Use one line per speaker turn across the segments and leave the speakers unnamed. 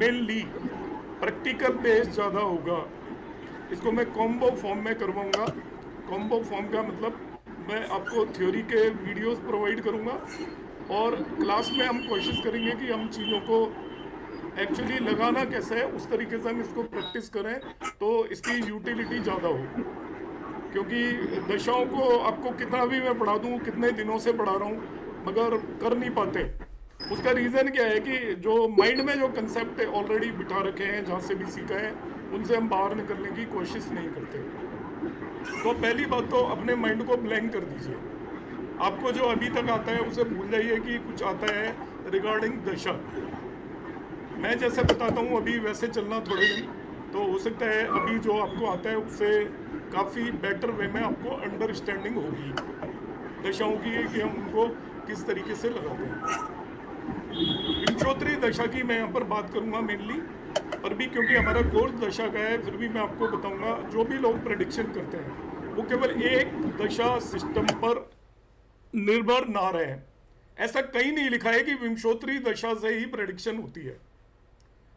Mainly practical base ज़्यादा होगा। इसको मैं कॉम्बो फॉर्म में करवाऊंगा। कॉम्बो फॉर्म का मतलब मैं आपको थ्योरी के वीडियोस प्रोवाइड करूंगा और क्लास में हम कोशिश करेंगे कि हम चीज़ों को एक्चुअली लगाना कैसे है उस तरीके से हम इसको प्रैक्टिस करें तो इसकी यूटिलिटी ज़्यादा हो। क्योंकि दशाओं को आपको कितना भी मैं पढ़ा दूं, कितने दिनों से पढ़ा रहा हूं, मगर कर नहीं पाते। उसका रीज़न क्या है कि जो माइंड में जो कंसेप्ट ऑलरेडी बिठा रखे हैं, जहाँ से भी सीखा है, उनसे हम बाहर निकलने की कोशिश नहीं करते। तो पहली बात तो अपने माइंड को ब्लैंक कर दीजिए। आपको जो अभी तक आता है उसे भूल जाइए कि कुछ आता है रिगार्डिंग दशा। मैं जैसे बताता हूँ अभी वैसे चलना थोड़े दिन, तो हो सकता है अभी जो आपको आता है उससे काफ़ी बेटर वे में आपको अंडरस्टैंडिंग होगी दशाओं की, कि हम उनको किस तरीके से लगाते हैं। विंशोत्तरी दशा की मैं यहाँ पर बात करूँगा मेनली, पर भी क्योंकि हमारा कोर्स दशा का है फिर भी मैं आपको बताऊँगा। जो भी लोग प्रेडिक्शन करते हैं वो केवल एक दशा सिस्टम पर निर्भर ना रहे। ऐसा कहीं नहीं लिखा है कि विंशोत्तरी दशा से ही प्रेडिक्शन होती है।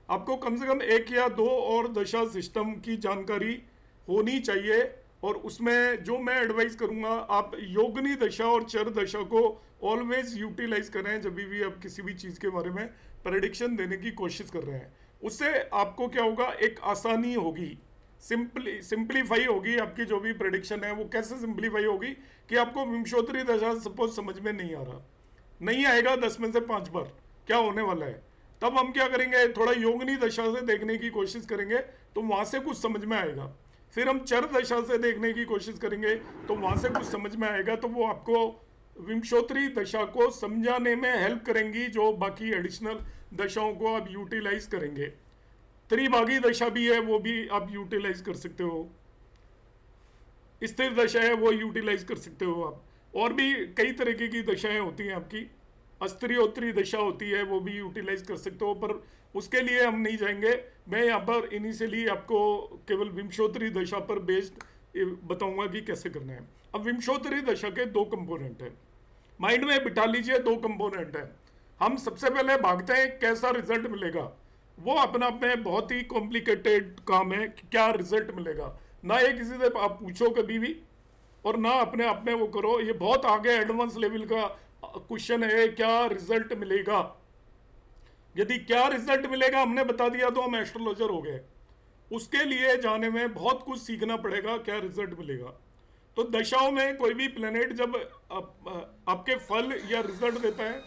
आपको कम से कम एक या दो और दशा सिस्टम की जानकारी होनी चाहिए। और उसमें जो मैं एडवाइस करूंगा, आप योगनी दशा और चर दशा को ऑलवेज यूटिलाइज करें जब भी आप किसी भी चीज़ के बारे में प्रेडिक्शन देने की कोशिश कर रहे हैं। उससे आपको क्या होगा, एक आसानी होगी, सिंप्लीफाई होगी आपकी जो भी प्रेडिक्शन है। वो कैसे सिंप्लीफाई होगी कि आपको विंशोत्तरी दशा सपोज समझ में नहीं आ रहा, नहीं आएगा 10 में से 5 बार क्या होने वाला है, तब हम क्या करेंगे, थोड़ा योगनी दशा से देखने की कोशिश करेंगे तो वहां से कुछ समझ में आएगा। फिर हम चर दशा से देखने की कोशिश करेंगे तो वहां से कुछ समझ में आएगा। तो वो आपको विंशोत्तरी दशा को समझाने में हेल्प करेंगी, जो बाकी एडिशनल दशाओं को आप यूटिलाइज करेंगे। त्रिभागी दशा भी है, वो भी आप यूटिलाइज कर सकते हो। स्थिर दशा है वो यूटिलाइज कर सकते हो आप। और भी कई तरीके की दशाएं होती हैं आपकी, अस्त्रियोत्तरी दशा होती है, वो भी यूटिलाइज कर सकते हो, पर उसके लिए हम नहीं जाएंगे। मैं यहाँ पर इनिशियली आपको केवल विंशोत्तरी दशा पर बेस्ड बताऊंगा कि कैसे करना है। अब विंशोत्तरी दशा के दो कंपोनेंट हैं, माइंड में बिठा लीजिए। दो कंपोनेंट है। हम सबसे पहले भागते हैं कैसा रिजल्ट मिलेगा। वो अपना आप में बहुत ही कॉम्प्लिकेटेड काम है कि क्या रिजल्ट मिलेगा। ना ये किसी से आप पूछो कभी भी, और ना अपने आप में वो करो। ये बहुत आगे एडवांस लेवल का क्वेश्चन है, क्या रिजल्ट मिलेगा। यदि क्या रिजल्ट मिलेगा हमने बता दिया तो हम एस्ट्रोलॉजर हो गए। उसके लिए जाने में बहुत कुछ सीखना पड़ेगा, क्या रिजल्ट मिलेगा। तो दशाओं में कोई भी प्लेनेट जब आपके फल या रिजल्ट देता है,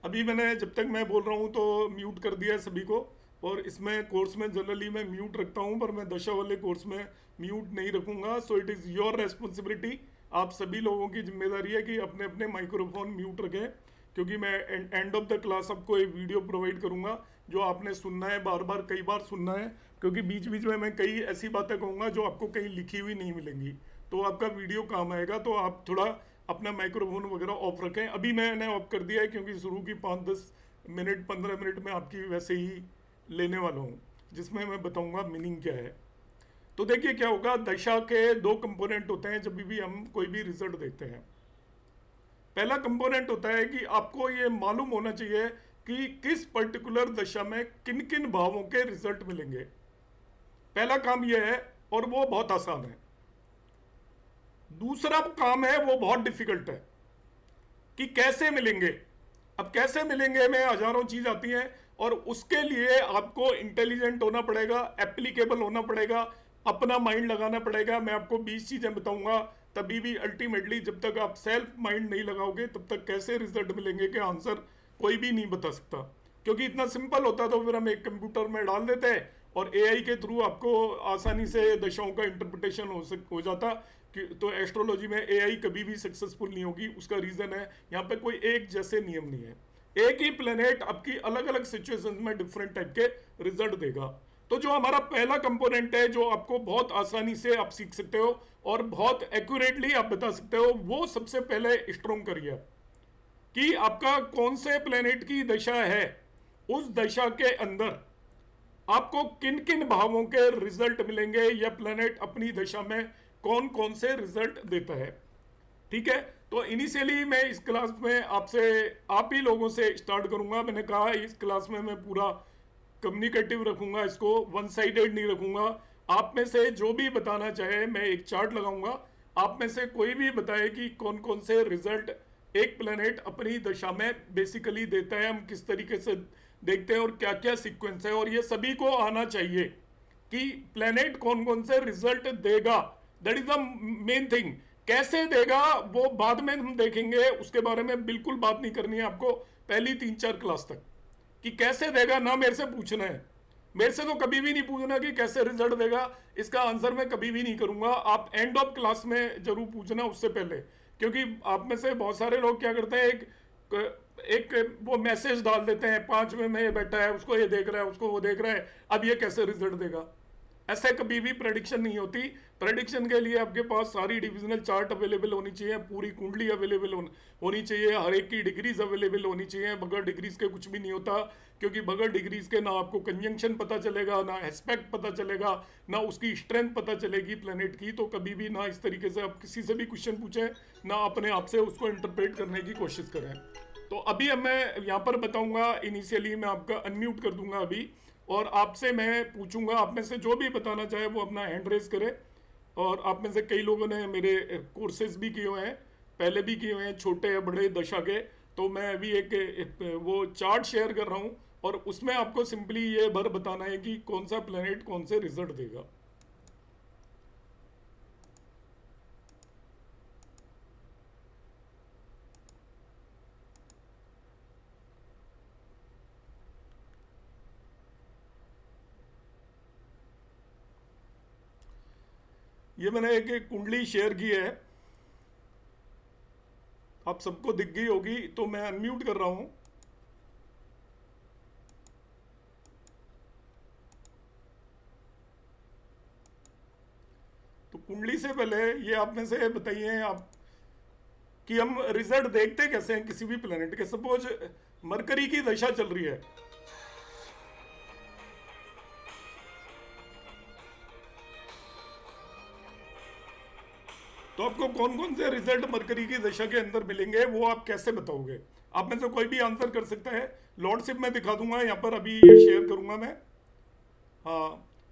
अभी मैंने जब तक मैं बोल रहा हूँ तो म्यूट कर दिया है सभी को। और इसमें कोर्स में जनरली मैं म्यूट रखता हूँ, पर मैं दशा वाले कोर्स में म्यूट नहीं रखूंगा। So it is your responsibility, आप सभी लोगों की जिम्मेदारी है कि अपने अपने माइक्रोफोन म्यूट रखें। क्योंकि मैं एंड ऑफ द क्लास आपको एक वीडियो प्रोवाइड करूंगा जो आपने सुनना है, बार बार कई बार सुनना है। क्योंकि बीच बीच में मैं कई ऐसी बातें कहूँगा जो आपको कहीं लिखी हुई नहीं मिलेंगी, तो आपका वीडियो काम आएगा। तो आप थोड़ा अपना माइक्रोफोन वगैरह ऑफ रखें। अभी मैंने ऑफ कर दिया है क्योंकि शुरू की 5-10 मिनट 15 मिनट में आपकी वैसे ही लेने वाला हूँ, जिसमें मैं बताऊंगा मीनिंग क्या है। तो देखिए क्या होगा, दशा के दो कंपोनेंट होते हैं जब भी हम कोई भी रिजल्ट देखते हैं। पहला कंपोनेंट होता है कि आपको ये मालूम होना चाहिए कि किस पर्टिकुलर दशा में किन किन भावों के रिजल्ट मिलेंगे। पहला काम यह है, और वो बहुत आसान है। दूसरा काम है वो बहुत डिफिकल्ट है कि कैसे मिलेंगे। अब कैसे मिलेंगे में हजारों चीज आती हैं, और उसके लिए आपको इंटेलिजेंट होना पड़ेगा, एप्लीकेबल होना पड़ेगा, अपना माइंड लगाना पड़ेगा। मैं आपको 20 चीजें बताऊंगा, तभी भी अल्टीमेटली जब तक आप सेल्फ माइंड नहीं लगाओगे तब तक कैसे रिजल्ट मिलेंगे के आंसर कोई भी नहीं बता सकता। क्योंकि इतना सिंपल होता तो फिर हम एक कंप्यूटर में डाल देते और एआई के थ्रू आपको आसानी से दशाओं का इंटरप्रिटेशन हो जाता। कि तो एस्ट्रोलॉजी में एआई कभी भी सक्सेसफुल नहीं होगी। उसका रीजन है यहाँ पे कोई एक जैसे नियम नहीं है। एक ही प्लेनेट आपकी अलग अलग सिचुएशन में डिफरेंट टाइप के रिजल्ट देगा। तो जो हमारा पहला कंपोनेंट है जो आपको बहुत आसानी से आप सीख सकते हो और बहुत एक्यूरेटली आप बता सकते हो, वो सबसे पहले स्ट्रॉन्ग करिए कि आपका कौन से प्लेनेट की दशा है। उस दशा के अंदर आपको किन किन भावों के रिजल्ट मिलेंगे, या प्लेनेट अपनी दशा में कौन कौन से रिजल्ट देता है। ठीक है, तो इनिशियली मैं इस क्लास में आपसे, आप ही लोगों से स्टार्ट करूंगा। मैंने कहा इस क्लास में मैं पूरा कम्युनिकेटिव रखूंगा, इसको वन साइडेड नहीं रखूंगा। आप में से जो भी बताना चाहे, मैं एक चार्ट लगाऊंगा, आप में से कोई भी बताए कि कौन कौन से रिजल्ट एक प्लेनेट अपनी दशा में बेसिकली देता है, हम किस तरीके से देखते हैं और क्या क्या सीक्वेंस है, और ये सभी को आना चाहिए कि प्लेनेट कौन कौन से रिजल्ट देगा। That is the main thing. कैसे देगा वो बाद में हम देखेंगे, उसके बारे में बिल्कुल बात नहीं करनी है आपको पहली 3-4 क्लास तक, कि कैसे देगा ना मेरे से पूछना है। मेरे से तो कभी भी नहीं पूछना कि कैसे रिजल्ट देगा, इसका आंसर मैं कभी भी नहीं करूंगा। आप एंड ऑफ क्लास में जरूर पूछना उससे पहले, क्योंकि आप में से बहुत सारे लोग क्या करते हैं, एक वो मैसेज डाल देते हैं 5 में ये बैठा है, उसको ये देख रहा है, उसको वो देख रहा है, अब ये कैसे रिजल्ट देगा। ऐसे कभी भी प्रेडिक्शन नहीं होती। प्रेडिक्शन के लिए आपके पास सारी डिविजनल चार्ट अवेलेबल होनी चाहिए, पूरी कुंडली अवेलेबल होनी चाहिए, हर एक की डिग्रीज अवेलेबल होनी चाहिए। बगैर डिग्रीज के कुछ भी नहीं होता, क्योंकि बगैर डिग्रीज के ना आपको कंजंक्शन पता चलेगा, ना एस्पेक्ट पता चलेगा, ना उसकी स्ट्रेंथ पता चलेगी प्लेनेट की। तो कभी भी ना इस तरीके से आप किसी से भी क्वेश्चन पूछें, ना अपने आप से उसको इंटरप्रेट करने की कोशिश करें। तो अभी अब मैं यहाँ पर बताऊंगा, इनिशियली मैं आपका अनम्यूट कर दूंगा अभी, और आपसे मैं पूछूंगा, आप में से जो भी बताना चाहे वो अपना हैंड रेज करे। और आप में से कई लोगों ने मेरे कोर्सेज भी किए हुए हैं, पहले भी किए हुए हैं, छोटे या बड़े दशा के। तो मैं अभी एक वो चार्ट शेयर कर रहा हूँ, और उसमें आपको सिंपली ये भर बताना है कि कौन सा प्लेनेट कौन से रिजल्ट देगा। ये मैंने एक कुंडली शेयर की है, आप सबको दिख गई होगी, तो मैं अनम्यूट कर रहा हूं। तो कुंडली से पहले ये आप में से बताइए आप कि हम रिजल्ट देखते कैसे हैं किसी भी प्लेनेट के। सपोज मरकरी की दशा चल रही है, तो आपको कौन कौन से रिजल्ट मरकरी की दशा के अंदर मिलेंगे, वो आप कैसे बताओगे। आप में से कोई भी आंसर कर सकता है। लॉर्डशिप में दिखा दूंगा यहाँ पर, अभी ये शेयर करूंगा मैं। हाँ,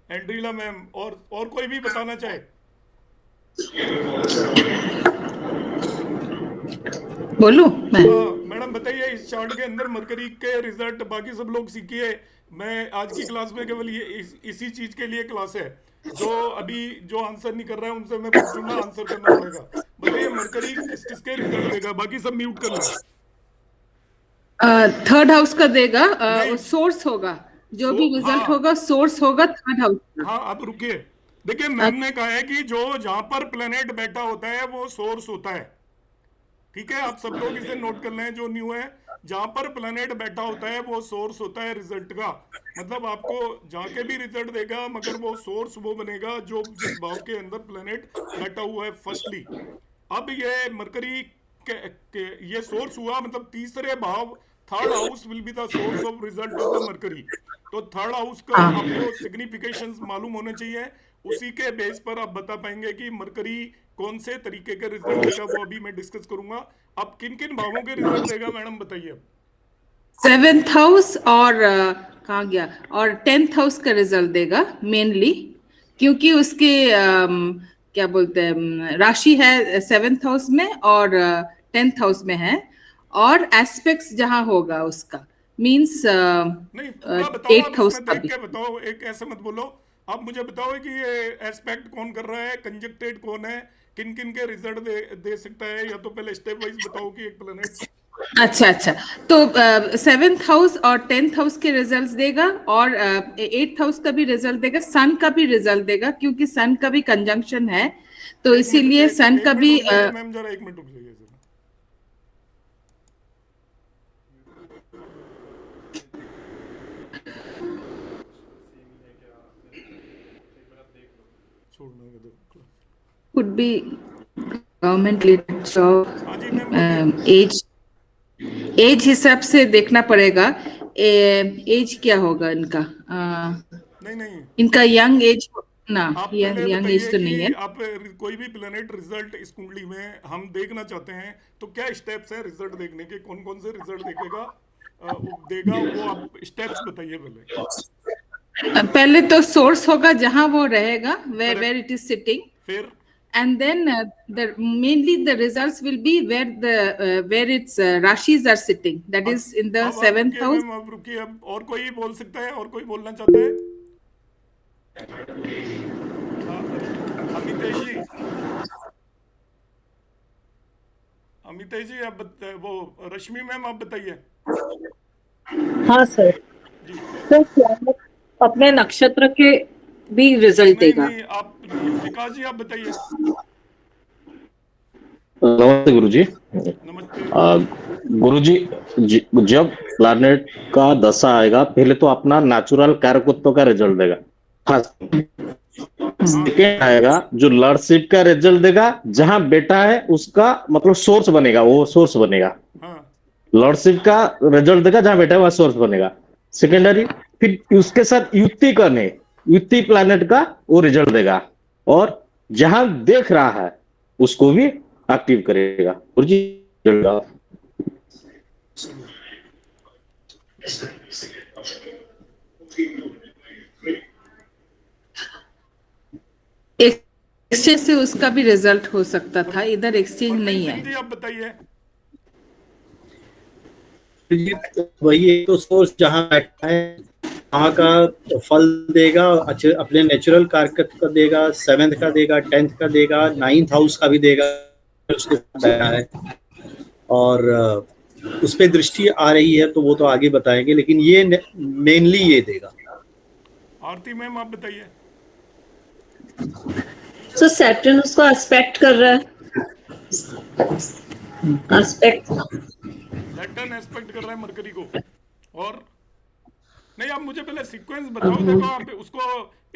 एंड्रीला मैम, और कोई भी बताना चाहे।
बोलूं मैं?
मैडम बताइए, इस चार्ट के अंदर मरकरी के रिजल्ट, बाकी सब लोग सीखिए। मैं आज की क्लास में केवल ये इसी चीज के लिए क्लास है। जो अभी जो आंसर नहीं कर रहा है उनसे मैं पूछूंगा, आंसर करना पड़ेगा। बताइए मरकरी किस किसके रिजल्ट देगा, बाकी सब म्यूट कर लें।
थर्ड हाउस का देगा, वो
नहीं,
सोर्स होगा, जो
सो
भी रिजल्ट
हाँ,
होगा सोर्स होगा थर्ड हाउस का।
हाँ आप रुकिए। देखिए मैम ने कहा है कि जो जहां पर प्लेनेट बैठा होता है वो सोर्स होता है। ठीक है, आप सब लोग इसे नोट कर लें जो न्यू है। जहां पर प्लेनेट बैठा होता है वो सोर्स होता है रिजल्ट का। मतलब आपको जहां के भी रिजल्ट देगा, मगर वो सोर्स वो बनेगा जो जिस भाव के अंदर प्लेनेट बैठा हुआ है फर्स्टली। अब ये मरकरी ये सोर्स हुआ, मतलब तीसरे भाव, third house will be the source of result of the mercury. तो थर्ड हाउस का
हाँ,
आपको सिग्निफिकेशंस मालूम होने चाहिए। उसी के बेस पर आप बता पाएंगे कि मरकरी कौन से तरीके के रिजल्ट देगा, वो अभी मैं डिस्कस करूंगा। अब किन किन भावों के रिजल्ट देगा मैडम बताइए अब।
सेवेंथ हाउस और कहाँ गया, और टेंथ हाउस का रिजल्ट देगा मेनली, क्योंकि उसके क्या बोलते हैं, राशि है सेवेंथ हाउस में और टेंथ हाउस में है, और एस्पेक्ट्स जहाँ होगा उसका मींस
नहीं पूरा बताओ, आप
एट्थ हाउस
इसमें
का
देख
भी।
के बताओ, एक ऐसे मत बोलो। आप मुझे बताओ कि ये एस्पेक्ट कौन कर रहा है, कंजक्टेड कौन है, किन किन के रिजल्ट दे सकता है, या तो पहले स्टेप वाइज बताओ कि एक प्लेनेट।
अच्छा अच्छा, तो सेवेंथ हाउस और टेंथ हाउस के रिजल्ट्स देगा, और एट्थ हाउस का भी रिजल्ट देगा, सन का भी रिजल्ट देगा, क्योंकि सन का भी कंजंक्शन है, तो
एक मिनट,
इसीलिए सन
एक
का
मिनट
भी
रुक जाइए मैम, जरा एक मिनट रुक जाइए जरा। छोड़ना है दो।
कुड बी गवर्नमेंट रिलेटेड
हाँ जी मैम बोलिए।
जॉब, एज एज हिसाब से देखना पड़ेगा। एज क्या होगा इनका,
नहीं नहीं,
इनका यंग एज ना,
आप पहले
यंग एज
बताइए
तो
कि
नहीं है।
आप कोई भी प्लेनेट रिजल्ट इस कुंडली में हम देखना चाहते हैं तो क्या स्टेप्स हैं रिजल्ट देखने के, कौन कौन से रिजल्ट देखेगा देगा, वो आप स्टेप्स बताइए पहले।
पहले तो सोर्स होगा जहां वो रहेगा, where
correct.
It is sitting,
फिर
and then the mainly the results will be where its rashis are sitting, that is in the
अब
seventh
रुकिए
house.
मैम, अब रुकिए, अब और कोई बोल सकता है, और कोई बोलना चाहता है? अमितेश जी, अमितेश जी आप वो रश्मि मैम आप बताइए
हाँ सर।
जी।
सर प्लैनेट अपने नक्षत्र के भी रिजल्ट
नहीं
देगा।
नहीं, आप विकास जी आप बताइए।
नमस्ते गुरुजी।
नमस्ते।
गुरुजी, जब प्लैनेट का दशा आएगा पहले तो अपना नेचुरल कारकत्व का रिजल्ट देगा फर्स्ट।
हाँ
सेकेंड आएगा जो लॉर्डशिप का रिजल्ट देगा, जहां बेटा है उसका मतलब सोर्स बनेगा, वो सोर्स बनेगा।
हाँ
लॉर्डशिप का रिजल्ट देगा, जहां बेटा है वह सोर्स बनेगा सेकेंडरी। फिर उसके साथ युक्ति करने, युक्ति प्लैनेट का वो रिजल्ट देगा, और जहां देख रहा है उसको भी एक्टिव करेगा गुरुजी।
चलो,
एक्सचेंज से उसका भी रिजल्ट हो सकता था, इधर एक्सचेंज
प्रतीक
नहीं
सिंह
है।
जी आप बताइए।
वही एक तो सोर्स जहाँ बैठा है वहाँ का फल देगा, अच्छे अपने नेचुरल कारकत का देगा, 7th का देगा, 10th का देगा, 9th हाउस का भी देगा, उसके साथ बैठा है। और उस पर दृष्टि आ रही है तो वो तो आगे बताएंगे, लेकिन ये मेनली ये देगा।
आरती मैम आप बताइए।
सो सैटर्न उसको एस्पेक्ट कर रहा है, एस्पेक्ट।
सैटर्न एस्पेक्ट कर रहा है मरकरी को, और नहीं आप मुझे पहले सीक्वेंस बताओ। देखो आप उसको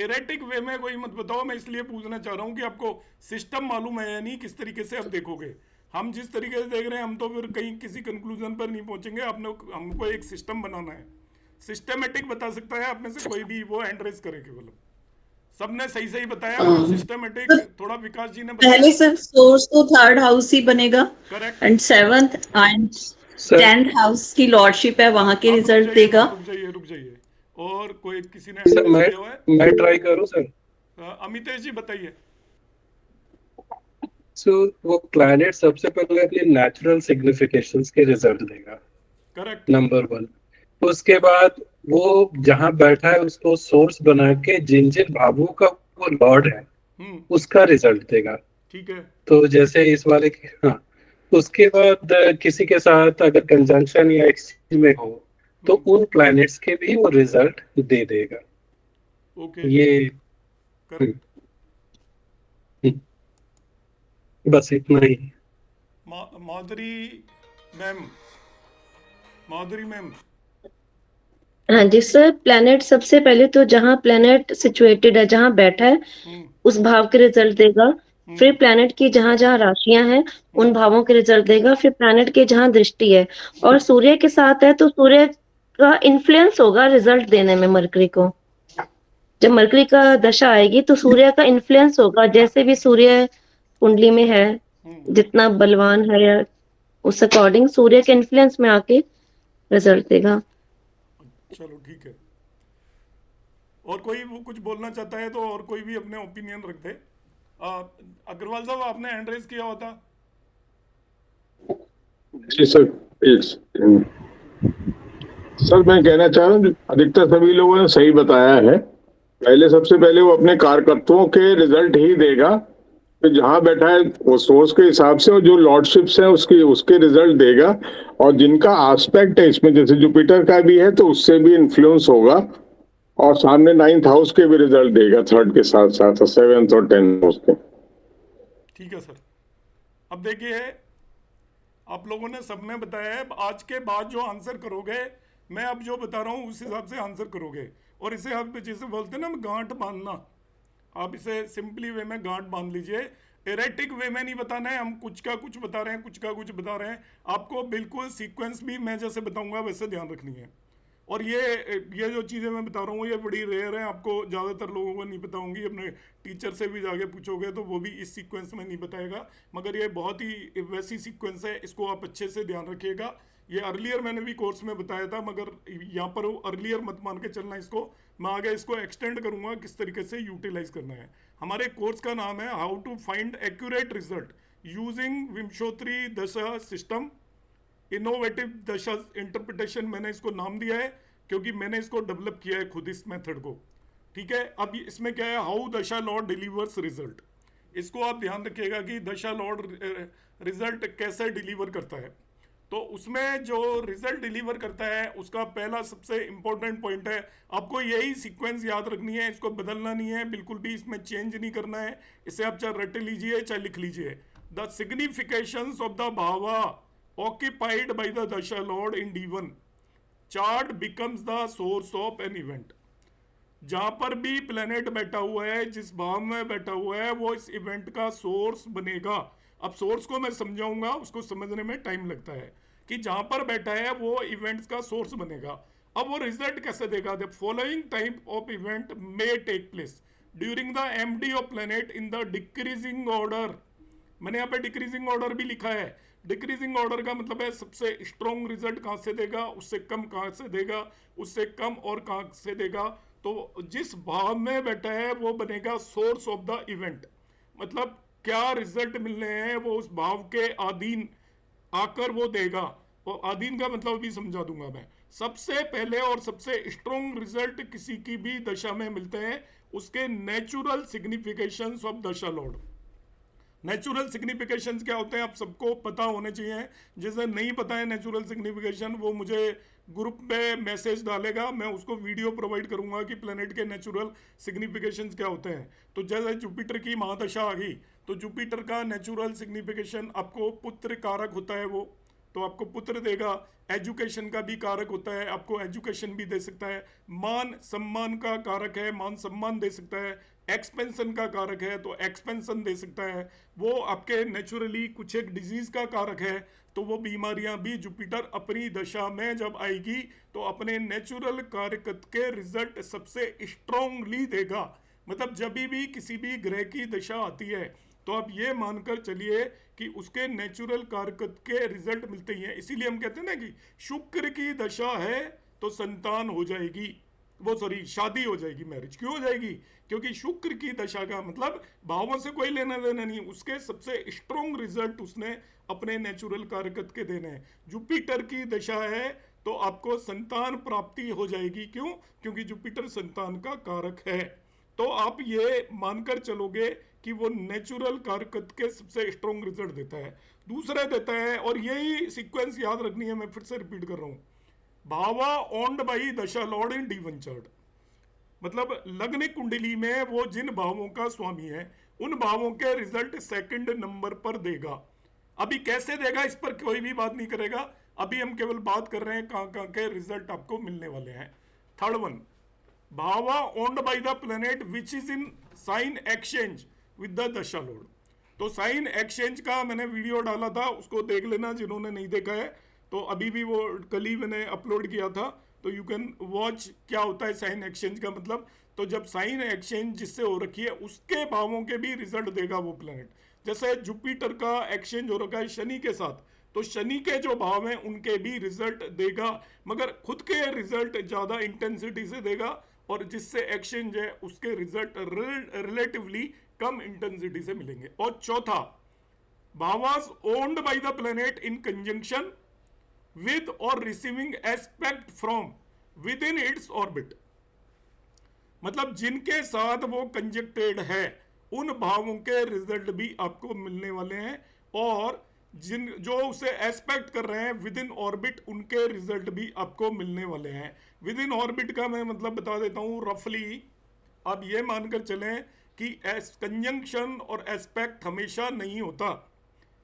एरेटिक वे में कोई मत बताओ, मैं इसलिए पूछना चाह रहा हूँ कि आपको सिस्टम मालूम है या नहीं, किस तरीके से आप देखोगे। हम जिस तरीके से देख रहे हैं हम तो फिर कहीं किसी कंक्लूजन पर नहीं पहुंचेंगे। आपने हमको एक सिस्टम बनाना है, सिस्टमेटिक बता सकता है आप में से कोई भी, वो हैंड रेज करे केवल। सबने सही सही बताया, वो सिस्टमेटिक थोड़ा विकास जी ने बताया।
पहले सर सोर्स तो थर्ड हाउस ही बनेगा,
correct.
And 7th and 10th house की लॉर्डशिप है, वहां के
आप रुक
रिजल्ट
जाइए
देगा।
मैम, रुक जाइए रुक जाइए। और कोई किसी ने हैंड
सर
रेज किया हुआ है?
मैं ट्राई करूं सर।
अमितेश जी बताइए।
सो वो प्लैनेट सबसे पहले अपने नेचुरल सिग्निफिकेशंस के रिजल्ट देगा,
करेक्ट।
नंबर 1। उसके बाद वो जहां बैठा है उसको सोर्स बना के जिन जिन भावों का वो लॉर्ड है उसका रिजल्ट देगा।
ठीक है।
तो जैसे इस वाले के, हाँ, उसके बाद किसी के साथ अगर कंजंक्शन या एक्सचेंज में हो तो उन प्लैनेट्स के भी वो रिजल्ट दे देगा।
ओके।
ये
करेक्ट।
बस इतना ही।
माधुरी मैम, माधुरी मैम।
हाँ जी सर, प्लेनेट सबसे पहले तो जहाँ प्लेनेट सिचुएटेड है, जहाँ बैठा है उस भाव के रिजल्ट देगा। फिर प्लेनेट की जहाँ जहाँ राशियां हैं उन भावों के रिजल्ट देगा। फिर प्लेनेट के जहाँ दृष्टि है और सूर्य के साथ है तो सूर्य का इन्फ्लुएंस होगा रिजल्ट देने में मरकरी को। जब मरकरी का दशा आएगी तो सूर्य का इन्फ्लुएंस होगा, जैसे भी सूर्य कुंडली में है, जितना बलवान है या उस अकॉर्डिंग सूर्य के इन्फ्लुएंस में आके रिजल्ट देगा।
चलो ठीक है। और कोई वो कुछ बोलना चाहता है तो और कोई भी अपने ओपिनियन रख दे। अग्रवाल साहब आपने हैंड रेज किया हुआ था।
जी सर, सर मैं कहना चाह रहा हूँ अधिकतर सभी लोगों ने सही बताया है। पहले सबसे पहले वो अपने कारकत्वों के रिजल्ट ही देगा, तो जहां बैठा है वो सोर्स के हिसाब से, और जो लॉर्डशिप्स है उसके रिजल्ट देगा। और जिनका आस्पेक्ट है इसमें, जैसे जुपिटर का भी है तो उससे भी इन्फ्लुएंस होगा, और सामने 9th हाउस के भी रिजल्ट देगा, 3rd के साथ साथ 7th और 10th हाउस के।
ठीक है सर। अब देखिए आप लोगों ने सब में बताया है, आज के बाद जो आंसर करोगे मैं अब जो बता रहा हूँ उस हिसाब से आंसर करोगे। और इसे आप जैसे बोलते हैं ना गांठ बांधना, आप इसे सिंपली वे में गांठ बांध लीजिए। एरेटिक वे में नहीं बताना है, हम कुछ का कुछ बता रहे हैं, कुछ का कुछ बता रहे हैं। आपको बिल्कुल सीक्वेंस भी मैं जैसे बताऊंगा वैसे ध्यान रखनी है। और ये जो चीज़ें मैं बता रहा हूँ ये बड़ी रेयर है, आपको ज़्यादातर लोगों को नहीं पता होंगी। अपने टीचर से भी जाके पूछोगे तो वो भी इस सीक्वेंस में नहीं बताएगा, मगर ये बहुत ही वैसी सीक्वेंस है, इसको आप अच्छे से ध्यान रखिएगा। ये अर्लियर मैंने भी कोर्स में बताया था, मगर यहाँ पर अर्लियर मत मान के चलना इसको, मैं आगे इसको एक्सटेंड करूँगा किस तरीके से यूटिलाइज करना है। हमारे कोर्स का नाम है how to find accurate result using Vimshottari dasha system, innovative दशा इंटरप्रिटेशन। मैंने इसको नाम दिया है क्योंकि मैंने इसको डेवलप किया है खुद इस मेथड को, ठीक है। अब इसमें क्या है, हाउ दशा लॉर्ड डिलीवर्स रिजल्ट, इसको आप ध्यान रखिएगा कि दशा लॉर्ड रिजल्ट कैसे डिलीवर करता है। तो उसमें जो रिजल्ट डिलीवर करता है उसका पहला सबसे इंपॉर्टेंट पॉइंट है, आपको यही सीक्वेंस याद रखनी है, इसको बदलना नहीं है, बिल्कुल भी इसमें चेंज नहीं करना है। इसे आप चाहे रट लीजिए चाहे लिख लीजिए। The significations of the bhava occupied by the dasha lord in D1 chart becomes the source of an event। जहां पर भी प्लेनेट बैठा हुआ है, जिस भाव में बैठा हुआ है, वो इस इवेंट का सोर्स बनेगा। अब सोर्स को मैं समझाऊंगा, उसको समझने में टाइम लगता है कि जहां पर बैठा है वो इवेंट्स का सोर्स बनेगा। अब वो रिजल्ट कैसे देगा, the following type of event may take place during the MD of planet in the decreasing order. मैंने यहाँ पे डिक्रीजिंग ऑर्डर भी लिखा है। डिक्रीजिंग ऑर्डर का मतलब है सबसे स्ट्रॉन्ग रिजल्ट कहाँ से देगा, उससे कम कहाँ से देगा, उससे कम और कहाँ से देगा। तो जिस भाव में बैठा है वो बनेगा सोर्स ऑफ द इवेंट। मतलब क्या रिजल्ट मिलने हैं वो उस भाव के अधीन आकर वो देगा। और अधीन का मतलब भी समझा दूंगा मैं। सबसे पहले और सबसे स्ट्रॉन्ग रिजल्ट किसी की भी दशा में मिलते हैं उसके नेचुरल सिग्निफिकेशंस ऑफ दशा लॉर्ड। नेचुरल सिग्निफिकेशंस क्या होते हैं आप सबको पता होने चाहिए। जिसे नहीं पता है नेचुरल सिग्निफिकेशन वो मुझे ग्रुप पे मैसेज डालेगा, मैं उसको वीडियो प्रोवाइड करूंगा कि प्लेनेट के नेचुरल सिग्निफिकेशंस क्या होते हैं। तो जैसे जुपिटर की महादशा आ गई तो जुपिटर का नेचुरल सिग्निफिकेशन आपको पुत्र कारक होता है, वो तो आपको पुत्र देगा। एजुकेशन का भी कारक होता है, आपको एजुकेशन भी दे सकता है। मान सम्मान का कारक है, मान सम्मान दे सकता है। एक्सपेंशन का कारक है तो एक्सपेंशन दे सकता है। वो आपके नेचुरली कुछ एक डिजीज का कारक है तो वो बीमारियां भी जुपिटर अपनी दशा में जब आएगी तो अपने नेचुरल कारक के रिजल्ट सबसे स्ट्रांगली देगा। मतलब जब भी किसी भी ग्रह की दशा आती है तो आप ये मानकर चलिए कि उसके नेचुरल कारकत के रिजल्ट मिलते ही हैं। इसीलिए हम कहते हैं ना कि शुक्र की दशा है तो संतान हो जाएगी, वो सॉरी शादी हो जाएगी, मैरिज क्यों हो जाएगी, क्योंकि शुक्र की दशा का मतलब भावों से कोई लेना देना नहीं, उसके सबसे स्ट्रॉन्ग रिजल्ट उसने अपने नेचुरल कारकत के देने हैं। जुपिटर की दशा है तो आपको संतान प्राप्ति हो जाएगी, क्यों, क्योंकि जुपिटर संतान का कारक है। तो आप ये मानकर चलोगे कि वो नेचुरल कारकत के सबसे स्ट्रॉन्ग रिजल्ट देता है। दूसरा देता है, और यही सीक्वेंस याद रखनी है, मैं फिर से रिपीट कर रहा हूं, भावा ओन्ड बाई दशा लॉर्ड इन D1 चार्ट। मतलब लग्न कुंडली में वो जिन भावों का स्वामी है उन भावों के रिजल्ट सेकंड नंबर पर देगा। अभी कैसे देगा इस पर कोई भी बात नहीं करेगा, अभी हम केवल बात कर रहे हैं कहां के रिजल्ट आपको मिलने वाले हैं। Third one, bhava owned by the planet which is in sign exchange with the dasha lord. तो साइन एक्सचेंज का मैंने वीडियो डाला था, उसको देख लेना जिन्होंने नहीं देखा है। तो अभी भी वो कल ही मैंने अपलोड किया था, तो यू कैन वॉच क्या होता है साइन एक्सचेंज का मतलब। तो जब साइन एक्सचेंज जिससे हो रखी है उसके भावों के भी रिजल्ट देगा वो प्लेनेट। जैसे जुपिटर का एक्सचेंज हो रखा है शनि के साथ, तो शनि के जो भाव हैं उनके भी रिजल्ट देगा, मगर खुद के रिजल्ट ज्यादा इंटेंसिटी से देगा, और जिससे एक्सचेंज है उसके रिजल्ट रिलेटिवली कम इंटेंसिटी से मिलेंगे। और चौथा, bhavas owned by the planet in conjunction with or receiving aspect from within its orbit। मतलब जिनके साथ वो कंजक्टेड है उन भावों के रिजल्ट भी आपको मिलने वाले हैं, और जिन जो उसे एस्पेक्ट कर रहे हैं विद इन ऑर्बिट उनके रिजल्ट भी आपको मिलने वाले हैं। विद इन ऑर्बिट का मैं मतलब बता देता हूं रफली। आप ये मानकर चलें कि कंजंक्शन और एस्पेक्ट हमेशा नहीं होता।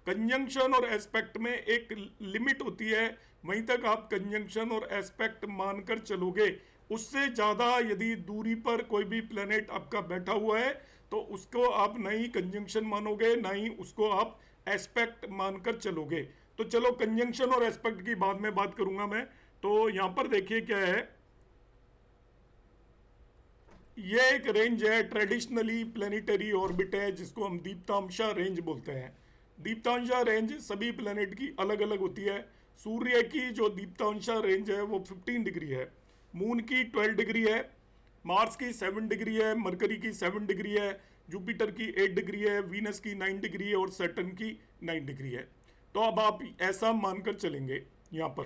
कंजंक्शन और एस्पेक्ट में एक लिमिट होती है, वहीं तक आप कंजंक्शन और एस्पेक्ट मानकर चलोगे। उससे ज़्यादा यदि दूरी पर कोई भी प्लेनेट आपका बैठा हुआ है तो उसको आप ना ही कंजंक्शन मानोगे ना ही उसको आप एस्पेक्ट मानकर चलोगे। तो चलो कंजंक्शन और एस्पेक्ट की बाद में बात करूंगा मैं। तो यहाँ पर देखिए क्या है, ये एक रेंज है, ट्रेडिशनली प्लेनेटरी ऑर्बिट है, जिसको हम दीप्तांशा रेंज बोलते हैं। दीप्तांशा रेंज सभी प्लेनेट की अलग अलग होती है। सूर्य की जो दीप्तांशा रेंज है वो 15 डिग्री है, मून की 12 डिग्री है, मार्स की 7 डिग्री है, मरकरी की 7 डिग्री है, जुपिटर की 8 डिग्री है, वीनस की 9 डिग्री है और सैटर्न की 9 डिग्री है। तो अब आप ऐसा मानकर चलेंगे यहाँ पर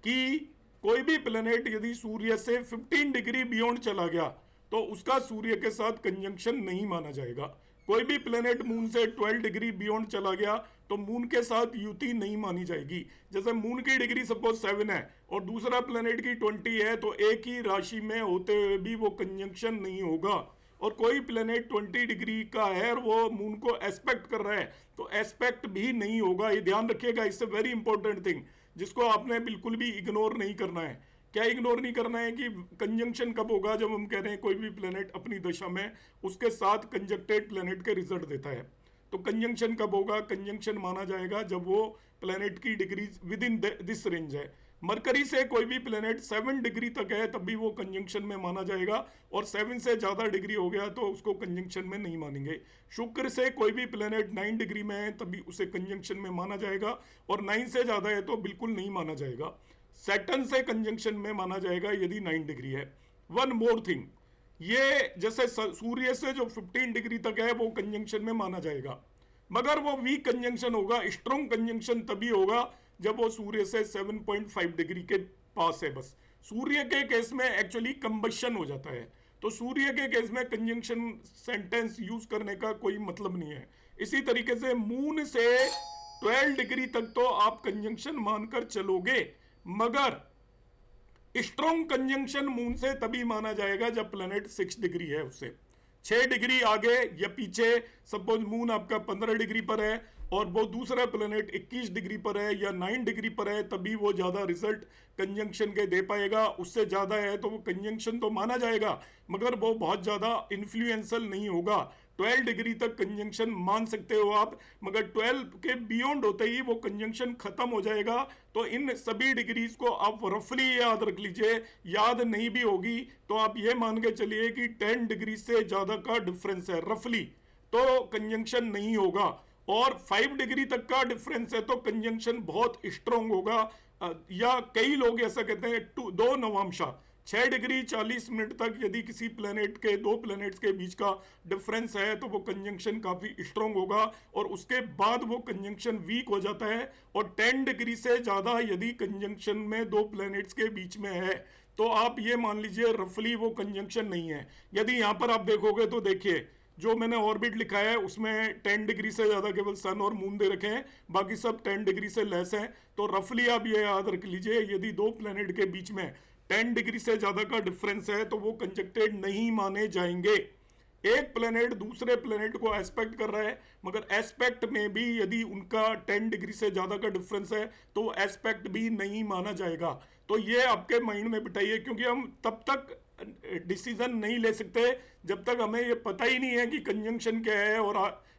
कि कोई भी प्लेनेट यदि सूर्य से 15 डिग्री बियॉन्ड चला गया तो उसका सूर्य के साथ कंजंक्शन नहीं माना जाएगा। कोई भी प्लेनेट मून से 12 डिग्री बियॉन्ड चला गया तो मून के साथ युति नहीं मानी जाएगी। जैसे मून की डिग्री सपोज 7 है और दूसरा प्लेनेट की 20 है, तो एक ही राशि में होते हुए भी वो कंजंक्शन नहीं होगा। और कोई प्लेनेट 20 डिग्री का है और वो मून को एस्पेक्ट कर रहा है तो एस्पेक्ट भी नहीं होगा। ये ध्यान रखिएगा, इससे वेरी इंपॉर्टेंट थिंग जिसको आपने बिल्कुल भी इग्नोर नहीं करना है। क्या इग्नोर नहीं करना है कि कंजंक्शन कब होगा? जब हम कह रहे हैं कोई भी प्लेनेट अपनी दशा में उसके साथ कंजक्टेड प्लेनेट के रिजल्ट देता है। तो कंजंक्शन कब होगा? कंजंक्शन माना जाएगा जब वो प्लेनेट की degree with in this range है। मरकरी से कोई भी प्लेनेट 7 डिग्री तक है तब भी वो कंजंक्शन में माना जाएगा, और 7 से ज़्यादा डिग्री हो गया तो उसको कंजंक्शन में नहीं मानेंगे। शुक्र से कोई भी प्लेनेट 9 डिग्री में है तभी उसे कंजंक्शन में माना जाएगा, और 9 से ज़्यादा है तो बिल्कुल नहीं माना जाएगा। सैटर्न से कंजंक्शन में माना जाएगा यदि 9 डिग्री है। वन मोर थिंग, ये जैसे सूर्य से जो 15 डिग्री तक है वो कंजंक्शन में माना जाएगा, मगर वो वीक कंजंक्शन होगा। स्ट्रॉन्ग कंजंक्शन तभी होगा जब वो सूर्य से 7.5 डिग्री के पास है। बस सूर्य के केस में एक्चुअली कंबशन हो जाता है, तो सूर्य के केस में कंजंक्शन सेंटेंस यूज करने का कोई मतलब नहीं है। इसी तरीके से मून से 12 डिग्री तक तो आप कंजंक्शन मानकर चलोगे, मगर स्ट्रॉन्ग कंजंक्शन मून से तभी माना जाएगा जब प्लेनेट 6 डिग्री है उससे। 6 डिग्री आगे या पीछे, सपोज मून आपका 15 डिग्री पर है और वो दूसरा प्लेनेट 21 डिग्री पर है या 9 डिग्री पर है, तभी वो ज्यादा रिजल्ट कंजंक्शन के दे पाएगा। उससे ज्यादा है तो वो कंजंक्शन तो माना जाएगा मगर वो बहुत ज्यादा इन्फ्लुएंशियल नहीं होगा। 12 डिग्री तक कंजंक्शन मान सकते हो आप, मगर 12 के बियॉन्ड होते ही वो कंजंक्शन खत्म हो जाएगा। तो इन सभी डिग्रीज को आप रफली याद रख लीजिए, याद नहीं भी होगी तो आप ये मान के चलिए कि 10 डिग्री से ज्यादा का डिफरेंस है रफली, तो कंजंक्शन नहीं होगा। और 5 डिग्री तक का डिफरेंस है तो कंजंक्शन बहुत स्ट्रॉन्ग होगा। या कई लोग ऐसा कहते हैं 2 नवांशा 6 डिग्री 40 मिनट तक यदि किसी प्लेनेट के 2 प्लेनेट्स के बीच का डिफरेंस है तो वो कंजंक्शन काफी स्ट्रॉन्ग होगा, और उसके बाद वो कंजंक्शन वीक हो जाता है। और 10 डिग्री से ज्यादा यदि कंजंक्शन में 2 प्लेनेट्स के बीच में है तो आप ये मान लीजिए रफली वो कंजंक्शन नहीं है। यदि यहां पर आप देखोगे तो देखिए जो मैंने ऑर्बिट लिखा है उसमें 10 डिग्री से ज्यादा केवल सन और मून दे रखे हैं, बाकी सब 10 डिग्री से लेस हैं। तो रफली आप ये याद रख लीजिए, यदि 2 प्लेनेट के बीच में 10 डिग्री से ज्यादा का डिफरेंस है तो वो कंजक्टेड नहीं माने जाएंगे। एक प्लेनेट दूसरे प्लेनेट को एस्पेक्ट कर रहा है, मगर एस्पेक्ट में भी यदि उनका 10 डिग्री से ज्यादा का डिफरेंस है तो वो एस्पेक्ट भी नहीं माना जाएगा। तो ये आपके माइंड में बिठाइए, क्योंकि हम तब तक डिसीजन नहीं ले सकते जब तक हमें ये पता ही नहीं है कि कंजंक्शन क्या है और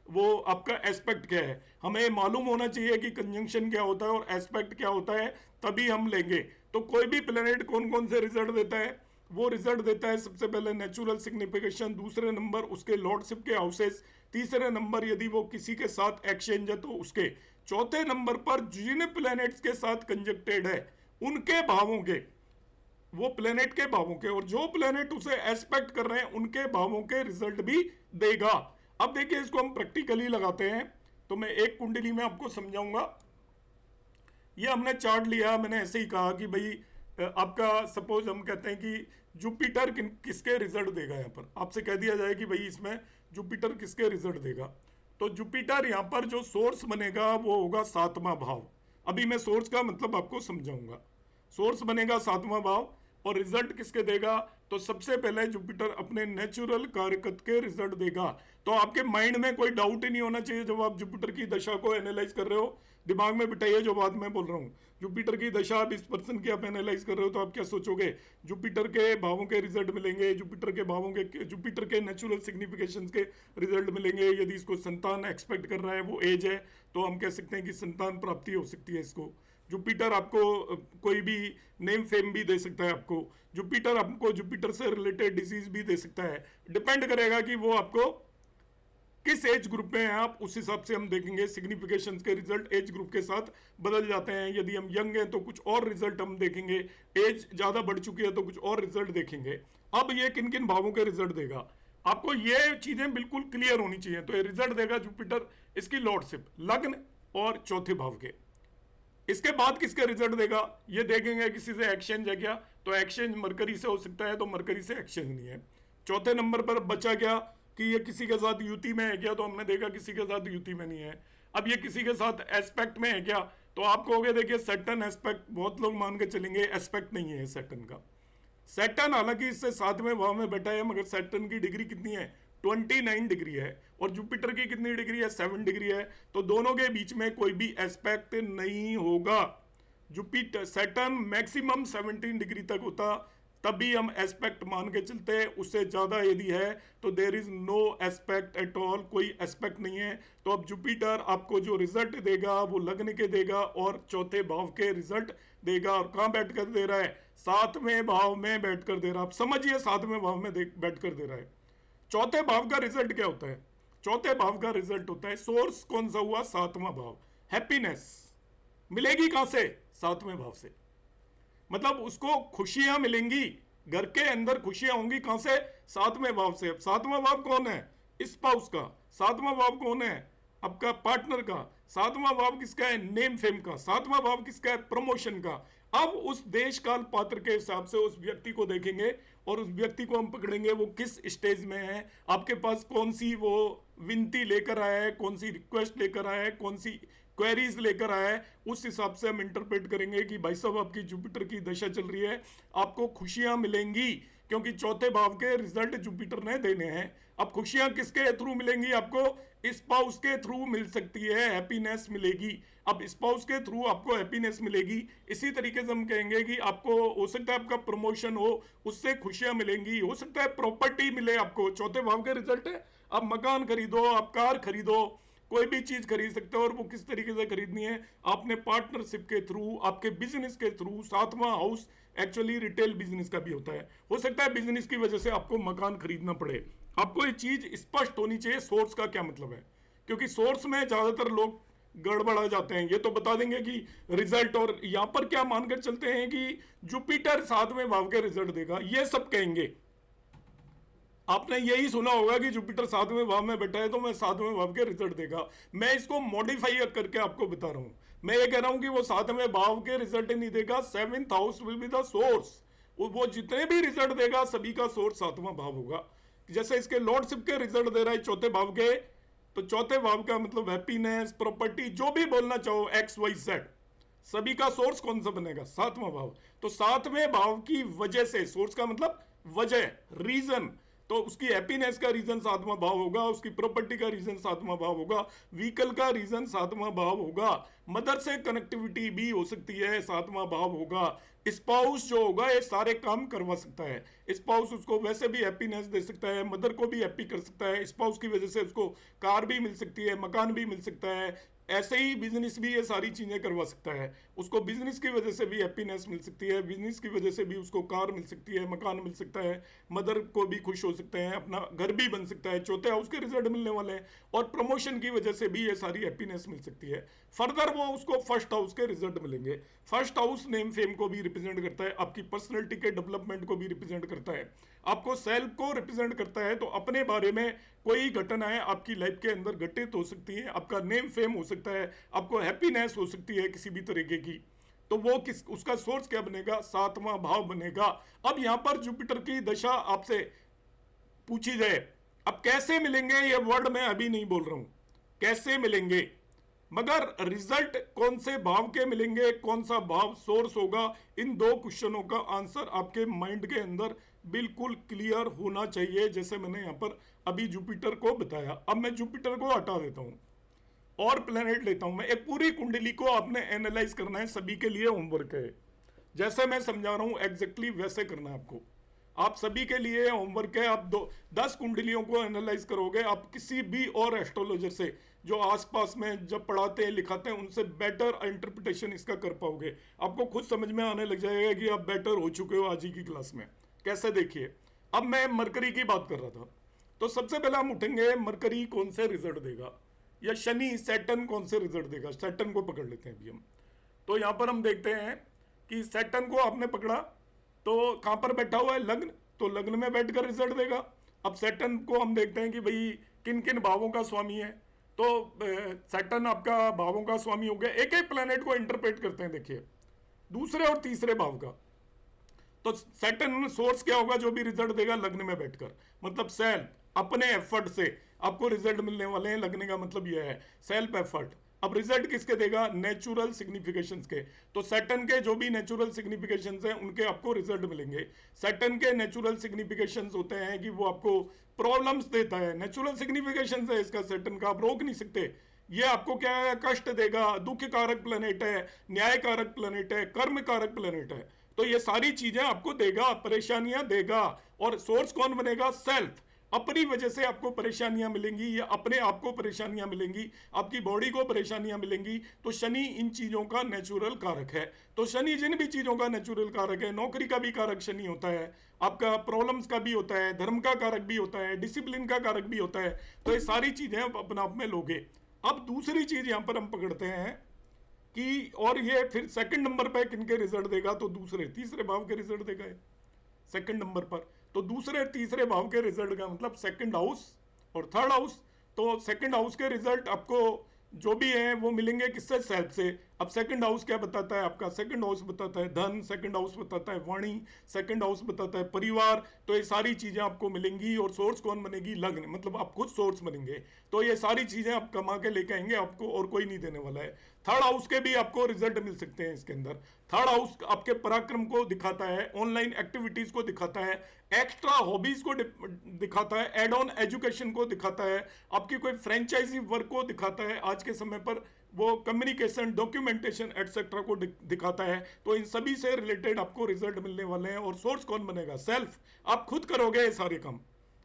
वो आपका एस्पेक्ट क्या है। हमें मालूम होना चाहिए कि कंजंक्शन क्या होता है और एस्पेक्ट क्या होता है, तभी हम लेंगे। तो कोई भी प्लेनेट कौन कौन से रिजल्ट देता है? वो रिजल्ट देता है सबसे पहले नेचुरल सिग्निफिकेशन, दूसरे नंबर उसके लॉर्डशिप के हाउसेस, तीसरे नंबर यदि वो किसी के साथ एक्सचेंज है तो उसके, चौथे नंबर पर जिन प्लैनेट्स के साथ कंजक्टेड है उनके भावों के, वो प्लेनेट के भावों के, और जो प्लेनेट उसे एस्पेक्ट कर रहे हैं उनके भावों के रिजल्ट भी देगा। अब देखिए इसको हम प्रैक्टिकली लगाते हैं, तो मैं एक कुंडली में आपको समझाऊंगा। ये हमने चार्ट लिया, मैंने ऐसे ही कहा कि भाई आपका सपोज हम कहते हैं कि जुपिटर किसके रिजल्ट देगा। यहाँ पर आपसे कह दिया जाए कि भाई इसमें जुपिटर किसके रिजल्ट देगा, तो जुपिटर यहाँ पर जो सोर्स बनेगा वो होगा 7वां भाव। अभी मैं सोर्स का मतलब आपको समझाऊंगा। सोर्स बनेगा 7वां भाव, और रिजल्ट किसके देगा? तो सबसे पहले जुपिटर अपने नेचुरल कार्यकत के रिजल्ट देगा। तो आपके माइंड में कोई डाउट ही नहीं होना चाहिए जब आप जुपिटर की दशा को एनालाइज कर रहे हो। दिमाग में बिठाइए जो बात मैं बोल रहा हूँ। जुपिटर की दशा आप इस पर्सन की आप एनालाइज कर रहे हो तो आप क्या सोचोगे? जुपिटर के भावों के रिजल्ट मिलेंगे, जुपिटर के भावों के, जुपिटर के नेचुरल सिग्निफिकेशन के रिजल्ट मिलेंगे। यदि इसको संतान एक्सपेक्ट कर रहा है, वो एज है, तो हम कह सकते हैं कि संतान प्राप्ति हो सकती है इसको। जुपिटर आपको कोई भी नेम फेम भी दे सकता है आपको, जुपिटर आपको जुपिटर से रिलेटेड डिजीज भी दे सकता है। डिपेंड करेगा कि वो आपको किस एज ग्रुप में है आप, उस हिसाब से हम देखेंगे। सिग्निफिकेशन के रिजल्ट एज ग्रुप के साथ बदल जाते हैं। यदि हम यंग हैं तो कुछ और रिजल्ट हम देखेंगे, एज ज्यादा बढ़ चुकी है तो कुछ और रिजल्ट देखेंगे। अब ये किन किन भावों के रिजल्ट देगा, आपको ये चीजें बिल्कुल क्लियर होनी चाहिए। तो ये रिजल्ट देगा जुपिटर, इसकी लॉर्डशिप लग्न और चौथे भाव के। इसके बाद किसके रिजल्ट देगा ये देखेंगे। किसी से एक्सचेंज है क्या, तो एक्सचेंज मरकरी से हो सकता है, तो मरकरी से एक्सचेंज नहीं है। चौथे नंबर पर बचा क्या कि ये किसी के साथ युति में है क्या, तो हमने देखा किसी के साथ युति में नहीं है। अब ये किसी के साथ एस्पेक्ट में है क्या, तो आप कहोगे देखिए सैटर्न एस्पेक्ट, बहुत लोग मान के चलेंगे एस्पेक्ट नहीं है सैटर्न का। सैटर्न हालांकि इससे 7वें भाव में बैठा है, मगर सैटर्न की डिग्री कितनी है 29 डिग्री है, और जुपिटर की कितनी डिग्री है 7 डिग्री है। तो दोनों के बीच में कोई भी एस्पेक्ट नहीं होगा। जुपिटर सैटर्न मैक्सिमम 17 डिग्री तक होता, तभी हम एस्पेक्ट मान के चलते हैं। उससे ज्यादा यदि है तो there is no aspect at all, कोई एस्पेक्ट नहीं है। तो अब जुपिटर आपको जो रिजल्ट देगा वो लग्न के देगा और चौथे भाव के रिजल्ट देगा। और कहां बैठकर दे रहा है, 7वें भाव में बैठकर दे रहा है। आप समझिए 7वें भाव में बैठकर दे रहा है। चौथे भाव का रिजल्ट क्या होता है, चौथे भाव का रिजल्ट होता है सोर्स कौन सा हुआ 7वां भाव। हैप्पीनेस मिलेगी कहां से, 7वें भाव से, मतलब उसको खुशियां मिलेंगी, घर के अंदर खुशियां होंगी कहां से, 7वें भाव से। अब 7वां भाव कौन है, स्पाउस का। 7वां भाव कौन है, आपका पार्टनर का। 7वां भाव किसका है, नेम फेम का। 7वां भाव किसका है, प्रमोशन का। अब उस देश काल पात्र के हिसाब से उस व्यक्ति को देखेंगे और उस व्यक्ति को हम पकड़ेंगे वो किस स्टेज में है, आपके पास कौन सी वो विनती लेकर आया है, कौन सी रिक्वेस्ट लेकर आया है, कौन सी क्वेरीज लेकर आया है। उस हिसाब से हम इंटरप्रेट करेंगे कि भाई साहब आपकी जुपिटर की दशा चल रही है, आपको खुशियां मिलेंगी, क्योंकि चौथे भाव के रिजल्ट जुपिटर ने देने हैं। अब खुशियां किसके थ्रू मिलेंगी, आपको स्पाउस के थ्रू मिल सकती है, हैप्पीनेस मिलेगी। अब स्पाउस के थ्रू आपको हैप्पीनेस मिलेगी। इसी तरीके से हम कहेंगे कि आपको हो सकता है आपका प्रमोशन हो, उससे खुशियां मिलेंगी। हो सकता है प्रॉपर्टी मिले आपको, चौथे भाव के रिजल्ट है। आप मकान खरीदो, आप कार खरीदो, कोई भी चीज खरीद सकते हो। और वो किस तरीके से खरीदनी है, आपने पार्टनरशिप के थ्रू, आपके बिजनेस के थ्रू। 7वां हाउस एक्चुअली रिटेल बिजनेस का भी होता है। हो सकता है बिजनेस की वजह से आपको मकान खरीदना पड़े। आपको ये चीज स्पष्ट होनी चाहिए सोर्स का क्या मतलब है, क्योंकि सोर्स में ज्यादातर लोग गड़बड़ा जाते हैं। ये तो बता देंगे कि रिजल्ट, और यहां पर क्या मानकर चलते हैं कि जुपिटर 7वें भाव के रिजल्ट देगा, ये सब कहेंगे। आपने यही सुना होगा कि जुपिटर 7वें भाव में बैठा है तो मैं 7वें भाव के रिजल्ट देगा। मैं इसको मॉडिफाई करके आपको बता रहा हूं। मैं ये कह रहा हूं कि वो 7वें भाव के रिजल्ट नहीं देगा, 7th house will be the source. वो जितने भी रिजल्ट देगा सभी का सोर्स 7वां भाव होगा। जैसे इसके लॉर्डशिप के रिजल्ट दे रहा है चौथे भाव के, तो चौथे भाव का मतलब हैप्पीनेस, प्रॉपर्टी, जो भी बोलना चाहो, XYZ, सभी का सोर्स कौन सा बनेगा, 7वां भाव। तो 7वें भाव की वजह से, सोर्स का मतलब वजह, रीजन, तो उसकी हैप्पीनेस का रीजन 7वां भाव होगा, उसकी प्रॉपर्टी का रीजन 7वां भाव होगा, व्हीकल का रीजन 7वां भाव होगा, मदर से कनेक्टिविटी भी हो सकती है, 7वां भाव होगा। स्पाउस जो होगा ये सारे काम करवा सकता है। स्पाउस उसको वैसे भी हैप्पीनेस दे सकता है, मदर को भी हैप्पी कर सकता है। स्पाउस की वजह से उसको कार भी मिल सकती है, मकान भी मिल सकता है। ऐसे ही बिजनेस भी ये सारी चीजें करवा सकता है। उसको बिजनेस की वजह से भी हैप्पीनेस मिल सकती है, बिजनेस की वजह से भी उसको कार मिल सकती है, मकान मिल सकता है, मदर को भी खुश हो सकते हैं, अपना घर भी बन सकता है, चौथे हाउस के रिजल्ट मिलने वाले हैं। और प्रमोशन की वजह से भी ये सारी हैप्पीनेस मिल सकती है। फर्दर वो उसको फर्स्ट हाउस के रिजल्ट मिलेंगे। फर्स्ट हाउस नेम फेम को भी रिप्रेजेंट करता है, आपकी पर्सनैलिटी के डेवलपमेंट को भी रिप्रेजेंट करता है, आपको सेल्फ को रिप्रेजेंट करता है। तो अपने बारे में कोई घटनाएं आपकी लाइफ के अंदर घटित हो सकती है, आपका नेम फेम हो सकता है, आपको हैप्पीनेस हो सकती है किसी भी तरीके की, तो वो किस, उसका सोर्स क्या बनेगा, 7वां भाव बनेगा। अब यहां पर जुपिटर की दशा आपसे पूछी जाए, अब कैसे मिलेंगे, ये वर्ड मैं अभी नहीं बोल रहा हूं कैसे मिलेंगे, मगर रिजल्ट कौन से भाव के मिलेंगे, कौन सा भाव सोर्स होगा, इन दो क्वेश्चनों का आंसर आपके माइंड के अंदर बिल्कुल क्लियर होना चाहिए, जैसे मैंने यहां पर अभी जुपिटर को बताया। अब मैं जुपिटर को हटा देता हूं और प्लेनेट लेता हूं। मैं एक पूरी कुंडली को आपने एनालाइज करना है, सभी के लिए होमवर्क है। जैसे मैं समझा रहा हूं एग्जैक्टली वैसे करना है आपको। आप सभी के लिए होमवर्क है, आप 10 कुंडलियों को एनालाइज करोगे, आप किसी भी और एस्ट्रोलॉजर से जो आसपास में जब पढ़ाते हैं लिखाते हैं उनसे बेटर इंटरप्रिटेशन इसका कर पाओगे। आपको खुद समझ में आने लग जाएगा कि आप बेटर हो चुके हो आज ही की क्लास में। कैसे, देखिए अब मैं मरकरी की बात कर रहा था, तो सबसे पहले हम उठेंगे मरकरी कौन से रिजल्ट देगा, या शनि सैटर्न कौन से रिजल्ट देगा। सैटर्न को पकड़ लेते हैं अभी हम। तो यहां पर हम देखते हैं कि सैटर्न को आपने पकड़ा तो कहां पर बैठा हुआ है, लग्न, तो लग्न में बैठकर रिजल्ट देगा। अब सैटर्न को हम देखते हैं कि भाई किन किन भावों का स्वामी है, तो सैटर्न आपका भावों का स्वामी हो गया। एक एक प्लैनेट को इंटरप्रेट करते हैं, देखिए दूसरे और तीसरे भाव का। तो सैटर्न सोर्स क्या होगा, जो भी रिजल्ट देगा लग्न में बैठकर, मतलब सेल्फ अपने एफर्ट से आपको रिजल्ट मिलने वाले हैं। लगने का मतलब यह है सेल्फ एफर्ट। अब रिजल्ट किसके देगा, नेचुरल सिग्निफिकेशंस के। तो सैटर्न के जो भी नेचुरल सिग्निफिकेशंस हैं उनके आपको रिजल्ट मिलेंगे। सैटर्न के नेचुरल सिग्निफिकेशंस होते हैं कि वो आपको प्रॉब्लम्स देता है, नेचुरल सिग्निफिकेशंस है इसका सैटर्न का, आप रोक नहीं सकते। ये आपको क्या है, कष्ट देगा, दुख कारक प्लेनेट है, न्याय कारक प्लेनेट है, कर्म कारक प्लेनेट है। तो ये सारी चीजें आपको देगा, परेशानियां देगा। और सोर्स कौन बनेगा, सेल्फ। अपनी वजह से आपको परेशानियां मिलेंगी या अपने आप को परेशानियां मिलेंगी, आपकी बॉडी को परेशानियां मिलेंगी। तो शनि इन चीजों का नेचुरल कारक है। तो शनि जिन भी चीजों का नेचुरल कारक है, नौकरी का भी कारक शनि होता है, आपका प्रॉब्लम्स का भी होता है, धर्म का कारक भी होता है, डिसिप्लिन का कारक भी होता है। तो ये सारी चीजें आप अपने आप में लोगे। अब दूसरी चीज यहां पर हम पकड़ते हैं कि, और ये फिर सेकंड नंबर पे किनके रिजल्ट देगा, तो दूसरे तीसरे भाव के रिजल्ट देगा सेकंड नंबर पर। तो दूसरे तीसरे भाव के रिजल्ट का मतलब सेकंड हाउस और थर्ड हाउस। तो सेकंड हाउस के रिजल्ट आपको जो भी है वो मिलेंगे किससे, सेल्फ से। अब सेकंड हाउस क्या बताता है आपका, सेकंड हाउस बताता है धन, सेकंड हाउस बताता है वाणी, सेकंड हाउस बताता है परिवार। तो ये सारी चीजें आपको मिलेंगी। और सोर्स कौन बनेगी, लग्न, मतलब आप खुद सोर्स बनेंगे। तो ये सारी चीजें आप कमा के लेके आएंगे, आपको और कोई नहीं देने वाला है। थर्ड हाउस के भी आपको रिजल्ट मिल सकते हैं इसके अंदर। थर्ड हाउस आपके पराक्रम को दिखाता है, ऑनलाइन एक्टिविटीज को दिखाता है, एक्स्ट्रा हॉबीज को दिखाता है, एड ऑन एजुकेशन को दिखाता है, आपकी कोई फ्रेंचाइजी वर्क को दिखाता है, आज के समय पर वो कम्युनिकेशन, डॉक्यूमेंटेशन एटसेट्रा को दिखाता है। तो इन सभी से रिलेटेड आपको रिजल्ट मिलने वाले हैं। और सोर्स कौन बनेगा, सेल्फ। आप खुद करोगे ये सारे काम।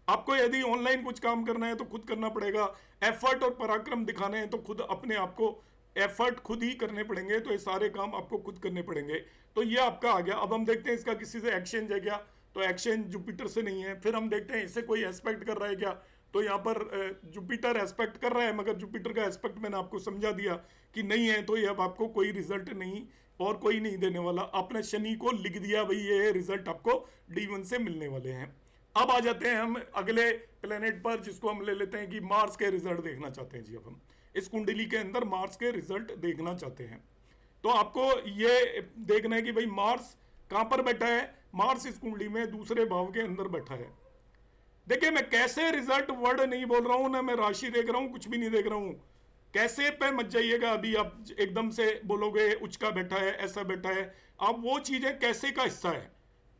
आपको यदि ऑनलाइन कुछ काम करना है तो खुद करना पड़ेगा, एफर्ट और पराक्रम दिखाने हैं तो खुद अपने आप को एफर्ट खुद ही करने पड़ेंगे। तो ये सारे काम आपको खुद करने पड़ेंगे। तो ये आपका आ गया। अब हम देखते हैं इसका किसी से एक्सचेंज है क्या, तो एक्सचेंज जुपिटर से नहीं है। फिर हम देखते हैं इससे कोई एस्पेक्ट कर रहा है क्या, तो यहाँ पर जुपिटर एस्पेक्ट कर रहा है, मगर जुपिटर का एस्पेक्ट मैंने आपको समझा दिया कि नहीं है। तो ये अब आपको कोई रिजल्ट नहीं और कोई नहीं देने वाला। आपने शनि को लिख दिया भाई ये रिजल्ट आपको D1 से मिलने वाले हैं। अब आ जाते हैं हम अगले प्लेनेट पर, जिसको हम ले लेते हैं कि मार्स के रिजल्ट देखना चाहते हैं जी। अब हम इस कुंडली के अंदर मार्स के रिजल्ट देखना चाहते हैं। तो आपको ये देखना है कि भाई मार्स कहां पर बैठा है। मार्स इस कुंडली में दूसरे भाव के अंदर बैठा है। देखिए मैं कैसे रिजल्ट वर्ड नहीं बोल रहा हूं ना, मैं राशि देख रहा हूं, कुछ भी नहीं देख रहा हूं। कैसे पे मत जाइएगा अभी आप एकदम से बोलोगे उच्च का बैठा है, ऐसा बैठा है। अब वो चीजें कैसे का हिस्सा है,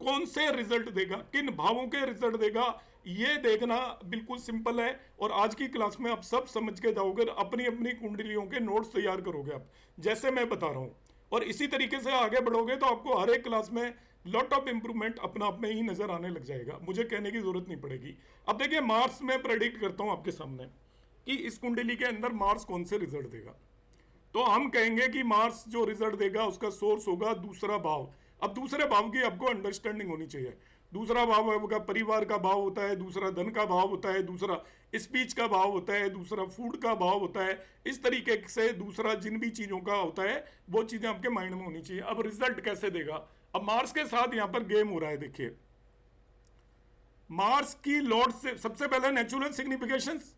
कौन से रिजल्ट देगा, किन भावों के रिजल्ट देगा, ये देखना बिल्कुल सिंपल है। और आज की क्लास में आप सब समझ के जाओगे, अपनी अपनी कुंडलियों के नोट्स तैयार करोगे आप, जैसे मैं बता रहा हूं। और इसी तरीके से आगे बढ़ोगे तो आपको हर एक क्लास में लॉट ऑफ इंप्रूवमेंट अपना आप में ही नजर आने लग जाएगा, मुझे कहने की जरूरत नहीं पड़ेगी। अब देखिए मार्स में प्रेडिक्ट करता हूं आपके सामने कि इस कुंडली के अंदर मार्स कौन से रिजल्ट देगा। तो हम कहेंगे कि मार्स जो रिजल्ट देगा उसका सोर्स होगा दूसरा भाव। अब दूसरे भाव की आपको अंडरस्टैंडिंग होनी चाहिए। दूसरा भाव होगा परिवार का भाव होता है, दूसरा धन का भाव होता है, दूसरा स्पीच का भाव होता है, दूसरा फूड का भाव होता है। इस तरीके से दूसरा जिन भी चीजों का होता है वो चीजें आपके माइंड में होनी चाहिए। अब रिजल्ट कैसे देगा, अब मार्स के साथ यहां पर गेम हो रहा है। देखिए मार्स की लॉर्ड से सबसे पहले नेचुरल सिग्निफिकेशंस।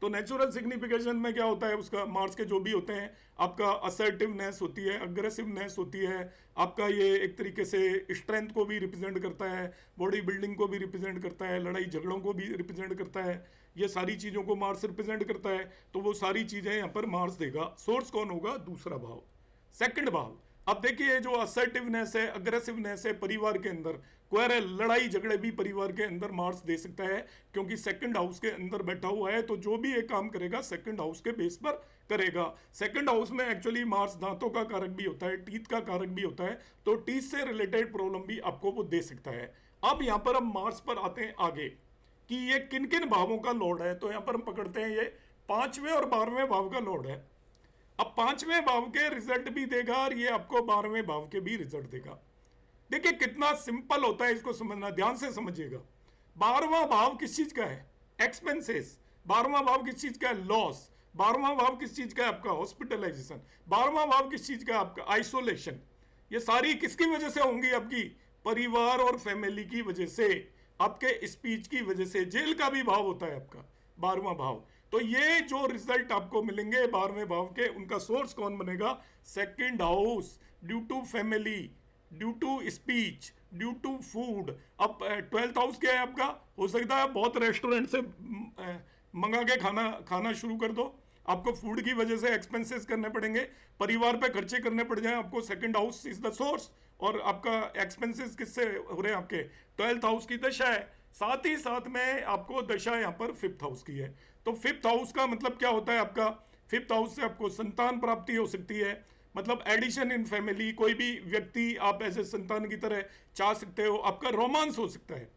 तो नेचुरल सिग्निफिकेशन में क्या होता है उसका, मार्स के जो भी होते हैं, आपका असर्टिवनेस होती है, अग्रेसिवनेस होती है, आपका ये एक तरीके से स्ट्रेंथ को भी रिप्रेजेंट करता है, बॉडी बिल्डिंग को भी रिप्रेजेंट करता है, लड़ाई झगड़ों को भी रिप्रेजेंट करता है। ये सारी चीज़ों को मार्स रिप्रेजेंट करता है। तो वो सारी चीज़ें यहाँ पर मार्स देगा। सोर्स कौन होगा, दूसरा भाव, सेकंड भाव। अब देखिए जो असर्टिवनेस है, अग्रेसिवनेस है परिवार के अंदर, क्वेरल, लड़ाई झगड़े भी परिवार के अंदर मार्स दे सकता है, क्योंकि सेकंड हाउस के अंदर बैठा हुआ है। तो जो भी एक काम करेगा सेकंड हाउस के बेस पर करेगा। सेकंड हाउस में एक्चुअली मार्स दांतों का कारक भी होता है, टीथ का कारक भी होता है। तो टीथ से रिलेटेड प्रॉब्लम भी आपको वो दे सकता है। अब यहां पर हम मार्स पर आते हैं आगे कि ये किन किन भावों का लॉर्ड है। तो यहां पर हम पकड़ते हैं ये 5वें और 12वें भाव का लॉर्ड है। अब 5वें भाव के रिजल्ट भी देगा और ये आपको 12वें भाव के भी रिजल्ट देगा। देखिए कितना सिंपल होता है इसको समझना, ध्यान से समझिएगा। 12वां भाव किस चीज का है? एक्सपेंसेस। 12वां भाव किस चीज का है? लॉस। 12वां भाव किस चीज का है? आपका हॉस्पिटलाइजेशन। 12वां भाव किस चीज का है? आपका आइसोलेशन। ये सारी किसकी वजह से होंगी? आपकी परिवार और फैमिली की वजह से, आपके स्पीच की वजह से। जेल का भी भाव होता है आपका 12वां भाव। तो ये जो रिजल्ट आपको मिलेंगे 12वें भाव के, उनका सोर्स कौन बनेगा? Second house, due to family, due to speech, due to food. अब 12th हाउस क्या है आपका? हो सकता है बहुत रेस्टोरेंट से मंगा के खाना शुरू कर दो, आपको फूड की वजह से एक्सपेंसेस करने पड़ेंगे, परिवार पे खर्चे करने पड़ जाए आपको। Second house is the source, और आपका एक्सपेंसेस किससे हो रहे हैं? आपके 12th हाउस की दशा है। साथ ही साथ में आपको दशा यहाँ पर 5th हाउस की है। तो 5th हाउस का मतलब क्या होता है? आपका 5th हाउस से आपको संतान प्राप्ति हो सकती है, मतलब एडिशन इन फैमिली। कोई भी व्यक्ति आप ऐसे संतान की तरह चाह सकते हो। आपका रोमांस हो सकता है,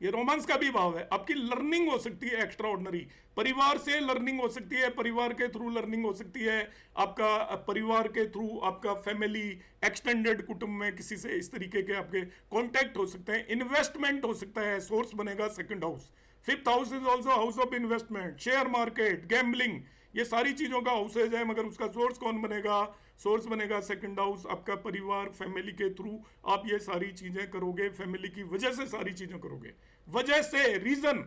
ये रोमांस का भी भाव है। आपकी लर्निंग हो सकती है एक्स्ट्रा ऑर्डिनरी, परिवार से लर्निंग हो सकती है, परिवार के थ्रू लर्निंग हो सकती है। आपका परिवार के थ्रू आपका फैमिली, एक्सटेंडेड कुटुंब में किसी से इस तरीके के आपके कॉन्टैक्ट हो सकते हैं। इन्वेस्टमेंट हो सकता है, सोर्स बनेगा second house. 5th house is also house of investment, share market, gambling, ये सारी चीजों का हाउसेज है। मगर उसका सोर्स कौन बनेगा? सोर्स बनेगा सेकंड हाउस। आपका परिवार, फैमिली के थ्रू आप ये सारी चीजें करोगे, फैमिली की वजह से सारी चीजें करोगे। वजह से, reason,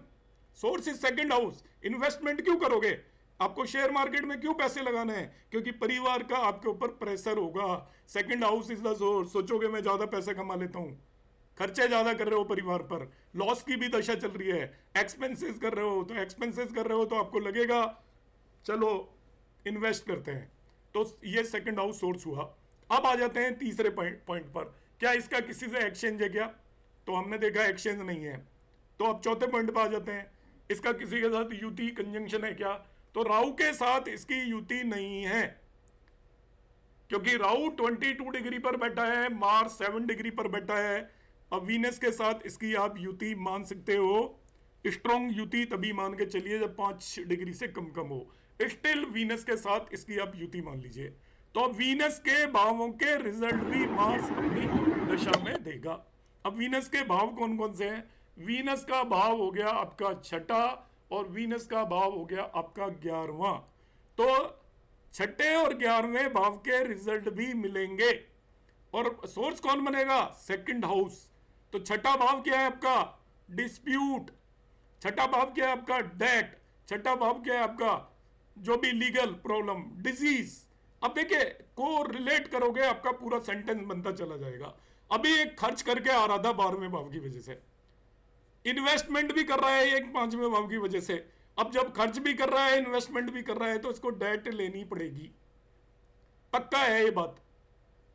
source is second house. Investment क्यों करोगे? आपको शेयर मार्केट में क्यों पैसे लगाने हैं? क्योंकि परिवार का आपके ऊपर प्रेशर होगा। Second house is the source. सोचोगे मैं ज्यादा पैसे कमा लेता हूं, खर्चे ज्यादा कर रहे हो परिवार पर, लॉस की भी दशा चल रही है, एक्सपेंसेस कर रहे हो, तो एक्सपेंसेस कर रहे हो तो आपको लगेगा चलो इन्वेस्ट करते हैं। तो ये सेकंड हाउस सोर्स हुआ। अब आ जाते हैं तीसरे पॉइंट पर, क्या इसका किसी से एक्सचेंज है क्या? तो हमने देखा एक्सचेंज नहीं है। तो अब चौथे पॉइंट पर आ जाते हैं, इसका किसी के साथ युति, कंजंक्शन है क्या? तो राहु के साथ इसकी युति नहीं है, क्योंकि राहु 22 डिग्री पर बैठा है, मार्स 7 डिग्री पर बैठा है। अब वीनस के साथ इसकी आप युति मान सकते हो, स्ट्रॉन्ग युति तभी मान के चलिए जब 5 डिग्री से कम हो। स्टिल वीनस के साथ इसकी आप युति मान लीजिए। तो अब वीनस के भावों के रिजल्ट भी मार्स अपनी दशा में देगा। अब वीनस के भाव कौन कौन से हैं? वीनस का भाव हो गया आपका 6ठा, और वीनस का भाव हो गया आपका 11वां। तो 6ठे और 11वें भाव के रिजल्ट भी मिलेंगे। और सोर्स कौन बनेगा? Second house. तो 6ठा भाव क्या है आपका? डिस्प्यूट। 6ठा भाव क्या है आपका? डेट। 6ठा भाव क्या है आपका? जो भी लीगल प्रॉब्लम, डिजीज। अब देखिए को रिलेट करोगे, आपका पूरा सेंटेंस बनता चला जाएगा। अभी एक खर्च करके आ रहा था 12वें भाव की वजह से, इन्वेस्टमेंट भी कर रहा है एक 5वें भाव की वजह से। अब जब खर्च भी कर रहा है, इन्वेस्टमेंट भी कर रहा है, तो इसको डेट लेनी पड़ेगी, पक्का है ये बात।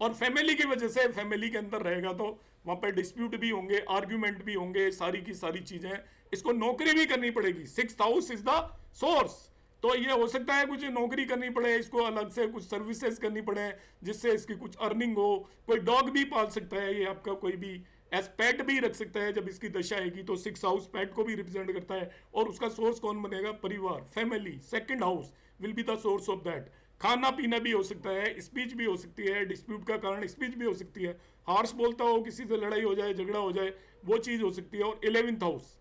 और फैमिली की वजह से, फैमिली के अंदर रहेगा तो वहां पर डिस्प्यूट भी होंगे, आर्ग्यूमेंट भी होंगे, सारी की सारी चीजें। इसको नौकरी भी करनी पड़ेगी। 6th house is the source. तो ये हो सकता है कुछ नौकरी करनी पड़े, इसको अलग से कुछ सर्विसेज करनी पड़े जिससे इसकी कुछ अर्निंग हो। कोई डॉग भी पाल सकता है ये आपका, कोई भी एज पेट भी रख सकता है जब इसकी दशा आएगी। तो 6th हाउस पेट को भी रिप्रेजेंट करता है। और उसका सोर्स कौन बनेगा? परिवार, family. Second house will be the source of that. खाना पीना भी हो सकता है, स्पीच भी हो सकती है, डिस्प्यूट का कारण स्पीच भी हो सकती है, हार्श बोलता हो, किसी से लड़ाई हो जाए, झगड़ा हो जाए, वो चीज हो सकती है। और 11th हाउस,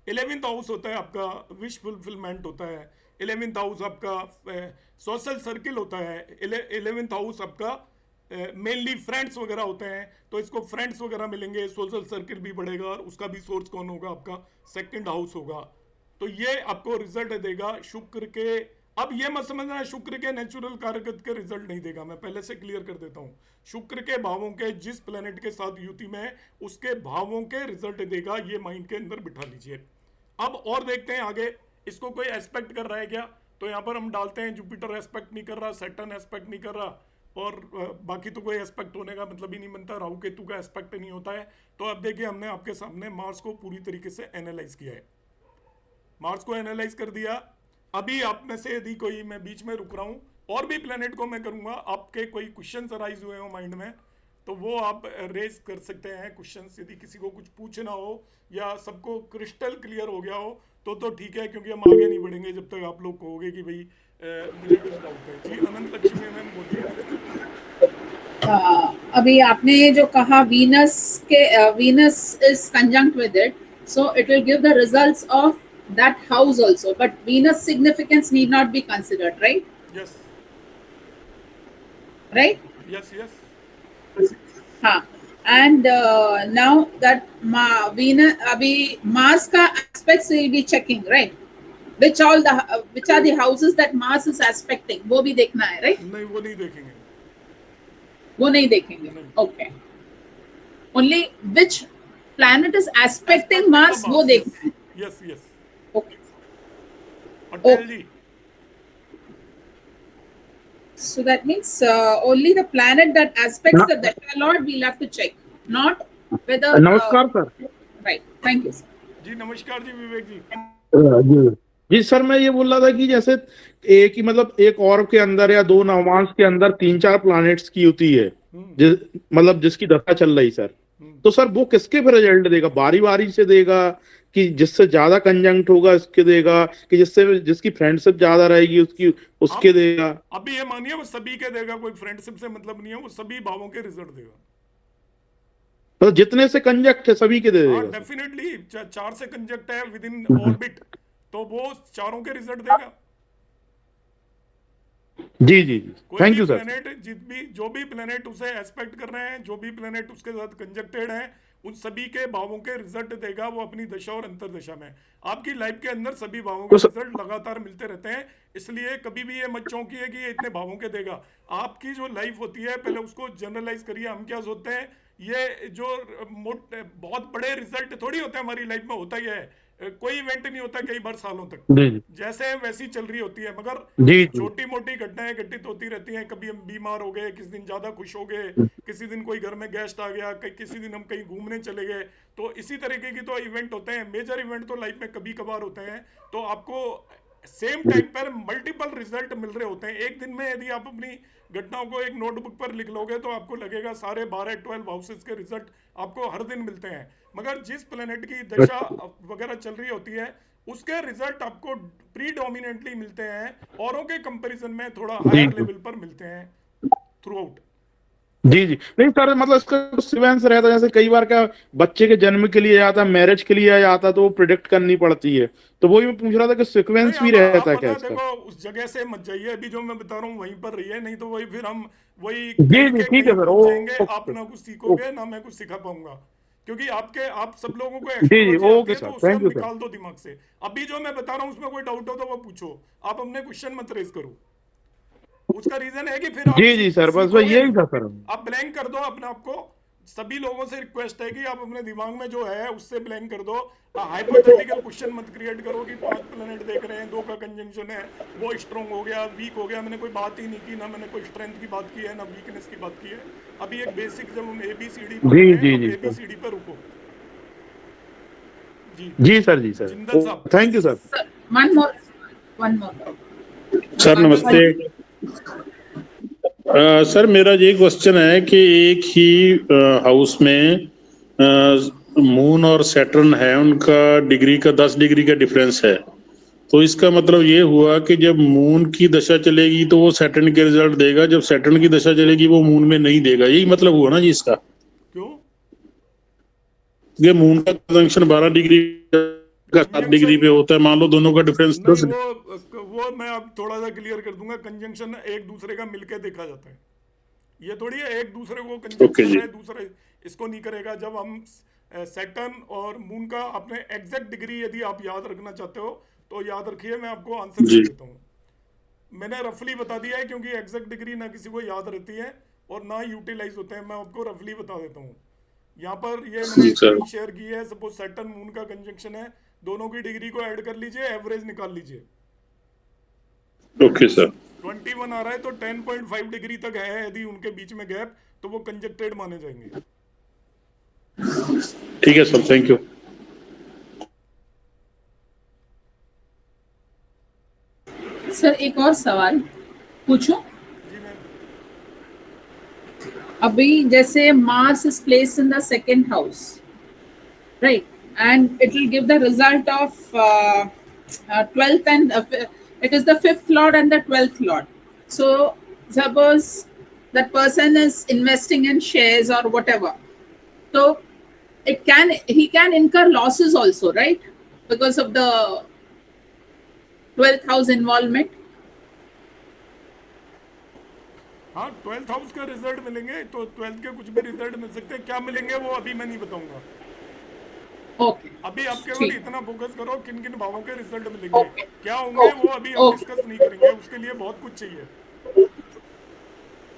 11th हाउस होता है आपका विश फुलफिलमेंट होता है। 11th हाउस आपका सोशल सर्किल होता है। 11th हाउस आपका मेनली फ्रेंड्स वगैरह होते हैं, तो इसको फ्रेंड्स वगैरह मिलेंगे, सोशल सर्किल भी बढ़ेगा। और उसका भी सोर्स कौन होगा? आपका सेकंड हाउस होगा। तो ये आपको रिजल्ट देगा शुक्र के। अब ये मत समझना शुक्र के नेचुरल कारकत के रिजल्ट नहीं देगा, मैं पहले से क्लियर कर देता हूं। शुक्र के भावों के जिस प्लेनेट के साथ युति में, उसके भावों के रिजल्ट देगा, ये माइंड के अंदर बिठा लीजिए। अब और देखते हैं आगे, इसको कोई एस्पेक्ट कर रहा है क्या? तो यहां पर हम डालते हैं जुपिटर एस्पेक्ट नहीं कर रहा, सैटर्न एस्पेक्ट नहीं कर रहा, और बाकी तो कोई एस्पेक्ट होने का मतलब ही नहीं बनता। राहु केतु का एस्पेक्ट नहीं होता है। तो अब देखिए हमने आपके सामने मार्स को पूरी तरीके से एनालाइज किया है, मार्स को एनालाइज कर दिया। अभी आप में से यदि कोई, मैं बीच में रुक रहा हूं, और भी प्लेनेट को मैं करूंगा, आपके कोई क्वेश्चन अराइज हुए हो माइंड में तो वो आप रेज कर सकते हैं क्वेश्चंस, यदि किसी को कुछ पूछना हो या सबको क्रिस्टल क्लियर हो गया हो तो ठीक है, क्योंकि हम आगे नहीं बढ़ेंगे जब तक आप लोग कहोगे कि भाई मुझे कुछ डाउट है। जी अनंत लक्ष्मी मैम बोलिए।
अभी आपने जो कहा Venus is conjunct with it, so it will give the results of that house also, but Venus significance need not be considered, right?
Yes
Right?
Yes yes
हाँ, and now that Venus अभी Mars का aspects will be checking, right? which are the houses that Mars is aspecting, वो भी देखना है, right?
नहीं वो नहीं देखेंगे,
वो नहीं देखेंगे, okay. Only which planet is aspecting Mars, वो देखना है.
Yes yes
Okay.
Patel ji.
So that means only the planet that aspects the Dasha Lord we'll have to check, not whether.
नमस्कार sir.
Right. Thank you, sir.
जी नमस्कार जी विवेक जी।
जी sir, मैं ये बोल रहा था कि जैसे एक ही मतलब एक ऑर्ब के अंदर या दो नवांश के अंदर 3-4 प्लैनेट्स की होती है, मतलब जिसकी दशा चल रही सर, तो सर वो किसके पे रिजल्ट देगा? बारी बारी से देगा कि जिससे ज्यादा कंजंक्ट होगा इसके देगा, कि जिसकी फ्रेंडशिप ज्यादा रहेगी उसके देगा?
अभी ये मानिए वो सभी के देगा, कोई फ्रेंडशिप से मतलब नहीं है, वो सभी भावों के रिजल्ट देगा।
तो जितने से कंजक्ट है सभी के दे देगा?
डेफिनेटली 4 से कंजक्ट है विद इन ऑर्बिट, तो वो चारों के रिजल्ट देगा।
जी जी जी, थैंक यू सर।
प्लेनेट जो भी प्लेनेट उसे एस्पेक्ट कर रहे हैं, जो भी प्लेनेट उसके साथ कंजक्टेड है, उन सभी के भावों के रिजल्ट देगा वो अपनी दशा और अंतर्दशा में। आपकी लाइफ के अंदर सभी भावों के रिजल्ट लगातार मिलते रहते हैं, इसलिए कभी भी ये मत चौंकिए कि ये इतने भावों के देगा। आपकी जो लाइफ होती है पहले उसको जनरलाइज करिए। हम क्या सोचते हैं ये जो बहुत बड़े रिजल्ट थोड़ी होते हैं हमारी लाइफ में, होता ही है, कोई इवेंट नहीं होता कई बार सालों तक, जैसे वैसी चल रही होती है, मगर छोटी मोटी घटनाएं घटित होती रहती हैं। कभी हम बीमार हो गए, किसी दिन ज्यादा खुश हो गए, किसी दिन कोई घर में गेस्ट आ गया, किसी दिन हम कहीं घूमने चले गए, तो इसी तरीके की तो इवेंट होते हैं। मेजर इवेंट तो लाइफ में कभी कभार होते हैं, तो आपको सेम टाइम पर मल्टीपल रिजल्ट मिल रहे होते हैं। एक दिन में यदि आप अपनी घटनाओं को एक नोटबुक पर लिख लोगे तो आपको लगेगा सारे 12 हाउसेस के रिजल्ट आपको हर दिन मिलते हैं, मगर जिस प्लेनेट की दशा वगैरह चल रही होती है उसके रिजल्ट आपको प्रीडोमिनेंटली मिलते हैं, औरों के कंपैरिजन में थोड़ा हायर लेवल पर मिलते हैं थ्रू आउट।
जी जी, नहीं सर, मतलब इसका सीक्वेंस रहता है, जैसे कई बार क्या बच्चे के जन्म के लिए आता, मैरिज के लिए आता, तो वो प्रिडिक्ट करनी पड़ती है, तो वही मैं पूछ रहा था कि सीक्वेंस भी रहता है क्या इसका?
देखो उस जगह से मत जाइए, अभी जो मैं बता रहा हूँ वहीं पर रहिए, नहीं तो वही फिर हम वही
जी जी ठीक है सर,
आप ना कुछ सीखोगे ना मैं कुछ सिखा पाऊंगा, क्योंकि आप सब लोगों को
जी जी okay sir, thank you sir.
निकाल दो दिमाग से। अभी जो मैं बता रहा हूँ उसमें कोई डाउट हो तो वो पूछो, आप अपने क्वेश्चन मत रेज करो। उसका रीजन है कि फिर
जी जी सर, बस यही था सर।
आप ब्लैंक कर दो अपने आप को। सभी लोगों से रिक्वेस्ट है कि आप अपने दिमाग में जो है उससे ब्लैंक कर दो। हाइपोथेटिकल क्वेश्चन मत क्रिएट करो कि 5 प्लैनेट देख रहे हैं, 2 का कंजंक्शन है, वो स्ट्रॉन्ग हो गया, वीक हो गया। मैंने कोई बात ही नहीं की, ना मैंने कोई स्ट्रेंथ की बात की है, ना वीकनेस की बात की है। अभी एक बेसिक जब हम ABCD ABCD पर रुको।
जी सर, जी सर,
जिंदल साहब
thank you sir.
One more.
Sir नमस्ते। सर मेरा ये क्वेश्चन है कि एक ही हाउस में मून और सैटर्न है, उनका डिग्री का 10 डिग्री का डिफरेंस है, तो इसका मतलब ये हुआ कि जब मून की दशा चलेगी तो वो सैटर्न के रिजल्ट देगा, जब सैटर्न की दशा चलेगी वो मून में नहीं देगा, यही मतलब हुआ ना जी इसका?
क्यों?
ये मून का कंजंक्शन 12 डिग्री का 7 डिग्री पे होता है, मान लो दोनों का डिफरेंस 10।
वो मैं अब थोड़ा सा क्लियर कर दूंगा। कंजंक्शन एक दूसरे का मिलके देखा जाता है, ये थोड़ी है एक दूसरे को कंजंक्शन है दूसरे इसको नहीं करेगा। जब हम सैटर्न और मून का अपने एग्जैक्ट डिग्री यदि आप याद रखना चाहते हो तो याद रखिए, मैं आपको आंसर दे देता हूँ। मैंने रफली बता दिया है, क्योंकि एग्जैक्ट डिग्री ना किसी को याद रहती है और ना यूटिलाइज होते हैं। मैं आपको रफली बता देता हूँ। यहाँ पर ये मैंने स्क्रीन शेयर की है। सपोज सैटर्न मून का कंजंक्शन है, दोनों की डिग्री को ऐड कर लीजिए, एवरेज निकाल लीजिए।
Okay sir.
21 आ रहा है तो 10.5 डिग्री तक है, यदि उनके बीच में गैप तो वो कंजक्टेड माने जाएंगे।
ठीक है सर, थैंक यू।
सर एक और सवाल पूछूं?
जी मैम।
अभी जैसे Mars is placed in the second house, right? And it will give the result of 12th and it is the 5th lord and the 12th lord. So suppose that person is investing in shares or whatever, so he can incur losses also, right? Because of the 12th house involvement.
हाँ 12th house का result मिलेंगे, तो 12th के कुछ भी result मिल सकते हैं, क्या मिलेंगे वो अभी मैं नहीं बताऊंगा।
ओके,
अभी आप केवल
ठीक।
इतना फोकस करो किन किन भावों के रिजल्ट मिलेंगे,
ओके,
क्या होंगे वो अभी हम
ओके।
डिस्कस नहीं करेंगे, उसके लिए बहुत कुछ चाहिए।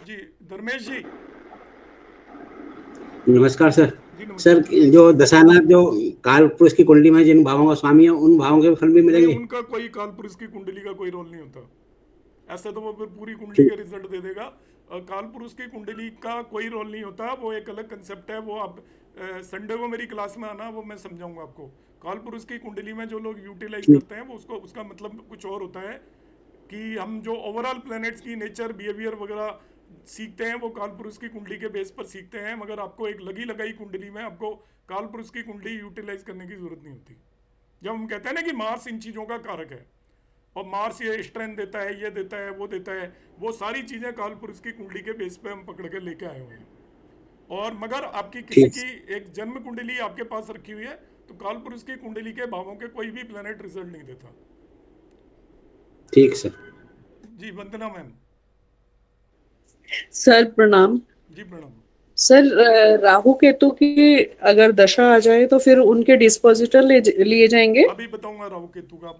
जी धर्मेश जी।
नमस्कार सर।
जी नमस्कार।
सर जो दशानाथ जो काल पुरुष की कुंडली में जिन भावों का स्वामी है उन भावों के फल भी मिलेंगे?
नहीं, उनका कोई काल पुरुष की कुंडली का कोई रोल नहीं होता, ऐसे तो वो फिर पूरी कुंडली
ठीक।
के रिजल्ट दे देगा। काल पुरुष की कुंडली का कोई रोल नहीं होता, वो एक अलग कंसेप्ट है, वो आप संडे को मेरी क्लास में आना, वो मैं समझाऊंगा आपको। काल पुरुष की कुंडली में जो लोग यूटिलाइज करते हैं वो उसका मतलब कुछ और होता है कि हम जो ओवरऑल प्लैनेट्स की नेचर बिहेवियर वगैरह सीखते हैं वो काल पुरुष की कुंडली के बेस पर सीखते हैं, मगर आपको एक लगी लगाई कुंडली में आपको काल पुरुष की कुंडली यूटिलाइज करने की जरूरत नहीं होती। जब हम कहते हैं ना कि मार्स इन चीज़ों का कारक है और मार्स ये स्ट्रेंथ देता है, ये देता है, वो देता है, वो सारी चीज़ें काल पुरुष की कुंडली के बेस पे हम पकड़ के लेके आए हुए हैं। और मगर आपकी किसी की एक जन्म कुंडली आपके पास रखी हुई है तो काल पुरुष की कुंडली के भावों के कोई भी प्लेनेट रिजल्ट नहीं देता।
ठीक सर।
जी वंदना मैम।
सर प्रणाम।
जी प्रणाम।
सर राहु केतु की अगर दशा आ जाए तो फिर उनके डिस्पोजिटर लिए जाएंगे?
अभी बताऊंगा राहु केतु का,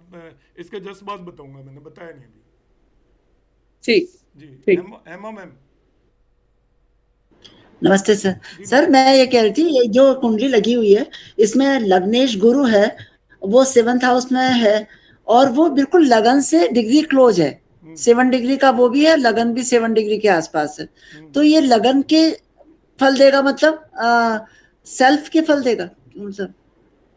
इसके जस्ट बाद बताऊंगा, मैंने बताया नहीं अभी।
ठीक
जी
ठीक।
हेमा मैम।
नमस्ते सर। सर मैं ये कह रही थी, ये जो कुंडली लगी हुई है इसमें लग्नेश गुरु है, वो 7th हाउस में है और वो बिल्कुल लगन से डिग्री क्लोज है, 7 डिग्री का वो भी है, लगन भी 7 डिग्री के आसपास है। तो ये लगन के फल देगा, मतलब सेल्फ के फल देगा मतलब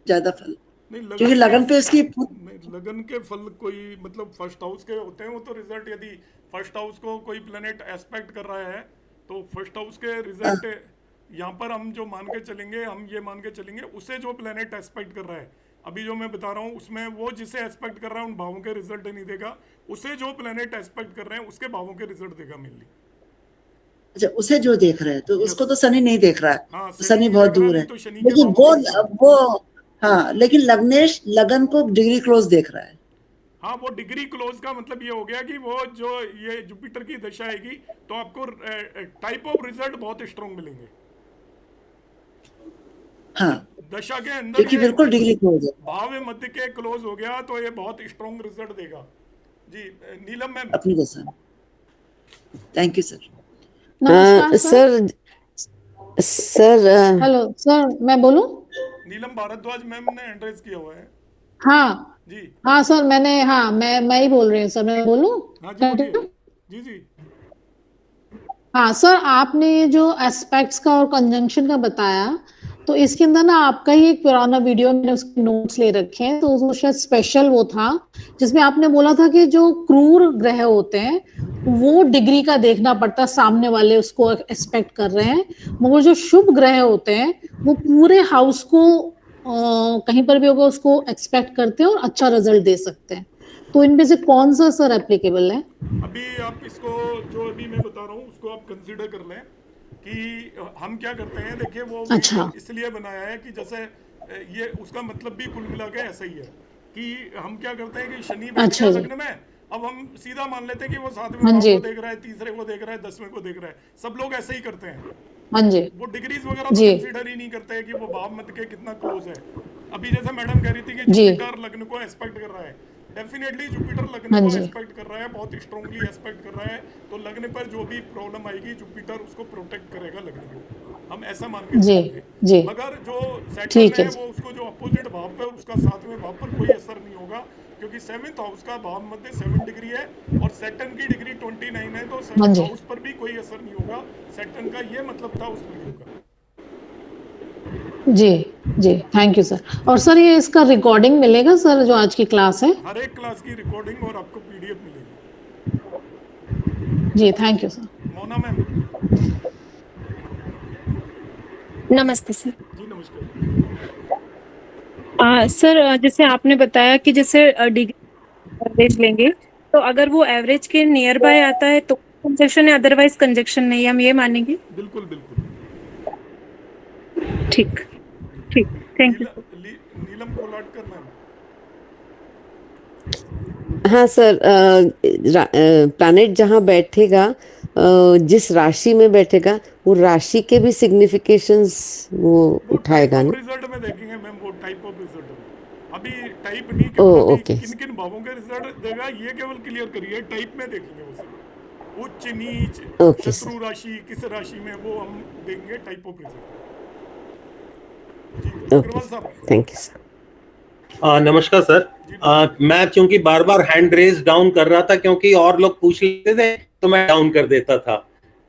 ज्यादा फल? क्योंकि लगन पे इसकी
लगन के फल कोई मतलब फर्स्ट हाउस के होते हैं, वो तो रिजल्ट यदि फर्स्ट हाउस को कोई प्लेनेट एस्पेक्ट कर रहा है तो फर्स्ट हाउस के रिजल्ट यहाँ पर हम जो मान के चलेंगे, हम ये मान के चलेंगे उसे जो प्लेनेट एस्पेक्ट कर रहा है, अभी जो मैं बता रहा हूँ उसमें वो जिसे एस्पेक्ट कर रहा है उन भावों के रिजल्ट नहीं देगा, उसे जो प्लेनेट एस्पेक्ट कर रहे हैं उसके भावों के रिजल्ट देगा मेनली।
अच्छा, उसे जो देख रहे हैं तो उसको तो शनि नहीं देख रहा है।
हाँ,
शनि बहुत दूर है, लेकिन वो हाँ, लेकिन लग्नेश लगन को डिग्री क्लोज देख रहा है।
हाँ, वो डिग्री क्लोज का मतलब ये हो गया कि वो जो ये जुपिटर की दशा आएगी तो आपको टाइप ऑफ रिजल्ट बहुत स्ट्रॉन्ग मिलेंगे।
हाँ,
दशा के अंदर
क्योंकि बिल्कुल डिग्री क्लोज है,
भाव मध्य के क्लोज हो गया तो ये बहुत स्ट्रॉन्ग रिजल्ट देगा। जी नीलम मैम।
अपनी दशा। Thank you sir.
Sir hello sir, मैं बोलूं?
नीलम भारद्वाज मैम ने एड्रेस किया हुआ है।
हाँ
जी
हाँ सर, मैं ही बोल रही हूँ सर, मैं बोलूं?
हाँ जी जी जी।
हाँ सर, आपने जो एस्पेक्ट्स का और कंजंक्शन का बताया तो इसके अंदर ना आपका ही एक पुराना वीडियो, मैंने उसके नोट्स ले रखे हैं, तो उसमें शायद स्पेशल वो था जिसमें आपने बोला था कि जो क्रूर ग्रह होते हैं वो डिग्री का देखना पड़ता, सामने वाले उसको एक्सपेक्ट कर रहे हैं, मगर जो शुभ ग्रह होते हैं वो पूरे हाउस को कहीं पर भी होगा उसको एक्सपेक्ट करते हैं और अच्छा रिजल्ट दे सकते हैं। तो इनमें से कौन सा सर एप्लीकेबल है?
अभी आप इसको जो अभी मैं बता रहा हूँ उसको आप कंसीडर कर लें कि हम क्या करते हैं। देखिए वो
अच्छा।
इसलिए बनाया है कि जैसे ये उसका मतलब भी कुल मिला के ऐसा ही है कि हम क्या करते हैं कि शनि बैठ गया लग्न में, अब हम सीधा मान लेते हैं कि वो 7वें भाव को देख रहा है, 3रे को देख रहा है, 10वें को देख रहा है, सब लोग ऐसे ही करते हैं। वो डिग्रीज वगैरह तो कंसीडर ही नहीं करते हैं कि वो भाव मत के कितना क्लोज है। अभी जैसे मैडम कह रही थी कि जुपिटर लग्न को एस्पेक्ट कर रहा है, डेफिनेटली जुपिटर लग्न को एस्पेक्ट कर रहा है, बहुत स्ट्रांगली एस्पेक्ट कर रहा है, तो लग्न पर जो भी प्रॉब्लम आएगी जुपिटर उसको प्रोटेक्ट करेगा लग्न को, हम ऐसा मान के चलेंगे। मगर जो सैटर्न है वो उसको जो अपोजिट भाव पे उसका 7वें भाव पर कोई असर नहीं होगा, क्योंकि 7th हाउस का भाव मध्य 7 डिग्री है और सैटर्न की डिग्री 29 है, तो 7th हाउस पर भी कोई असर नहीं होगा। सैटर्न का ये मतलब था उस वीडियो का।
जी जी, थैंक यू सर। और सर ये इसका रिकॉर्डिंग मिलेगा सर, जो आज की क्लास है?
हर एक क्लास की रिकॉर्डिंग और आपको पीडीएफ मिलेगी।
जी thank you sir.
Mona ma'am.
नमस्ते सर।
जी नमस्कार।
सर जैसे आपने बताया कि जैसे डिग्री एवरेज लेंगे तो अगर वो एवरेज के नियर बाय आता है तो कंजक्शन है, अदरवाइज कंजक्शन नहीं, हम ये मानेंगे।
बिल्कुल बिल्कुल।
ठीक ठीक, thank you.
Neelam Kolatkar ma'am.
हाँ सर, प्लैनेट जहाँ बैठेगा, जिस राशि में बैठेगा वो राशि के भी सिग्निफिकेशंस वो उठाएगा ना।
रिजल्ट में देखेंगे मैम, वो टाइप ऑफ रिजल्ट में अभी टाइप नहीं,
ओ
अभी
ओके
किन किन भावों के रिजल्ट देगा ये केवल क्लियर करिए, टाइप में देखेंगे वो सब, उच्च नीच
ओके
शत्रु राशि किस राशि में, वो हम देंगे टाइप ऑफ रिजल्ट। जी
ओके, थैंक यू सर।
नमस्कार सर। मैं चूंकि बार बार हैंड रेज डाउन कर रहा था क्योंकि और लोग पूछ लेते थे तो मैं डाउन कर देता था।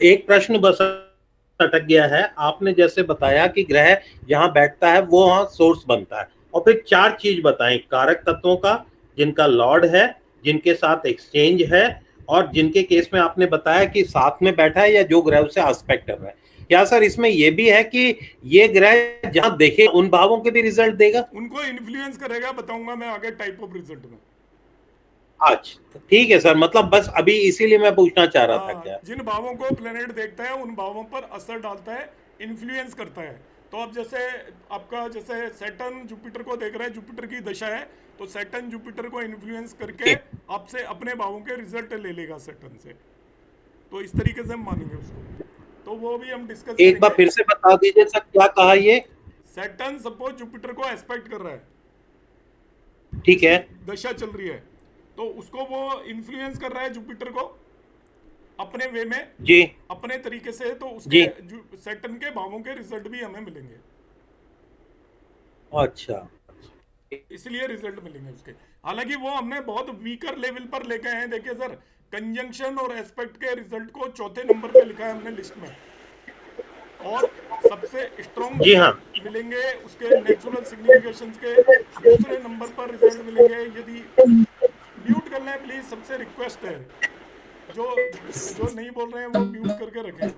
एक प्रश्न बस अटक गया है। आपने जैसे बताया कि ग्रह जहां बैठता है वो वहां सोर्स बनता है, और फिर 4 चीज बताएं कारक तत्वों का, जिनका लॉर्ड है, जिनके साथ एक्सचेंज है, और जिनके केस में आपने बताया कि साथ में बैठा है या जो ग्रह उसे आस्पेक्ट कर रहा है। क्या सर इसमें यह भी है कि ये ग्रह जहां देखे उन भावों के भी रिजल्ट देगा?
उनको इन्फ्लुएंस करेगा, बताऊंगा मैं आगे टाइप ऑफ रिजल्ट में।
अच्छा ठीक है सर, मतलब बस अभी इसीलिए मैं पूछना चाह रहा था। क्या
जिन भावों को प्लेनेट देखता है उन भावों पर असर डालता है, इन्फ्लुएंस करता है। तो अब जैसे आपका जैसे सैटर्न जुपिटर को देख रहा है, जुपिटर की दशा है, तो सैटर्न जुपिटर को इन्फ्लुएंस करके आपसे अपने भावों के रिजल्ट ले लेगा सैटर्न से। तो इस तरीके से हम मानेंगे उसको, तो वो भी हम डिस्कस
एक बार फिर से बता दीजिए सर, क्या कहा ये?
सैटर्न सपोज जुपिटर को एस्पेक्ट कर रहा है,
ठीक है,
दशा चल रही है, तो उसको वो इन्फ्लुएंस कर रहा है जुपिटर को अपने वे में
जी,
अपने तरीके से, तो उसके सैटर्न के भावों के रिजल्ट भी हमें मिलेंगे।
अच्छा,
इसलिए रिजल्ट मिलेंगे उसके। हालांकि वो हमने बहुत वीकर लेवल पर लेके आए हैं। देखिए सर, कंजंक्शन और एस्पेक्ट के रिजल्ट को 4थे नंबर पे लिखा है हमने लिस्ट में, और सबसे स्ट्रॉन्ग मिलेंगे उसके नेचुरल सिग्निफिकेशंस के 2रे नंबर पर रिजल्ट मिलेंगे। यदि म्यूट कर लें प्लीज, सबसे रिक्वेस्ट है, जो नहीं बोल रहे हैं वो म्यूट करके रखें।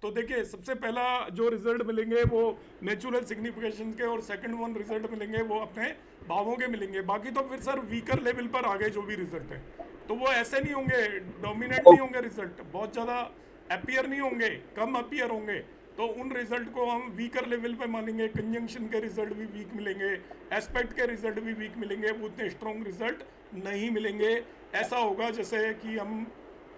तो देखिए सबसे पहला जो रिजल्ट मिलेंगे वो नेचुरल सिग्निफिकेशन के, और सेकंड वन रिजल्ट मिलेंगे वो अपने भावों के मिलेंगे। बाकी तो फिर सर वीकर लेवल पर आगे जो भी रिजल्ट है तो वो ऐसे नहीं होंगे, डोमिनेंट नहीं होंगे रिजल्ट, बहुत ज़्यादा अपीयर नहीं होंगे, कम अपीयर होंगे। तो उन रिजल्ट को हम वीकर लेवल पे मानेंगे। कंजंक्शन के रिजल्ट भी वीक मिलेंगे, एस्पेक्ट के रिजल्ट भी वीक मिलेंगे, वो उतने स्ट्रॉन्ग रिजल्ट नहीं मिलेंगे। ऐसा होगा जैसे कि हम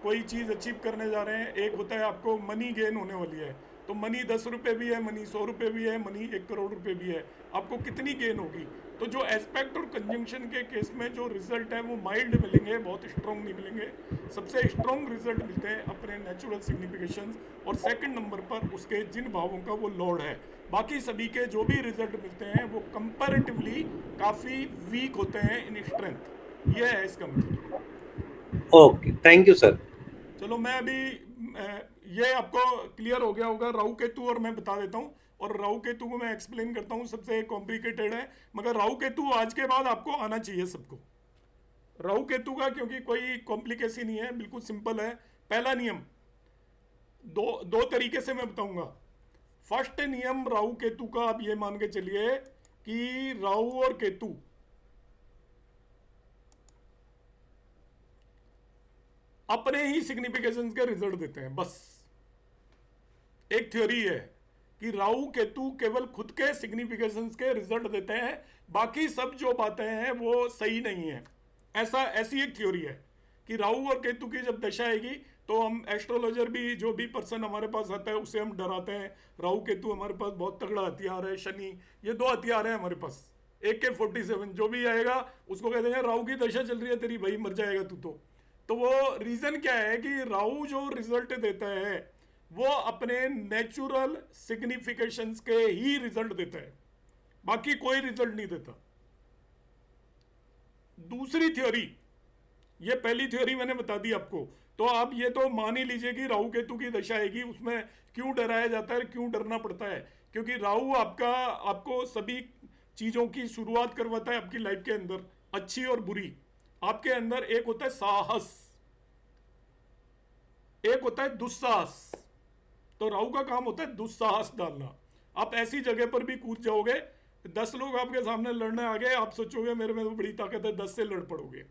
कोई चीज़ अचीव करने जा रहे हैं, एक होता है आपको मनी गेन होने वाली है, तो मनी 10 रुपये भी है, मनी 100 रुपये भी है, मनी 1 करोड़ रुपये भी है, आपको कितनी गेन होगी। तो जो एस्पेक्ट और कंजंक्शन के केस में जो रिजल्ट है वो माइल्ड मिलेंगे, बहुत स्ट्रॉन्ग नहीं मिलेंगे। सबसे स्ट्रॉन्ग रिजल्ट मिलते हैं अपने नेचुरल सिग्निफिकेशन, और सेकंड नंबर पर उसके जिन भावों का वो लॉर्ड है। बाकी सभी के जो भी रिजल्ट मिलते हैं वो कंपैरेटिवली काफ़ी वीक होते हैं इन स्ट्रेंथ। ये है इसका मतलब।
Okay, thank you sir.
चलो मैं अभी ये आपको क्लियर हो गया होगा राहु केतु, और मैं बता देता हूँ, और राहु केतु को मैं एक्सप्लेन करता हूँ। सबसे कॉम्प्लिकेटेड है, मगर राहु केतु आज के बाद आपको आना चाहिए सबको, राहु केतु का, क्योंकि कोई कॉम्प्लिकेशन नहीं है, बिल्कुल सिंपल है। पहला नियम दो तरीके से मैं बताऊंगा। फर्स्ट नियम राहु केतु का आप ये मान के चलिए कि राहु और केतु अपने ही सिग्निफिकेशंस के रिजल्ट देते हैं। बस एक थ्योरी है कि राहु केतु केवल खुद के सिग्निफिकेशंस के रिजल्ट देते हैं, बाकी सब जो बातें हैं वो सही नहीं है। ऐसी एक थ्योरी है कि राहु और केतु की जब दशा आएगी तो हम एस्ट्रोलॉजर भी, जो भी पर्सन हमारे पास आता है उसे हम डराते हैं। राहु केतु हमारे पास बहुत तगड़ा हथियार है, शनि, ये 2 हथियार है हमारे पास। AK-47 जो भी आएगा उसको कह देंगे राहु की दशा चल रही है तेरी, भाई मर जाएगा तू। तो वो रीजन क्या है कि राहु जो रिजल्ट देता है वो अपने नेचुरल सिग्निफिकेशंस के ही रिजल्ट देता है, बाकी कोई रिजल्ट नहीं देता। दूसरी थ्योरी, ये पहली थ्योरी मैंने बता दी आपको, तो आप ये तो मान ही लीजिए कि राहु केतु की दशा आएगी। उसमें क्यों डराया जाता है, क्यों डरना पड़ता है? क्योंकि राहु आपको सभी चीजों की शुरुआत करवाता है आपकी लाइफ के अंदर, अच्छी और बुरी। आपके अंदर एक होता है साहस, एक होता है दुस्साहस। तो राहु का काम होता है दुस्साहस डालना। आप ऐसी जगह पर भी कूद जाओगे, 10 लोग आपके सामने लड़ने आ गए, आप सोचोगे मेरे में तो बड़ी ताकत है, 10 से लड़ पड़ोगे,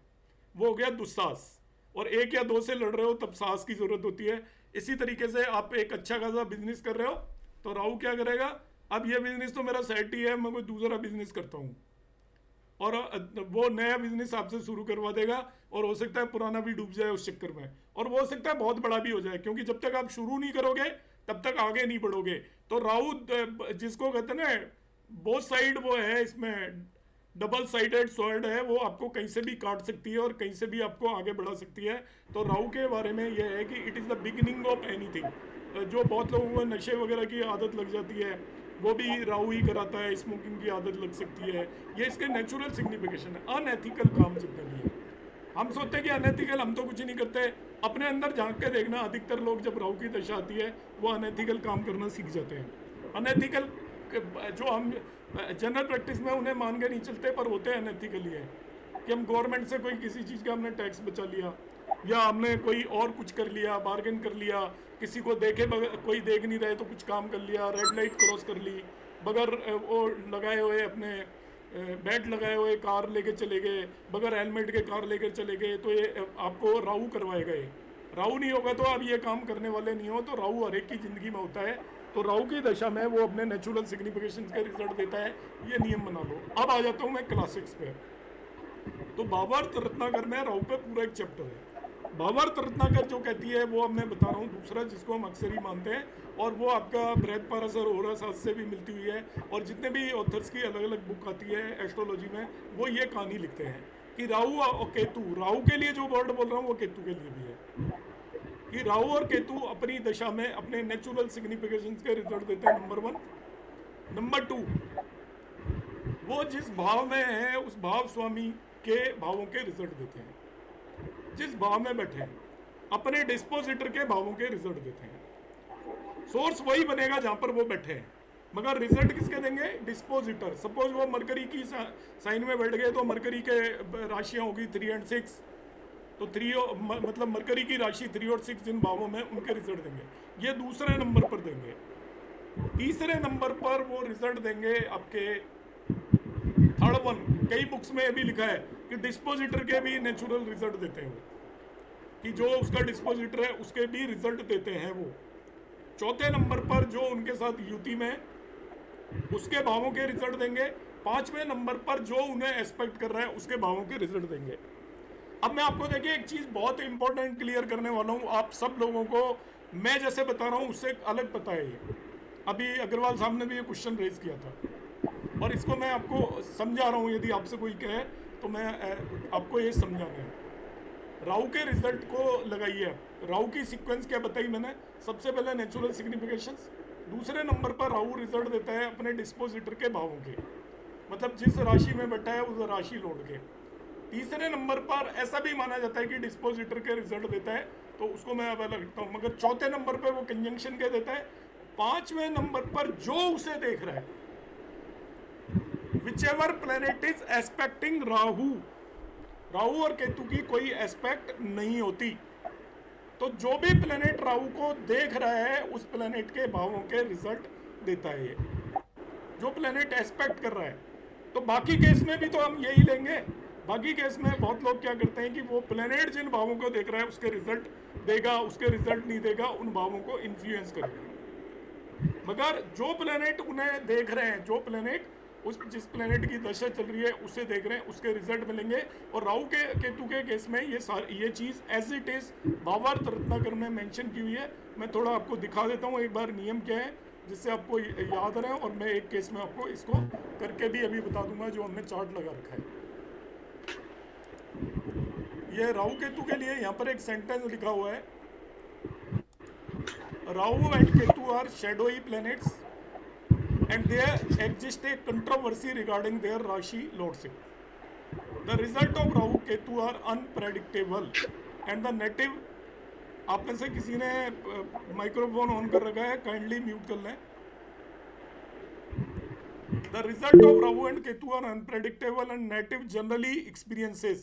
वो हो गया दुस्साहस। और 1 या 2 से लड़ रहे हो तब साहस की जरूरत होती है। इसी तरीके से आप एक अच्छा खासा बिजनेस कर रहे हो तो राहु क्या करेगा, अब ये बिजनेस तो मेरा सेट ही है, मैं कोई दूसरा बिजनेस करता हूँ, और वो नया बिजनेस आपसे शुरू करवा देगा, और हो सकता है पुराना भी डूब जाए उस चक्कर में, और वो हो सकता है बहुत बड़ा भी हो जाए, क्योंकि जब तक आप शुरू नहीं करोगे तब तक आगे नहीं बढ़ोगे। तो राहु जिसको कहते हैं ना बोथ साइड, वो है इसमें डबल साइडेड स्वॉर्ड है, वो आपको कहीं से भी काट सकती है और कहीं से भी आपको आगे बढ़ा सकती है। तो राहु के बारे में ये है कि it is the beginning of anything. जो बहुत लोगों को नशे वगैरह की आदत लग जाती है वो भी राहु ही कराता है, स्मोकिंग की आदत लग सकती है, ये इसके नेचुरल सिग्निफिकेशन है। अनएथिकल काम जितने भी है, हम सोचते हैं कि अनएथिकल, हम तो कुछ नहीं करते, अपने अंदर झांक के देखना, अधिकतर लोग जब राहु की दशा आती है वो अनएथिकल काम करना सीख जाते हैं। अनएथिकल जो हम जनरल प्रैक्टिस में उन्हें मान के नहीं चलते, पर होते हैं अनएथिकल ही है कि हम गवर्नमेंट से कोई किसी चीज़ का हमने टैक्स बचा लिया, या हमने कोई और कुछ कर लिया, बार्गेन कर लिया, किसी को देखे बगैर, कोई देख नहीं रहे तो कुछ काम कर लिया, रेड लाइट क्रॉस कर ली, बगैर वो लगाए हुए अपने बेल्ट लगाए हुए कार लेके चले गए, बगैर हेलमेट के कार लेकर चले गए, तो ये आपको राहु करवाएगा। ये राहु नहीं होगा तो आप ये काम करने वाले नहीं हो। तो राहु हर एक की ज़िंदगी में होता है, तो राहु की दशा में वो अपने नेचुरल सिग्निफिकेशन के रिजल्ट देता है, ये नियम बना लो। अब आ जाता हूँ मैं क्लासिक्स पे। तो भावार्थ रत्नाकर में राहु पे पूरा एक चैप्टर है। भावार्थ रत्नाकर जो कहती है वो अब मैं बता रहा हूँ दूसरा, जिसको हम अक्सर ही मानते हैं, और वो आपका बृहद पाराशर होराशास्त्र से भी मिलती हुई है, और जितने भी ऑथर्स की अलग अलग बुक आती है एस्ट्रोलॉजी में वो ये कहानी लिखते हैं कि राहु और केतु, राहु के लिए जो वर्ड बोल रहा हूँ वो केतु के लिए भी है, कि राहु और केतु अपनी दशा में अपने नेचुरल सिग्निफिकेशंस के रिजल्ट देते हैं, नंबर 1। नंबर 2, वो जिस भाव में है उस भाव स्वामी के भावों के रिजल्ट देते हैं। जिस भाव में बैठे हैं अपने डिस्पोजिटर के भावों के रिजल्ट देते हैं। सोर्स वही बनेगा जहां पर वो बैठे हैं, मगर रिजल्ट किसके देंगे, डिस्पोजिटर। सपोज वो मरकरी की साइन में बैठ गए तो मरकरी के राशियां होगी 3 और 6, तो 3 मतलब मरकरी की राशि 3 और 6 जिन भावों में उनके रिजल्ट देंगे। ये दूसरे नंबर पर देंगे। तीसरे नंबर पर वो रिजल्ट देंगे आपके थर्ड वन। कई बुक्स में ये भी लिखा है कि डिस्पोजिटर के भी नेचुरल रिजल्ट देते हैं वो, कि जो उसका डिस्पोजिटर है उसके भी रिजल्ट देते हैं वो। चौथे नंबर पर जो उनके साथ युति में उसके भावों के रिजल्ट देंगे। 5वें नंबर पर जो उन्हें एक्सपेक्ट कर रहा है उसके भावों के रिजल्ट देंगे। अब मैं आपको देखिए एक चीज बहुत इंपॉर्टेंट क्लियर करने वाला हूँ। आप सब लोगों को मैं जैसे बता रहा हूँ उससे अलग पता है ये। अभी अग्रवाल साहब ने भी ये क्वेश्चन रेज किया था और इसको मैं आपको समझा रहा हूँ। यदि आपसे कोई कहे तो मैं आपको ये समझाना है। राहु के रिजल्ट को लगाइए। राहु की सीक्वेंस क्या बताई मैंने, सबसे पहले नेचुरल सिग्निफिकेशंस, दूसरे नंबर पर राहु रिजल्ट देता है अपने डिस्पोजिटर के भावों के, मतलब जिस राशि में बैठा है उस राशि लौट के। तीसरे नंबर पर ऐसा भी माना जाता है कि डिस्पोजिटर के रिजल्ट देता है, तो उसको मैं अब अलग रखता हूँ। मगर चौथे नंबर पर वो कंजंक्शन के देता है। 5वें नंबर पर जो उसे देख रहा है, whichever planet is aspecting Rahu, Rahu और केतु की कोई एस्पेक्ट नहीं होती, तो जो भी प्लेनेट राहु को देख रहा है उस प्लेनेट के भावों के रिजल्ट देता है ये, जो प्लेनेट एस्पेक्ट कर रहा है। तो बाकी केस में भी तो हम यही लेंगे। बाकी केस में बहुत लोग क्या करते हैं कि वो प्लेनेट जिन भावों को देख रहा है उसके रिजल्ट देगा, उसके रिजल्ट नहीं देगा, उन भावों को इन्फ्लुएंस करेगा। मगर जो प्लेनेट उन्हें देख रहे हैं, जो प्लेनेट उस जिस प्लेनेट की दशा चल रही है उसे देख रहे हैं, उसके रिजल्ट मिलेंगे। और राहु के केतु के केस में ये चीज़ एज इट इज भावार्थ रत्नाकर में मेंशन की हुई है। मैं थोड़ा आपको दिखा देता हूँ एक बार नियम क्या है, जिससे आपको याद रहे। और मैं एक केस में आपको इसको करके भी अभी बता दूंगा जो हमने चार्ट लगा रखा है। ये राहु केतु के लिए यहाँ पर एक सेंटेंस लिखा हुआ है, Rahu and Ketu are shadowy planets and there exists a controversy regarding their Rashi lordship. The result of Rahu Ketu are unpredictable and the native, आप में से किसी ने माइक्रोफोन ऑन कर रखा है, काइंडली म्यूट कर लें। The result of Rahu and Ketu are unpredictable and native generally experiences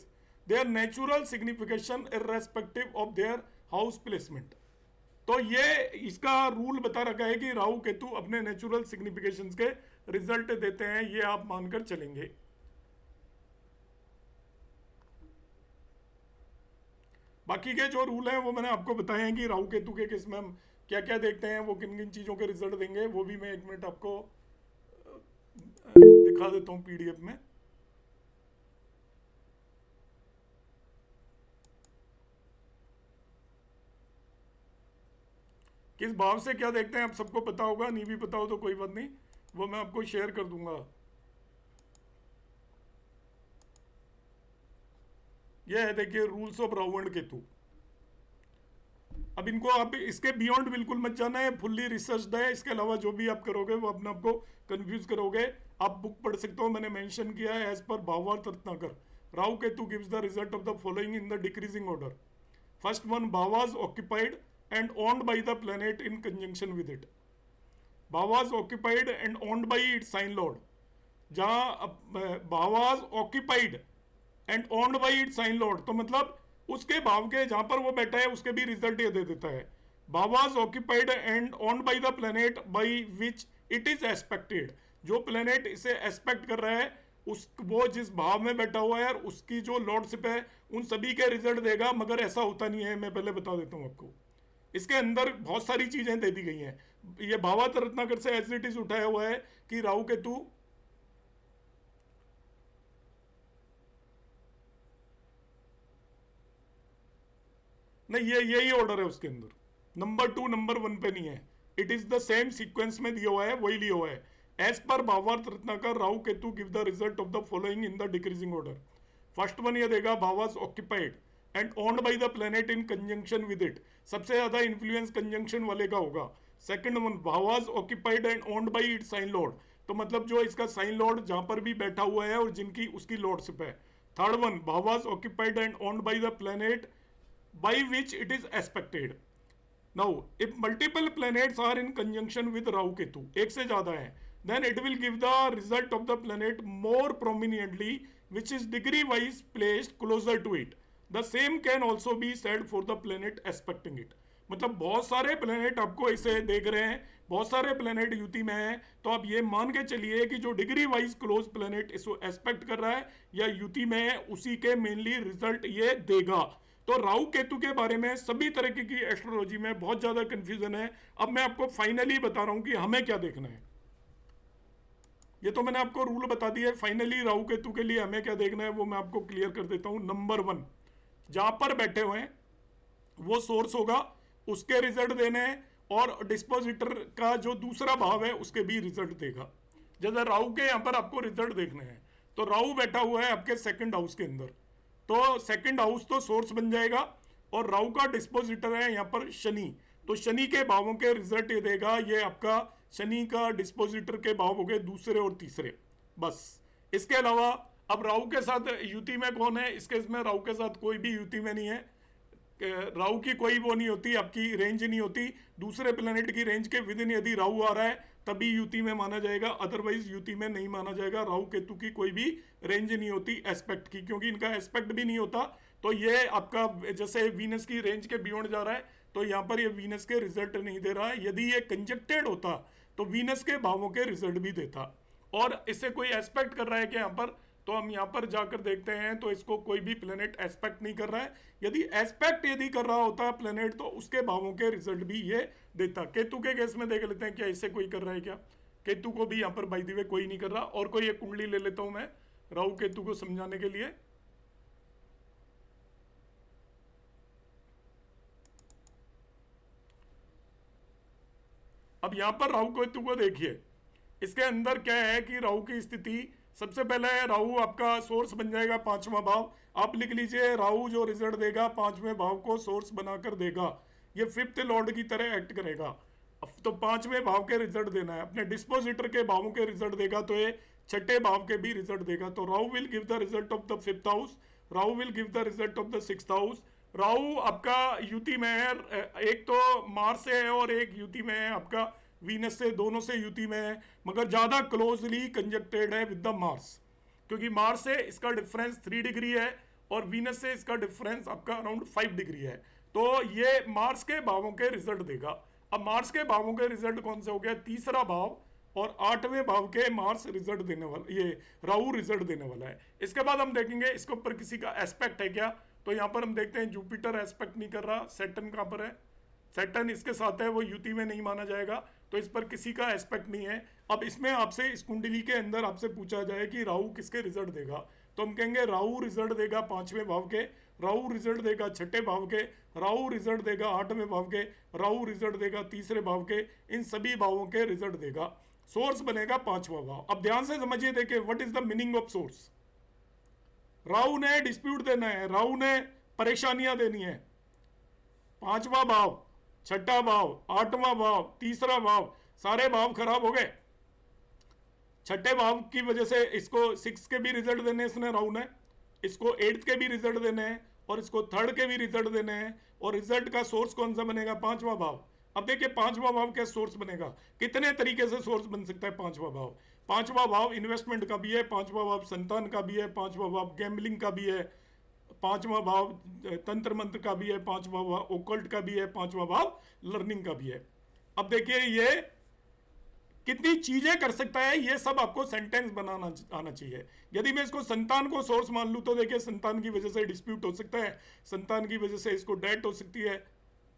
their natural signification irrespective of their house placement. तो ये इसका रूल बता रखा है कि राहु केतु अपने नेचुरल सिग्निफिकेशंस के रिजल्ट देते हैं, ये आप मानकर चलेंगे। बाकी के जो रूल हैं वो मैंने आपको बताए हैं कि राहु केतु के केस में हम क्या क्या देखते हैं, वो किन किन चीज़ों के रिजल्ट देंगे, वो भी मैं 1 मिनट आपको दिखा देता हूँ PDF में। किस भाव से क्या देखते हैं आप सबको पता होगा, नहीं भी पता हो तो कोई बात नहीं, वो मैं आपको शेयर कर दूंगा। ये है देखिए rules of Rahu and Ketu. अब इनको आप इसके बियॉन्ड बिल्कुल मत जाना है, फुल्ली रिसर्च्ड है। इसके अलावा जो भी आप करोगे वो अपने आप को कंफ्यूज करोगे। आप बुक पढ़ सकते हो, मैंने मेंशन किया है एज पर Bhavartha Ratnakara. Rahu Ketu gives the result of the following in the decreasing order. First one, bhavas occupied and owned by the planet in conjunction with it. Bhavas occupied and owned by its sign lord. जहाँ Bhavas occupied and owned by its sign lord, तो मतलब उसके भाव के जहाँ पर वो बैठा है उसके भी रिजल्ट ये दे देता है। Bhavas occupied and owned by the planet by which it is aspected, जो प्लेनेट इसे एस्पेक्ट कर रहा है उस वो जिस भाव में बैठा हुआ है और उसकी जो लॉर्डशिप है उन सभी के रिजल्ट देगा। मगर ऐसा होता नहीं है, मैं पहले बता देता हूँ आपको। इसके अंदर बहुत सारी चीजें दे दी गई हैं। ये भावार्थ रत्नाकर से एज इट इज उठाया हुआ है कि राहु केतु नहीं, ये यही ऑर्डर है उसके अंदर, नंबर 2 नंबर 1 पे नहीं है। It is the same sequence में दिया हुआ है, वही लिया हुआ है। एज पर Bhavartha Ratnakara Rahu Ketu give the result of the following in the decreasing order. First one ये देगा bhavas occupied and owned by the planet in conjunction with it, सबसे ज्यादा इन्फ्लुएंस कंजंक्शन वाले का होगा। Second one, bhavas occupied and owned by it sign lord, तो मतलब जो इसका साइन लॉर्ड जहां पर भी बैठा हुआ है और जिनकी उसकी लॉर्डशिप है। Third one, bhavas occupied and owned by the planet by which it is aspected. Now if multiple planets are in conjunction with Rahu Ketu, एक से ज्यादा है, then it will give the result of the planet more prominently which is degree wise placed closer to it. The same can also be said for the planet aspecting it. मतलब बहुत सारे planet आपको इसे देख रहे हैं, बहुत सारे प्लेनेट युति में हैं, तो आप ये मान के चलिए कि जो डिग्री वाइज क्लोज प्लेनेट इसको एस्पेक्ट कर रहा है या युति में है उसी के मेनली रिजल्ट ये देगा। तो राहु केतु के बारे में सभी तरीके की एस्ट्रोलॉजी में बहुत ज्यादा कंफ्यूजन है। अब मैं आपको फाइनली बता रहा हूं कि हमें क्या देखना है। ये तो मैंने आपको रूल बता दिया है, फाइनली राहु केतु के लिए हमें क्या देखना है वो मैं आपको क्लियर कर देता हूं। नंबर 1, जहां पर बैठे हुए हैं वो सोर्स होगा, उसके रिजल्ट देने हैं, और डिस्पोजिटर का जो दूसरा भाव है उसके भी रिजल्ट देगा। जैसे राहु के यहाँ पर आपको रिजल्ट देखने हैं, तो राहु बैठा हुआ है आपके सेकंड हाउस के अंदर, तो सेकंड हाउस तो सोर्स बन जाएगा, और राहु का डिस्पोजिटर है यहाँ पर शनि, तो शनि के भावों के रिजल्ट ये देगा। ये आपका शनि का डिस्पोजिटर के भाव हो गए दूसरे और तीसरे, बस। इसके अलावा अब राहु के साथ युति में कौन है, इस केस में राहु के साथ कोई भी युति में नहीं है। राहु की कोई वो नहीं होती, आपकी रेंज नहीं होती, दूसरे प्लेनेट की रेंज के विदिन यदि राहु आ रहा है तभी युति में माना जाएगा, अदरवाइज युति में नहीं माना जाएगा। राहु केतु की कोई भी रेंज नहीं होती एस्पेक्ट की, क्योंकि इनका एस्पेक्ट भी नहीं होता। तो ये आपका जैसे वीनस की रेंज के बियॉन्ड जा रहा है, तो यहाँ पर ये वीनस के रिजल्ट नहीं दे रहा है। यदि ये कंजक्टेड होता तो वीनस के भावों के रिजल्ट भी देता, और इससे कोई एस्पेक्ट कर रहा है कि यहाँ पर, तो हम यहाँ पर जाकर देखते हैं तो इसको कोई भी प्लेनेट एस्पेक्ट नहीं कर रहा है। यदि एस्पेक्ट यदि कर रहा होता प्लेनेट तो उसके भावों के रिजल्ट भी ये देता। केतु के केस में देख लेते हैं क्या इससे कोई कर रहा है क्या। केतु को भी यहाँ पर बाय द वे कोई नहीं कर रहा। और कोई एक कुंडली ले लेता हूं मैं राहु केतु को समझाने के लिए। अब यहां पर राहु केतु को देखिए, इसके अंदर क्या है कि राहु की स्थिति, सबसे पहले राहु आपका सोर्स बन जाएगा 5वां भाव। आप लिख लीजिए राहु जो रिजल्ट देगा 5वें भाव को सोर्स बनाकर देगा, ये 5th लॉर्ड की तरह एक्ट करेगा। तो 5वें भाव के रिजल्ट देना है, अपने डिस्पोजिटर के भावों के रिजल्ट देगा, तो ये 6ठे भाव के भी रिजल्ट देगा। तो Rahu will give the result of the 5th house, Rahu will give the result of the 6th house. Rahu आपका युति में है, एक तो मार्स से है और एक युति में है आपका वीनस से, दोनों से युति में है, मगर ज्यादा क्लोजली कंजक्टेड है विद द मार्स, क्योंकि मार्स से इसका डिफरेंस 3 डिग्री है और वीनस से इसका डिफरेंस आपका अराउंड 5 डिग्री है। तो ये मार्स के भावों के रिजल्ट देगा। अब मार्स के भावों के रिजल्ट कौन से हो गया, तीसरा भाव और 8वें भाव के मार्स रिजल्ट देने वाला, ये राहु रिजल्ट देने वाला है। इसके बाद हम देखेंगे इसके ऊपर किसी का एस्पेक्ट है क्या, तो यहाँ पर हम देखते हैं जुपिटर एस्पेक्ट नहीं कर रहा, सैटर्न कहाँ पर है, सैटर्न इसके साथ है, वो युति में नहीं माना जाएगा, तो इस पर किसी का एस्पेक्ट नहीं है। अब इसमें आपसे इस कुंडली के अंदर आपसे पूछा जाए कि राहु किसके रिजल्ट देगा, तो हम कहेंगे राहु रिजल्ट देगा 5वें भाव के, राहु रिजल्ट देगा 6ठे भाव के, राहु रिजल्ट देगा 8वें भाव के, राहु रिजल्ट देगा 3रे भाव के, इन सभी भावों के रिजल्ट देगा। सोर्स बनेगा 5वां भाव। अब ध्यान से समझिए, देखिए what is the meaning of source. Rahu ने डिस्प्यूट देना है, राहु ने परेशानियां देनी है। 5वां भाव, 6ठा भाव, 8वां भाव, 3रा भाव, सारे भाव खराब हो गए। 6ठे भाव की वजह से इसको 6 के भी रिजल्ट देने इसने राहु ने, इसको 8th के भी रिजल्ट देने हैं और इसको 3rd के भी रिजल्ट देने हैं। और रिजल्ट का सोर्स कौन सा बनेगा, 5वां भाव। अब देखिए 5वां भाव क्या सोर्स बनेगा, कितने तरीके से सोर्स बन सकता है 5वां भाव। 5वां भाव इन्वेस्टमेंट का भी है, 5वां भाव संतान का भी है, 5वां भाव गैम्बलिंग का भी है, 5वां भाव तंत्र मंत्र का भी है, 5वां भाव ओकल्ट का भी है, 5वां भाव लर्निंग का भी है। अब देखिए ये कितनी चीजें कर सकता है, ये सब आपको सेंटेंस बनाना आना चाहिए। यदि मैं इसको संतान को सोर्स मान लूं तो देखिए संतान की वजह से डिस्प्यूट हो सकता है, संतान की वजह से इसको डेथ हो सकती है,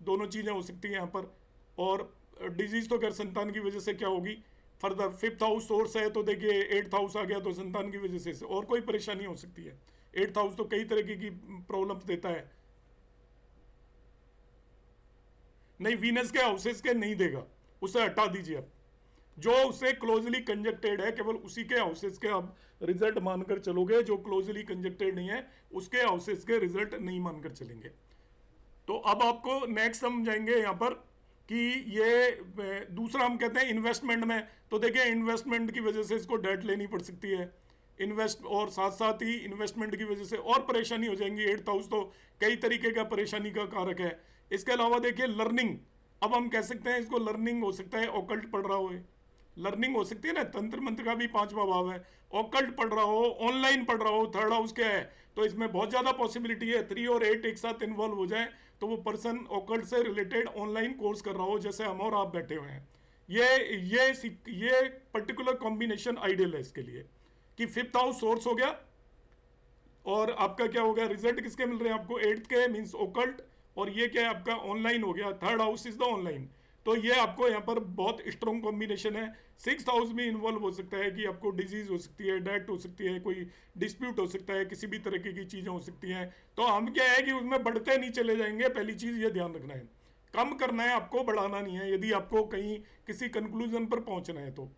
दोनों चीजें हो सकती हैं यहाँ पर। और डिजीज तो खैर संतान की वजह से क्या होगी। फर्दर 5th हाउस सोर्स है तो देखिए 8th हाउस आ गया तो संतान की वजह से और कोई परेशानी हो सकती है। 8th हाउस तो कई तरह की प्रॉब्लम्स देता है, नहीं वीनस के हाउसेस के नहीं देगा, उसे हटा दीजिए। अब जो उससे क्लोजली कंजक्टेड है केवल उसी के हाउसेस के आप रिजल्ट मानकर चलोगे, जो क्लोजली कंजक्टेड नहीं है उसके हाउसेस के रिजल्ट नहीं मानकर चलेंगे। तो अब आपको नेक्स्ट समझाएंगे यहाँ पर कि ये दूसरा हम कहते हैं इन्वेस्टमेंट में, तो देखिए इन्वेस्टमेंट की वजह से इसको डेट लेनी पड़ सकती है, इन्वेस्ट और साथ साथ ही इन्वेस्टमेंट की वजह से और परेशानी हो जाएंगी। 8th हाउस तो कई तरीके का परेशानी का कारक है। इसके अलावा देखिए लर्निंग, अब हम कह सकते हैं इसको लर्निंग हो सकता है ऑकल्ट पढ़ रहा हो, लर्निंग हो सकती है ना, तंत्र मंत्र का भी 5वां भाव है, ऑकल्ट पढ़ रहा हो, ऑनलाइन पढ़ रहा हो, 3rd हाउस क्या है, तो इसमें बहुत ज़्यादा पॉसिबिलिटी है 3 और 8 एक साथ इन्वॉल्व हो जाए तो वो पर्सन ऑकल्ट से रिलेटेड ऑनलाइन कोर्स कर रहा हो, जैसे हम और आप बैठे हुए हैं। ये पर्टिकुलर कॉम्बिनेशन आइडियल है इसके लिए कि 5th हाउस सोर्स हो गया और आपका क्या हो गया, रिजल्ट किसके मिल रहे हैं आपको, 8th के मीन्स ऑकल्ट, और ये क्या है आपका ऑनलाइन हो गया, 3rd house is the online. तो ये आपको यहाँ पर बहुत स्ट्रॉन्ग कॉम्बिनेशन है। 6th हाउस में इन्वॉल्व हो सकता है कि आपको डिजीज हो सकती है, डेथ हो सकती है, कोई डिस्प्यूट हो सकता है, किसी भी तरह की चीज़ें हो सकती हैं। तो हम क्या है कि उसमें बढ़ते नहीं चले जाएंगे, पहली चीज़ ये ध्यान रखना है, कम करना है आपको, बढ़ाना नहीं है, यदि आपको कहीं किसी कंक्लूजन पर पहुंचना है तो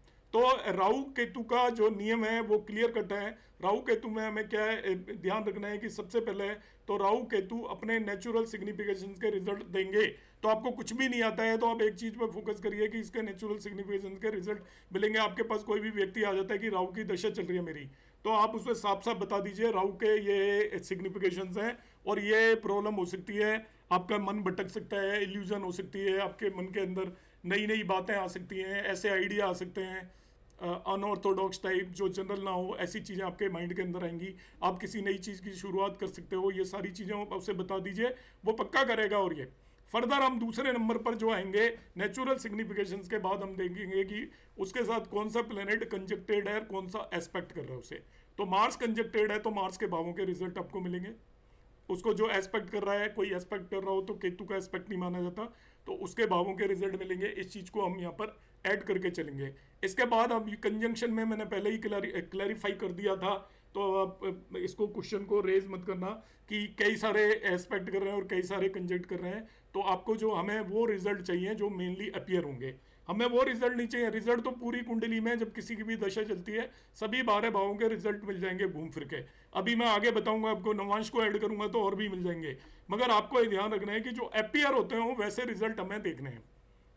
राहु केतु का जो नियम है वो क्लियर कट है। राहु केतु में हमें क्या है ध्यान रखना है कि सबसे पहले तो राहु केतु अपने नेचुरल सिग्निफिकेशन के रिजल्ट देंगे। तो आपको कुछ भी नहीं आता है तो आप एक चीज पर फोकस करिए कि इसके नेचुरल सिग्निफिकेशन के रिजल्ट मिलेंगे। आपके पास कोई भी व्यक्ति आ जाता है कि राहु की दशा चल रही है मेरी, तो आप उसमें साफ साफ बता दीजिए राहु के ये सिग्निफिकेशंस हैं और ये प्रॉब्लम हो सकती है, आपका मन भटक सकता है, इल्यूजन हो सकती है, आपके मन के अंदर नई नई बातें आ सकती हैं, ऐसे आइडिया आ सकते हैं अनऑर्थोडॉक्स टाइप जो जनरल ना हो, ऐसी चीज़ें आपके माइंड के अंदर आएंगी, आप किसी नई चीज़ की शुरुआत कर सकते हो, ये सारी चीज़ें आप उसे बता दीजिए, वो पक्का करेगा। और ये फर्दर हम दूसरे नंबर पर जो आएंगे नेचुरल सिग्निफिकेशंस के बाद हम देखेंगे कि उसके साथ कौन सा प्लेनेट कंजक्टेड है, कौन सा एस्पेक्ट कर रहा है उसे। तो मार्स कंजक्टेड है तो मार्स के भावों के रिजल्ट आपको मिलेंगे, उसको जो एस्पेक्ट कर रहा है, कोई एस्पेक्ट कर रहा हो तो केतु का एस्पेक्ट नहीं माना जाता, तो उसके भावों के रिजल्ट मिलेंगे। इस चीज़ को हम यहाँ पर ऐड करके चलेंगे। इसके बाद अब कंजंक्शन में मैंने पहले ही क्लैरिफाई कर दिया था, तो आप इसको क्वेश्चन को रेज मत करना कि कई सारे एस्पेक्ट कर रहे हैं और कई सारे कंजक्ट कर रहे हैं, तो आपको जो हमें वो रिजल्ट चाहिए जो मेनली अपीयर होंगे, हमें वो रिजल्ट नहीं चाहिए। रिजल्ट तो पूरी कुंडली में जब किसी की भी दशा चलती है सभी 12 भावों के रिजल्ट मिल जाएंगे घूम फिर के। अभी मैं आगे बताऊंगा आपको, नवांश को ऐड करूंगा तो और भी मिल जाएंगे, मगर आपको ये ध्यान रखना है कि जो अपीयर होते हो वैसे रिजल्ट हमें देखने हैं,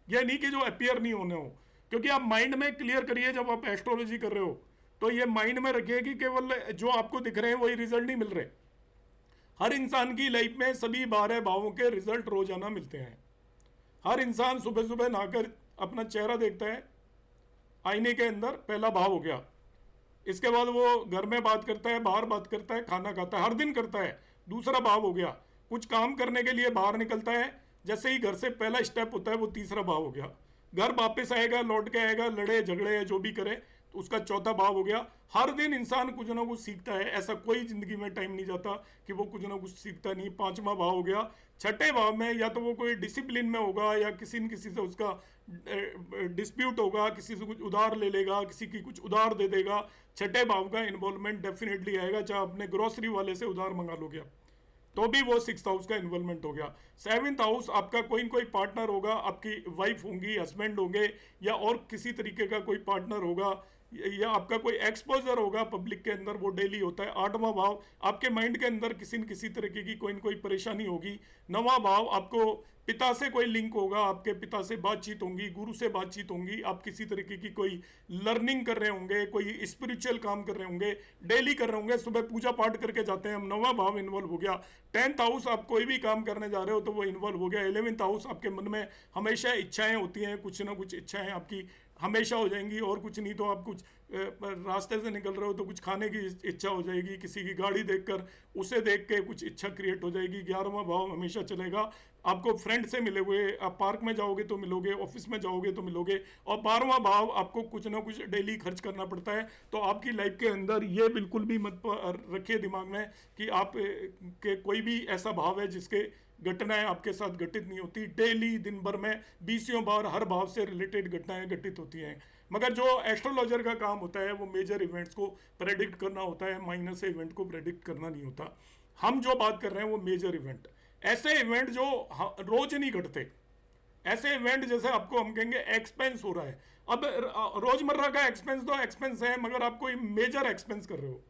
यह नहीं कि जो अपीयर नहीं होने हो। क्योंकि आप माइंड में क्लियर करिए, जब आप एस्ट्रोलॉजी कर रहे हो तो ये माइंड में रखिए कि केवल जो आपको दिख रहे हैं वही रिजल्ट नहीं मिल रहे। हर इंसान की लाइफ में सभी 12 भावों के रिजल्ट रोजाना मिलते हैं। हर इंसान सुबह सुबह नहाकर अपना चेहरा देखता है आईने के अंदर, पहला भाव हो गया, इसके बाद वो घर में बात करता है, बाहर बात करता है, खाना खाता है, हर दिन करता है, दूसरा भाव हो गया, कुछ काम करने के लिए बाहर निकलता है, जैसे ही घर से पहला स्टेप होता है वो तीसरा भाव हो गया, घर वापस आएगा, लौट के आएगा, लड़े झगड़े या जो भी करे तो उसका चौथा भाव हो गया। हर दिन इंसान कुछ ना कुछ सीखता है, ऐसा कोई जिंदगी में टाइम नहीं जाता कि वो कुछ ना कुछ सीखता नहीं, पांचवा भाव हो गया। छठे भाव में या तो वो कोई डिसिप्लिन में होगा या किसी न किसी से उसका डिस्प्यूट होगा, किसी से कुछ उधार ले लेगा, किसी की कुछ उधार दे देगा, छठे भाव का इन्वॉल्वमेंट डेफिनेटली आएगा। चाहे अपने ग्रोसरी वाले से उधार मंगा लोगे तो भी वो 6th हाउस का इन्वॉल्वमेंट हो गया। 7th हाउस आपका कोई न कोई पार्टनर होगा, आपकी वाइफ होंगी, हस्बैंड होंगे या और किसी तरीके का कोई पार्टनर होगा या आपका कोई एक्सपोजर होगा पब्लिक के अंदर, वो डेली होता है। 8वां भाव आपके माइंड के अंदर किसी न किसी तरीके की कोई न कोई परेशानी होगी। 9वां भाव आपको पिता से कोई लिंक होगा, आपके पिता से बातचीत होंगी, गुरु से बातचीत होंगी, आप किसी तरीके की कोई लर्निंग कर रहे होंगे, कोई स्पिरिचुअल काम कर रहे होंगे, डेली कर रहे होंगे, सुबह पूजा पाठ करके जाते हैं हम, 9वां भाव इन्वॉल्व हो गया। 10th हाउस आप कोई भी काम करने जा रहे हो तो वो इन्वॉल्व हो गया। 11th हाउस आपके मन में हमेशा इच्छाएं होती हैं, कुछ ना कुछ इच्छाएं आपकी हमेशा हो जाएंगी, और कुछ नहीं तो आप कुछ रास्ते से निकल रहे हो तो कुछ खाने की इच्छा हो जाएगी, किसी की गाड़ी देखकर उसे देख के कुछ इच्छा क्रिएट हो जाएगी। 11वां भाव हमेशा चलेगा, आपको फ्रेंड से मिले हुए, आप पार्क में जाओगे तो मिलोगे, ऑफिस में जाओगे तो मिलोगे। और 12वां भाव आपको कुछ ना कुछ डेली खर्च करना पड़ता है। तो आपकी लाइफ के अंदर ये बिल्कुल भी मत रखिए दिमाग में कि आप के कोई भी ऐसा भाव है जिसके घटनाएं आपके साथ घटित नहीं होती। डेली दिन भर में 20 बार हर भाव से रिलेटेड घटनाएं घटित होती हैं। मगर जो एस्ट्रोलॉजर का काम होता है वो मेजर इवेंट्स को प्रेडिक्ट करना होता है, माइनर से इवेंट को प्रेडिक्ट करना नहीं होता। हम जो बात कर रहे हैं वो मेजर इवेंट, ऐसे इवेंट जो रोज नहीं घटते, ऐसे इवेंट जैसे आपको हम कहेंगे एक्सपेंस हो रहा है। अब रोजमर्रा का एक्सपेंस तो एक्सपेंस है, मगर आप कोई मेजर एक्सपेंस कर रहे हो।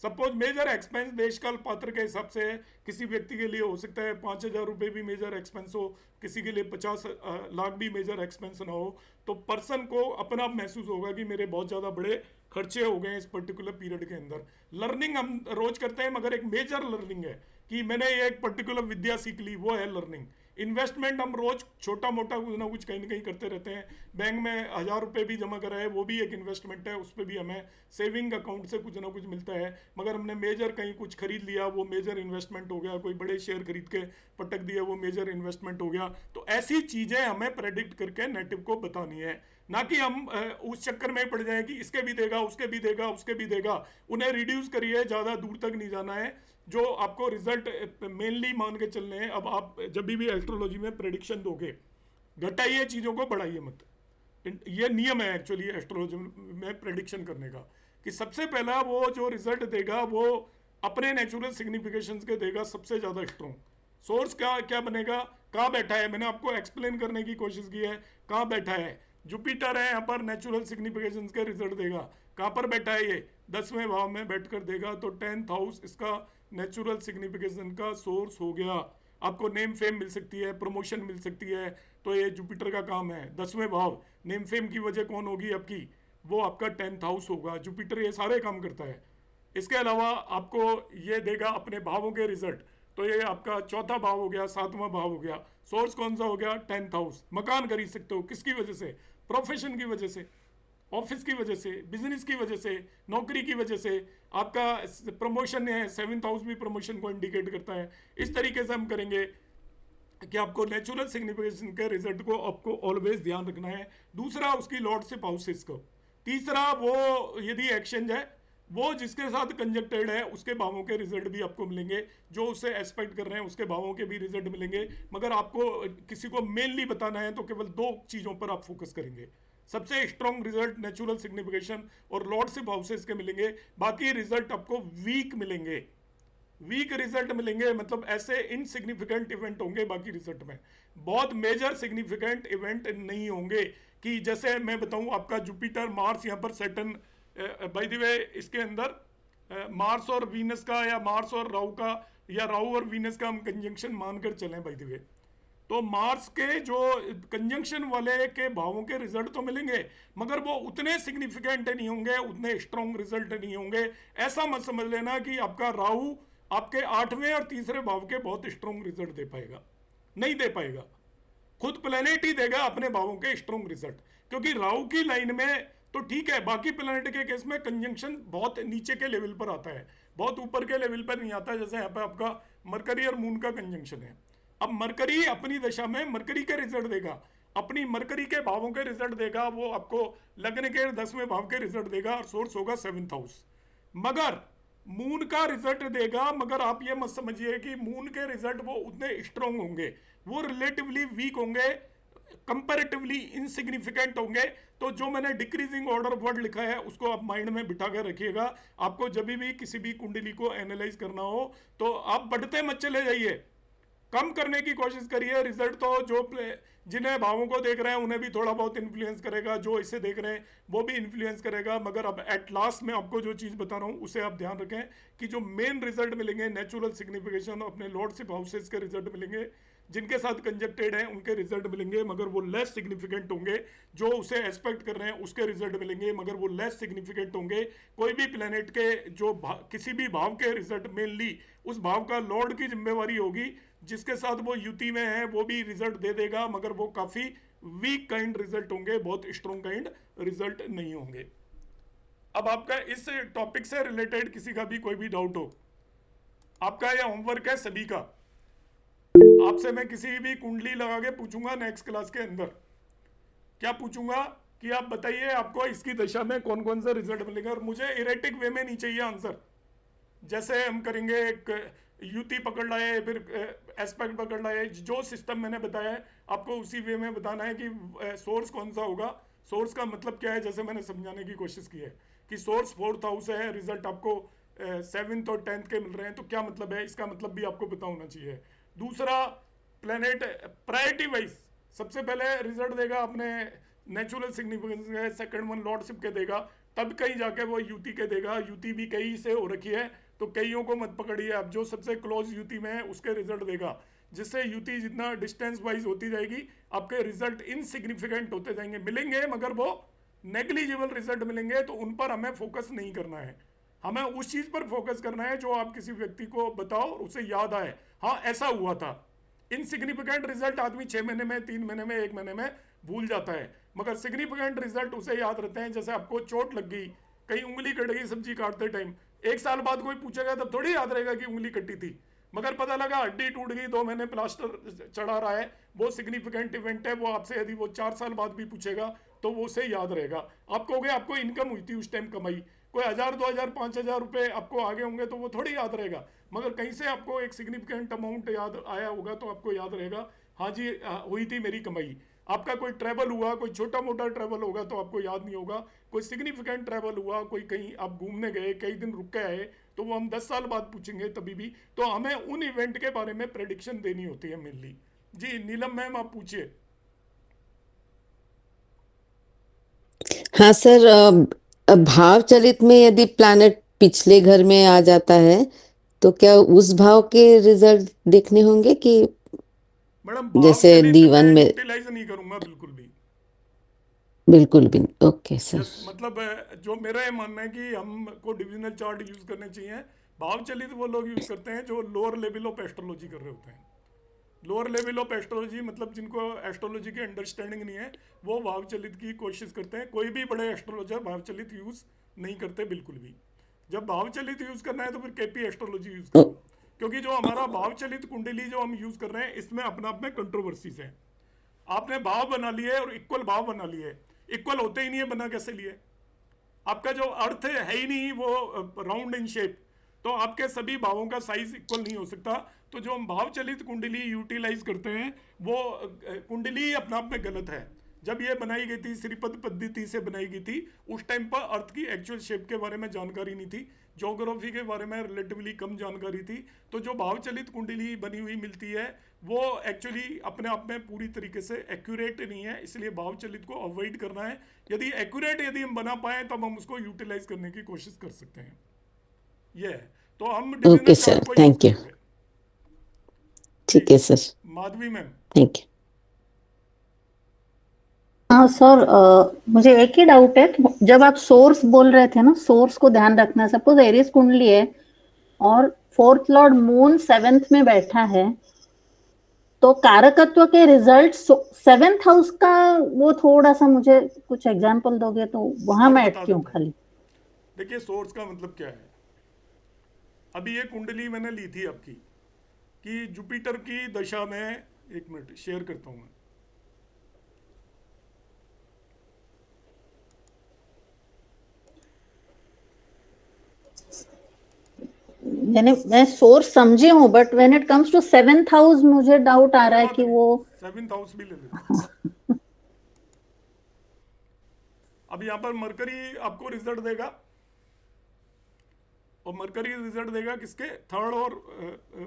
सपोज मेजर एक्सपेंस देशकाल पात्र के हिसाब से है, किसी व्यक्ति के लिए हो सकता है 5,000 रुपये भी मेजर एक्सपेंस हो, किसी के लिए 50 लाख भी मेजर एक्सपेंस ना हो, तो पर्सन को अपना महसूस होगा कि मेरे बहुत ज़्यादा बड़े खर्चे हो गए इस पर्टिकुलर पीरियड के अंदर। लर्निंग हम रोज करते हैं, मगर एक मेजर लर्निंग है कि मैंने ये एक पर्टिकुलर विद्या सीख ली, वो है लर्निंग। इन्वेस्टमेंट हम रोज छोटा मोटा कुछ ना कुछ कहीं ना कहीं करते रहते हैं। बैंक में 1,000 रुपये भी जमा कराए, वो भी एक इन्वेस्टमेंट है, उस पर भी हमें सेविंग अकाउंट से कुछ ना कुछ मिलता है। मगर हमने मेजर कहीं कुछ खरीद लिया, वो मेजर इन्वेस्टमेंट हो गया। कोई बड़े शेयर खरीद के पटक दिया, वो मेजर इन्वेस्टमेंट हो गया। तो ऐसी चीजें हमें प्रेडिक्ट करके नेटिव को बतानी है, ना कि हम उस चक्कर में पड़ जाए कि इसके भी देगा, उसके भी देगा, उसके भी देगा। उन्हें रिड्यूस करिए, ज्यादा दूर तक नहीं जाना है। जो आपको रिजल्ट मेनली मान के चलने हैं। अब आप जब भी एस्ट्रोलॉजी में प्रेडिक्शन दोगे, घटाइए चीजों को, बढ़ाइए मत। ये नियम है एक्चुअली एस्ट्रोलॉजी में प्रेडिक्शन करने का, कि सबसे पहला वो जो रिजल्ट देगा वो अपने नेचुरल सिग्निफिकेशंस के देगा सबसे ज्यादा स्ट्रॉन्ग। सोर्स का क्या बनेगा, कहाँ बैठा है, मैंने आपको एक्सप्लेन करने की कोशिश की है। कहाँ बैठा है, जुपिटर है यहाँ पर, नेचुरल सिग्निफिकेशंस के रिजल्ट देगा। कहाँ पर बैठा है ये, 10वें भाव में बैठकर देगा। तो 10th हाउस इसका नेचुरल सिग्निफिकेशन का सोर्स हो गया। आपको नेम फेम मिल सकती है, प्रमोशन मिल सकती है, तो ये जुपिटर का काम है। 10वें भाव नेम फेम की वजह कौन होगी आपकी, वो आपका 10th हाउस होगा। जुपिटर ये सारे काम करता है। इसके अलावा आपको ये देगा अपने भावों के रिजल्ट, तो ये आपका चौथा भाव हो गया, 7वां भाव हो गया। सोर्स कौन सा हो गया, 10th हाउस। मकान खरीद सकते हो, किसकी वजह से, प्रोफेशन की वजह से, ऑफिस की वजह से, बिजनेस की वजह से, नौकरी की वजह से। आपका प्रमोशन है, 7th हाउस भी प्रमोशन को इंडिकेट करता है। इस तरीके से हम करेंगे कि आपको नेचुरल सिग्निफिकेशन के रिजल्ट को आपको ऑलवेज ध्यान रखना है। दूसरा उसकी लॉर्डशिप हाउसेस को। तीसरा वो यदि एक्सचेंज है, वो जिसके साथ कंजक्टेड है उसके भावों के रिजल्ट भी आपको मिलेंगे, जो उससे एक्सपेक्ट कर रहे हैं उसके भावों के भी रिजल्ट मिलेंगे। मगर आपको किसी को मेनली बताना है तो केवल 2 चीज़ों पर आप फोकस करेंगे। सबसे स्ट्रॉन्ग रिजल्ट नेचुरल सिग्निफिकेशन और लॉर्डशिप हाउसेस के मिलेंगे। बाकी रिजल्ट आपको वीक मिलेंगे, वीक रिजल्ट मिलेंगे, मतलब ऐसे इनसिग्निफिकेंट इवेंट होंगे बाकी रिजल्ट में। बहुत मेजर सिग्निफिकेंट इवेंट नहीं होंगे। कि जैसे मैं बताऊं, आपका जुपिटर, मार्स यहाँ पर सैटर्न, बाय द वे इसके अंदर मार्स और वीनस का, या मार्स और राहु का, या राहु और वीनस का हम कंजंक्शन मानकर चलें बाय द वे, तो मार्स के जो कंजंक्शन वाले के भावों के रिजल्ट तो मिलेंगे, मगर वो उतने सिग्निफिकेंट नहीं होंगे, उतने स्ट्रॉन्ग रिजल्ट नहीं होंगे। ऐसा मत समझ लेना कि आपका राहु आपके 8वें और 3रे भाव के बहुत स्ट्रॉन्ग रिजल्ट दे पाएगा, नहीं दे पाएगा। खुद प्लेनेट ही देगा अपने भावों के स्ट्रॉन्ग रिजल्ट, क्योंकि राहु की लाइन में तो ठीक है, बाकी प्लेनेट के केस में कंजंक्शन बहुत नीचे के लेवल पर आता है, बहुत ऊपर के लेवल पर नहीं आता। जैसे यहाँ पे आपका मरकरी और मून का कंजंक्शन है। अब मरकरी अपनी दशा में मरकरी के रिजल्ट देगा, अपनी मरकरी के भावों के रिजल्ट देगा, वो आपको लगन के 10वें भाव के रिजल्ट देगा और सोर्स होगा 7th हाउस। मगर मून का रिजल्ट देगा, मगर आप ये मत समझिए कि मून के रिजल्ट वो उतने स्ट्रॉन्ग होंगे, वो रिलेटिवली वीक होंगे, कंपैरेटिवली इनसिग्निफिकेंट होंगे। तो जो मैंने डिक्रीजिंग ऑर्डर वर्ड लिखा है उसको आप माइंड में बिठा कर रखिएगा। आपको जब भी किसी भी कुंडली को एनालाइज करना हो तो आप बढ़ते मत चले जाइए, कम करने की कोशिश करिए। रिजल्ट तो जो जिन्हें भावों को देख रहे हैं उन्हें भी थोड़ा बहुत इन्फ्लुएंस करेगा, जो इसे देख रहे हैं वो भी इन्फ्लुएंस करेगा। मगर अब एट लास्ट में आपको जो चीज़ बता रहा हूँ उसे आप ध्यान रखें कि जो मेन रिजल्ट मिलेंगे नेचुरल सिग्निफिकेशन अपने लॉर्डशिप हाउसेस के रिजल्ट मिलेंगे, जिनके साथ कंजक्टेड हैं उनके रिजल्ट मिलेंगे, मगर वो लेस सिग्निफिकेंट होंगे। जो उसे एक्सपेक्ट कर रहे हैं उसके रिजल्ट मिलेंगे, मगर वो लेस सिग्निफिकेंट होंगे। कोई भी प्लेनेट के जो किसी भी भाव के रिजल्ट मेनली उस भाव का लॉर्ड की जिम्मेवारी होगी, जिसके साथ वो युति में है वो भी रिजल्ट दे देगा, मगर वो काफ़ी वीक काइंड रिजल्ट होंगे, बहुत स्ट्रॉन्ग काइंड रिजल्ट नहीं होंगे। अब आपका इस टॉपिक से रिलेटेड किसी का भी कोई भी डाउट हो, आपका यह होमवर्क है सभी का। आपसे मैं किसी भी कुंडली लगा के पूछूंगा नेक्स्ट क्लास के अंदर, क्या पूछूंगा कि आप बताइए आपको इसकी दशा में कौन कौन सा रिजल्ट मिलेगा, और मुझे इरेटिक वे में नहीं चाहिए आंसर। जैसे हम करेंगे एक युति पकड़ लाए, फिर एस्पेक्ट पकड़ लाए, जो सिस्टम मैंने बताया है आपको उसी वे में बताना है कि सोर्स कौन सा होगा। सोर्स का मतलब क्या है, जैसे मैंने समझाने की कोशिश की है कि सोर्स 4th हाउस है, रिजल्ट आपको 7th और 10th के मिल रहे हैं, तो क्या मतलब है, इसका मतलब भी आपको पता होना चाहिए। दूसरा, प्लेनेट प्रायोरिटी वाइज सबसे पहले रिजल्ट देगा अपने नेचुरल सिग्निफिकेंस के, सेकंड वन लॉर्डशिप के देगा, तब कहीं जाके वो युति के देगा। युति भी कई से हो रखी है तो कईयों को मत पकड़िए, आप जो सबसे क्लोज युति में है उसके रिजल्ट देगा, जिससे युति जितना डिस्टेंस वाइज होती जाएगी आपके रिजल्ट इनसिग्निफिकेंट होते जाएंगे, मिलेंगे मगर वो नेग्लिजिबल रिजल्ट मिलेंगे। तो उन पर हमें फोकस नहीं करना है, हमें उस चीज पर फोकस करना है जो आप किसी व्यक्ति को बताओ उसे याद आए, हाँ ऐसा हुआ था। इनसिग्निफिकेंट रिजल्ट आदमी 6 महीने में, 3 महीने में, 1 महीने में भूल जाता है, मगर सिग्निफिकेंट रिजल्ट उसे याद रहते हैं। जैसे आपको चोट लग गई, कहीं उंगली कट गई सब्जी काटते टाइम, 1 साल बाद कोई पूछेगा तब थोड़ी याद रहेगा कि उंगली कटी थी, मगर पता लगा हड्डी टूट गई, 2 महीने प्लास्टर चढ़ा रहा है, वो सिग्निफिकेंट इवेंट है। वो आपसे यदि वो 4 साल बाद भी पूछेगा तो वो उसे याद रहेगा। आप कहोगे आपको इनकम हुई थी उस टाइम, कमाई कोई 1000, 2000, 5000 रुपए आपको आगे होंगे तो वो थोड़ी याद रहेगा, मगर कहीं से आपको एक सिग्निफिकेंट अमाउंट याद आया होगा तो आपको याद रहेगा, हाँ जी हुई थी मेरी कमाई। आपका कोई ट्रैवल हुआ, कोई छोटा मोटा ट्रैवल होगा तो आपको याद नहीं होगा, कोई सिग्निफिकेंट ट्रैवल हुआ, कोई कहीं आप घूमने गए, कई दिन रुक के आए, तो वो हम 10 साल बाद पूछेंगे तभी भी। तो हमें उन इवेंट के बारे में प्रेडिक्शन देनी होती है मेनली। जी नीलम मैम आप पूछिए।
हाँ सर, भाव चलित में यदि प्लैनेट पिछले घर में आ जाता है तो क्या उस भाव के रिजल्ट देखने होंगे कि
मैडम
जैसे D1 में?
यूटिलाइज नहीं करूंगा बिल्कुल भी,
बिल्कुल भी। Okay sir.
मतलब जो मेरा ये मानना है कि हमको डिविजनल चार्ट यूज करने चाहिए। भाव चलित वो लोग यूज करते हैं जो लोअर लेवल ऑफ एस्ट्रोलॉजी कर रहे होते हैं। लोअर लेवल ऑफ एस्ट्रोलॉजी मतलब जिनको एस्ट्रोलॉजी की अंडरस्टैंडिंग नहीं है वो भाव चलित की कोशिश करते हैं। कोई भी बड़े एस्ट्रोलॉजर भाव चलित यूज नहीं करते बिल्कुल भी। जब भाव चलित यूज करना है तो फिर केपी एस्ट्रोलॉजी यूज करो, क्योंकि जो हमारा भाव चलित कुंडली जो हम यूज कर रहे हैं इसमें अपना आप में कंट्रोवर्सीज है। आपने भाव बना लिए और इक्वल भाव बना लिए, इक्वल होते ही नहीं है, बना कैसे लिए? आपका जो अर्थ है ही नहीं वो राउंड इन शेप, तो आपके सभी भावों का साइज इक्वल नहीं हो सकता। तो जो हम भाव चलित कुंडली यूटिलाइज करते हैं वो कुंडली अपने आप में गलत है। जब ये बनाई गई थी श्रीपद पद्धति से बनाई गई थी, उस टाइम पर अर्थ की एक्चुअल शेप के बारे में जानकारी नहीं थी, ज्योग्राफी के बारे में रिलेटिवली कम जानकारी थी। तो जो भाव चलित कुंडली बनी हुई मिलती है वो एक्चुअली अपने आप में पूरी तरीके से एक्यूरेट नहीं है, इसलिए भाव चलित को अवॉइड करना है। यदि एक्यूरेट यदि हम बना पाए तब हम उसको यूटिलाइज करने की कोशिश कर सकते हैं। ये है तो हम
ओके सर, थैंक यू। ठीक है sir.
Madhavi ma'am.
Thank you.
हाँ सर, मुझे एक ही डाउट है कि जब आप सोर्स बोल रहे थे ना, सोर्स को ध्यान रखना। सपोज एरीज कुंडली है और 4th लॉर्ड मून 7th में बैठा है, तो कारकत्व के रिजल्ट 7th हाउस का वो थोड़ा सा मुझे कुछ एग्जांपल दोगे तो वहां मैं अटकी हूँ खाली।
देखिए सोर्स का मतलब क्या है, अभी ये कुंडली मैंने ली थी आपकी, कि जुपिटर की दशा में, एक मिनट शेयर करता हूं
मैं सोर्स समझी हूँ, but when it comes to 7th house मुझे डाउट आ रहा है कि वो
7th हाउस भी ले लेते। अब यहाँ पर मरकरी आपको रिजल्ट देगा, और मरकरी रिजल्ट देगा किसके, थर्ड और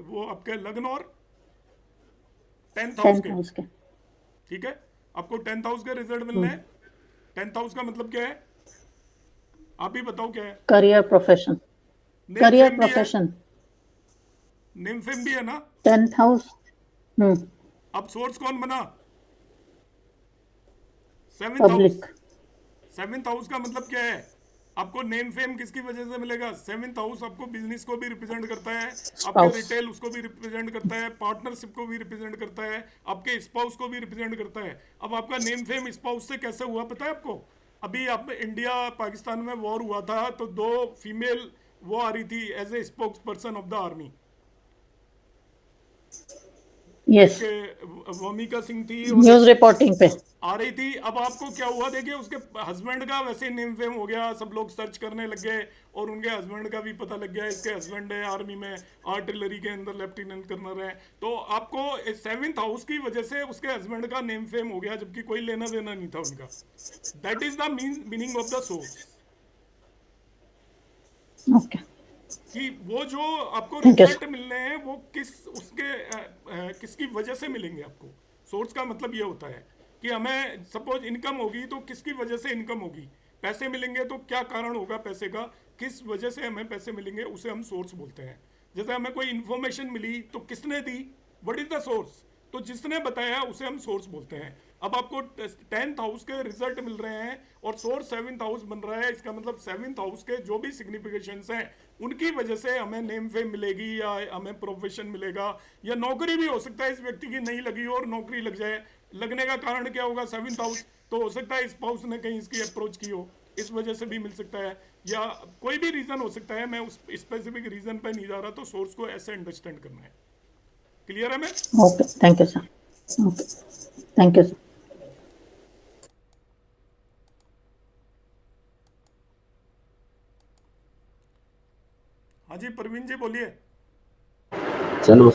वो आपके लग्न और 10th हाउस के। ठीक है, आपको 10th हाउस के रिजल्ट मिलने हैं। 10th हाउस का मतलब क्या है, आप ही बताओ क्या है?
Career profession, career profession,
name fame भी है ना।
10th house.
अब सोर्स कौन बना? 7th house. 7th हाउस का मतलब क्या है, आपको नेम फेम किसकी वजह से मिलेगा? 7th हाउस आपको बिजनेस को भी रिप्रेजेंट करता है, आपके रिटेल उसको भी रिप्रेजेंट करता है, पार्टनरशिप को भी रिप्रेजेंट करता है, आपके स्पाउस को भी रिप्रेजेंट करता है। अब आपका नेम फेम स्पाउस से कैसे हुआ पता है आपको? अभी आप इंडिया पाकिस्तान में वॉर हुआ था, तो 2 फीमेल वो आ रही थी as a spokes person of the army.
Yes,
Vyomika Singh थी,
न्यूज रिपोर्टिंग पे
आ रही थी। अब आपको क्या हुआ, देखिए उसके हस्बैंड का वैसे नेम फेम हो गया, सब लोग सर्च करने लग गए, और उनके हस्बैंड का भी पता लग गया, इसके हस्बैंड है आर्मी में, आर्टिलरी के अंदर लेफ्टिनेंट कर्नल है। तो आपको 7th हाउस की वजह से उसके हस्बैंड का नेम फेम हो गया, जबकि कोई लेना देना नहीं था उनका। That is the meaning of the source.
Okay,
कि वो जो आपको रिजल्ट मिलने हैं वो किसकी वजह से मिलेंगे आपको। सोर्स का मतलब ये होता है कि हमें सपोज इनकम होगी तो किसकी वजह से इनकम होगी, पैसे मिलेंगे तो क्या कारण होगा पैसे का, किस वजह से हमें पैसे मिलेंगे, उसे हम सोर्स बोलते हैं। जैसे हमें कोई इन्फॉर्मेशन मिली तो किसने दी, व्हाट इज द सोर्स, तो जिसने बताया उसे हम सोर्स बोलते हैं। अब आपको 10th हाउस के रिजल्ट मिल रहे हैं और सोर्स 7th हाउस बन रहा है, इसका मतलब 7th हाउस के जो भी सिग्निफिकेशंस हैं उनकी वजह से हमें नेम फेम मिलेगी, या हमें प्रोफेशन मिलेगा, या नौकरी भी हो सकता है इस व्यक्ति की नहीं लगी और नौकरी लग जाए। लगने का कारण क्या होगा, 7th हाउस, तो हो सकता है स्पाउस ने कहीं इसकी अप्रोच की हो, इस वजह से भी मिल सकता है, या कोई भी रीजन हो सकता है। मैं उस स्पेसिफिक रीजन पर नहीं जा रहा, तो सोर्स को ऐसे अंडरस्टैंड करना है। क्लियर है? मैं
okay, thank you sir. Okay, thank you sir.
हाँ जी प्रवीण जी बोलिए।
चलो